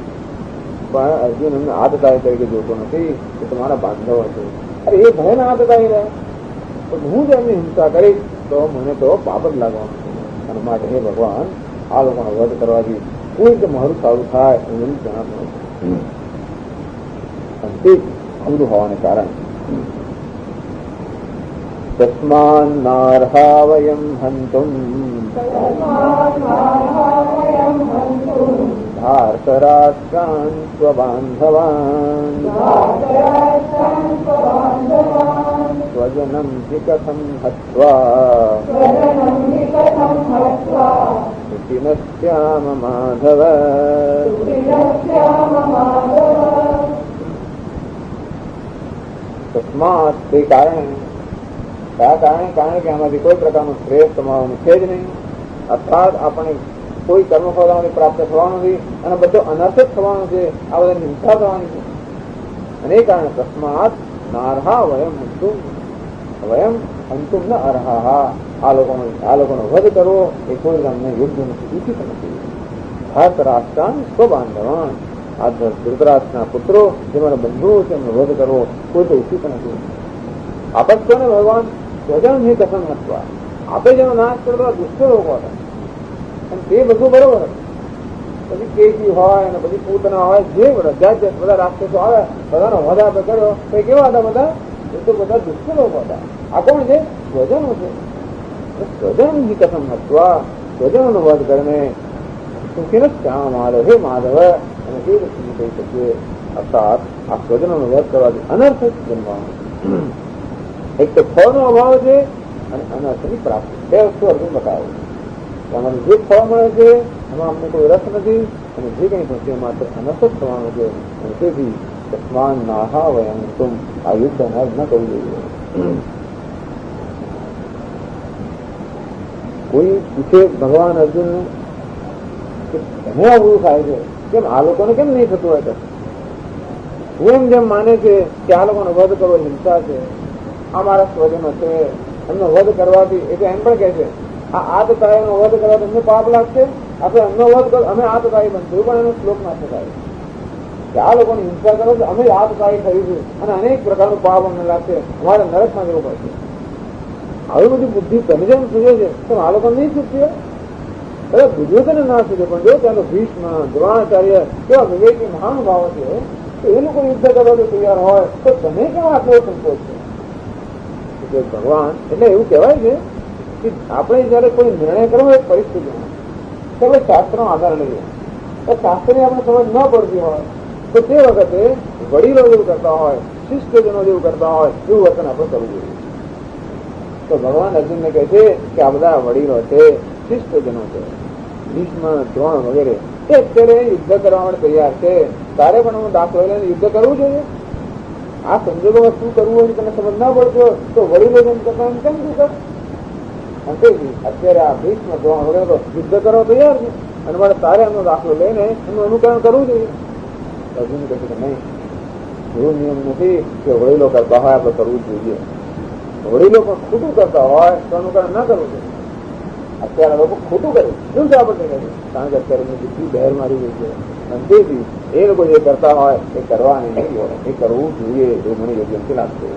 પણ અર્જુન એમને આતતાય તરીકે જોતો નથી કે તમારા બાંધવો છે. અરે એ ભયને આતતાય રહે તો હું જ એમની હિંસા કરીશ તો મને તો પાપ જ લાગવાનું છે. અને માટે હે ભગવાન આ લોકોનો વધ કરવાથી કોઈ કે મારું સારું થાય એવું જણાતું નથી. તે અમરું હોવાને કારણે તસ્માન્નાર્હા વયમ હંતુમ ધાર્તરાષ્ટ્રાન સ્વબાંધવાન સ્વજનમ હિ કથમ હત્વા ઇતિ ન શ્યામ માધવ. તસ્માત તે કારણે, કયા કારણે? કારણ કે આમાંથી કોઈ પ્રકારનું શ્રેય કમાવાનું છે જ નહીં, અર્થાત આપણે કોઈ કર્મફળાઓને પ્રાપ્ત થવાનું નથી અને બધો અનર્થ જ થવાનું છે. આ બધા હિંસા થવાની છે. અને એ કારણે તસ્માત નારહા વયમ અંતુમ ન અર્હા. આ લોકોનો વધ કરવો એ કોઈ તમને યોગ્ય નથી, ઉચિત નથી. ધૃતરાષ્ટ્રાન સ્વબાંધવાન, આ ધૃતરાષ્ટ્રના પુત્રો જે મારા બંધુઓ છે એમનો વધ કરવો કોઈ તો ઉચિત નથી. આપત્તો ને ભગવાન સ્વજન હી કથમ હત્વા, આપે જેનો નાશ કરતા દુષ્ટ લોકો હતા અને તે બધું બરોબર હતું. પછી કેજી હોય અને પછી પૂતના હોય, જે બધા રાક્ષસો આવે બધાનો વધ આપે કર્યો તો કેવા હતા બધા? એ તો બધા દુષ્ટ લોકો હતા. આ કોણ છે? સ્વજનો છે. સ્વજન હી કથમ હત્વા, સ્વજનોનો વધ કરીને સુખી ન શ્યામ માધવ, હે માધવ. અને એ વસ્તુ કહી શકીએ, અર્થાત આ સ્વજનોનો વધ કરવાથી અનર્થ જ જન્મવાનું. એક તો ફળનો અભાવ છે અને અનર્થની પ્રાપ્તિ. બે વસ્તુ અર્જુન બતાવે. અમારું જે ફળ મળે છે એમાં અમને કોઈ રસ નથી અને જે કંઈ પણ છે માત્ર અનર્થ જ થવાનું છે. અને તેથી તસ્માન નાહા વયમ તુમ, આ યુદ્ધ અનર્થ ન કરવું જોઈએ. કોઈ પૂછે ભગવાન અર્જુનને કે તમે આવું થાય છે, કેમ આ લોકોને કેમ નહીં થતું હોય? હું એમ જેમ માને છે કે આ લોકોનો વધ કરવો હિંસા છે, આ મારા સ્વજનો છે, એમનો વધ કરવાથી એ તો એમ પણ કહે છે આ આતતાઈનો વધ કરવાથી અમને પાપ લાગશે, આપણે એમનો વધ કરો, અમે આતતાઈ બનશું. પણ એનો શ્લોક ના થાય કે આ લોકોની હિંસા કરો તો અમે આતતાઈ થઈશું અને અનેક પ્રકારનું પાપ અમને લાગશે, અમારે નરકમાં જવું પડશે. આવી બધી બુદ્ધિ તમે જેમ સૂજે છે તો આ લોકો નહીં સૂચશે. અરે દુર્યોધન ના સૂજે, પણ જો ત્યાંનો ભીષ્મ, દ્રોણાચાર્ય કેવા વિવેકી મહાનુભાવો છે તો એ લોકો યુદ્ધ કરવા તૈયાર હોય તો તમે કેમ આટલો સંકોચ છે? ભગવાન એટલે એવું કહેવાય છે કે આપણે જયારે કોઈ નિર્ણય કરવો એક પરિસ્થિતિમાં તો આપણે શાસ્ત્રનો આધાર લઈએ. તો શાસ્ત્રની આપણે સમજ ન પડતી હોય તો તે વખતે વડીલો જેવું કરતા હોય, શિષ્ટજનો જેવું કરતા હોય એવું વર્તન આપણે કરવું જોઈએ. તો ભગવાન અર્જુનને કહે છે કે આ બધા વડીલો છે, શિષ્ટજનો છે, ભીષ્મ, દ્રોણ વગેરે, એ અત્યારે યુદ્ધ કરવા માટે તૈયાર છે. તારે પણ હું દાખલો લઈને યુદ્ધ કરવું જોઈએ. આ સંજોગોમાં શું કરવું હોય તને સમજ ના પડતો તો વડીલો જેમ કરતા એમ કેમ શું કર? અત્યારે આ ભીષ્મ, દ્રોણ વગેરે તો યુદ્ધ કરવા તૈયાર છે અને મારે તારે એમનો દાખલો લઈને એનું અનુકરણ કરવું જોઈએ. અર્જુન કહે છે કે નહીં, એવો નિયમ નથી કે વડીલો કરતા હોય આપણે કરવું જોઈએ. વડીલો પણ ખોટું કરતા હોય તો અનુકરણ ના કરવું જોઈએ. અત્યારે લોકો ખોટું કરે શું છે આપણે કહે છે? કારણ કે અત્યારે એમની બુદ્ધિ બહેર મારી ગઈ છે અને તેથી એ લોકો જે કરતા હોય એ કરવાની નહીં હોય, એ કરવું જોઈએ એવું મને યોગ્ય નથી લાગતું.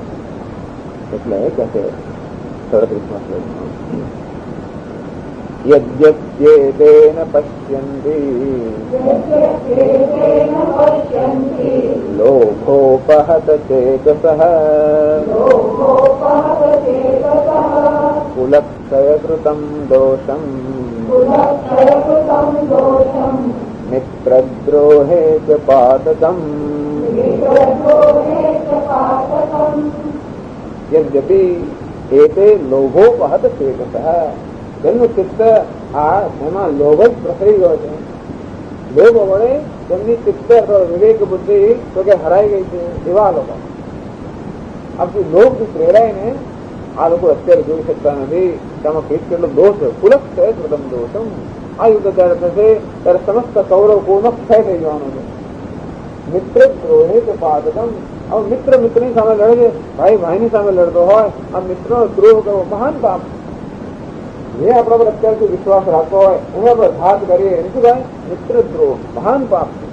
એટલે એ કહે છે 37માં શ્લોકમાં યજ્ઞેન પશ્યન્તિ લોભોપહત ચેતસઃ કુલક્ષયકૃતં દોષં મિત્રદ્રોહે ચ પાતકં. યદ્યપિ એતે લોભોપહત ચેતસઃ, તેમનું ચિત્ત આ એમાં લોભ જ પ્રસરી ગયો છે. લોભ વડે તેમની ચિત્ત વિવેક બુદ્ધિ તો કે હરાઈ ગઈ છે. એવા લોકો આપણી લોભથી પ્રેરાઈને આ લોકો અત્યારે જોઈ શકતા નથી તેમાં કેટલો દોષ છે. કુલક્ષય પ્રથમ દોષમ, આ યુદ્ધ ત્યારે થશે ત્યારે સમસ્ત કૌરવ કુળનો ક્ષય થઈ જવાનો છે. મિત્ર દ્રોહે તો પાતકમ, હવે મિત્ર મિત્રની સામે લડે છે, ભાઈ ભાઈની સામે લડતો હોય, આ મિત્રનો દ્રોહ કરવો મહાન પાપ. જે આપણા પર અત્યારથી વિશ્વાસ રાખવો હોય એના પર ઘાત કરીએ એને શું થાય? મિત્રદ્રોહ મહાન પાપ છે.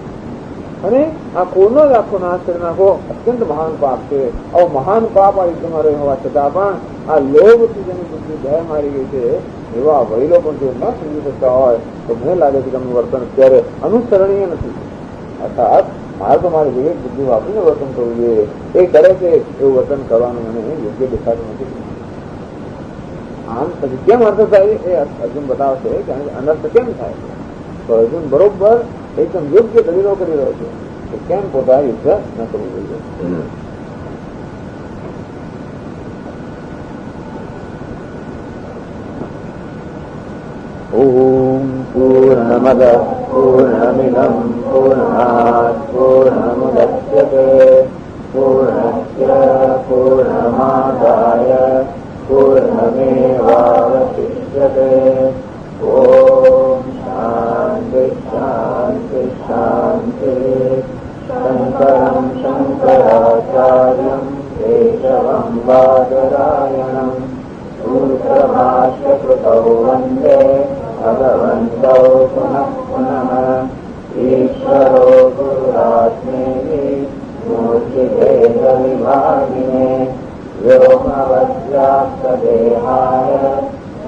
અને આ કોનો જ આખો નાશ કરી નાખો અત્યંત મહાન પાપ છે. આવો મહાન પાપ આ યુદ્ધમાં રહ્યો હોવા છતાં પણ આ લોભથી જેની બુદ્ધિ ભય મારી ગઈ છે એવા વડીલો પણ જો ન સમજી શકતા હોય તો મને લાગે છે કે એમનું વર્તન અત્યારે અનુસરણીય નથી. અર્થાત મારે તો મારી વિવેક બુદ્ધિ વાપરીને વર્તન કરવું જોઈએ. એ કરે છે એવું વર્તન કરવાનું મને યોગ્ય દેખાતું નથી. આમ પછી કેમ અર્થ થાય એ અર્જુન બતાવશે કે અનર્થ કેમ થાય. તો અર્જુન બરોબર એકદમ યોગ્ય દલીલો કરી રહ્યો છે કે કેમ પોતાનું યુદ્ધ ન કરવું જોઈએ. ॐ पूर्णमदः पूर्णमिदं पूर्णात् पूर्णमुदच्यते पूर्णस्य पूर्णमादाय पूर्णमेवावशिष्यते ॐ शान्ति शान्ति शान्तिः शङ्करं शङ्कराचार्यं केशवं बादरायणं सूत्रभाष्यकृतौ वन्दे भगवन्तौ पुनः पुनः ईश्वरो गुरुरात्मेति मूर्तिभेदविभागिने व्योमवद्व्याप्तदेहाय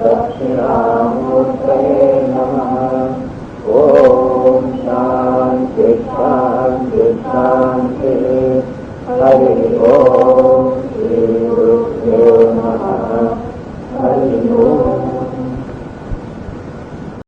दक्षिणामूर्तये नमः।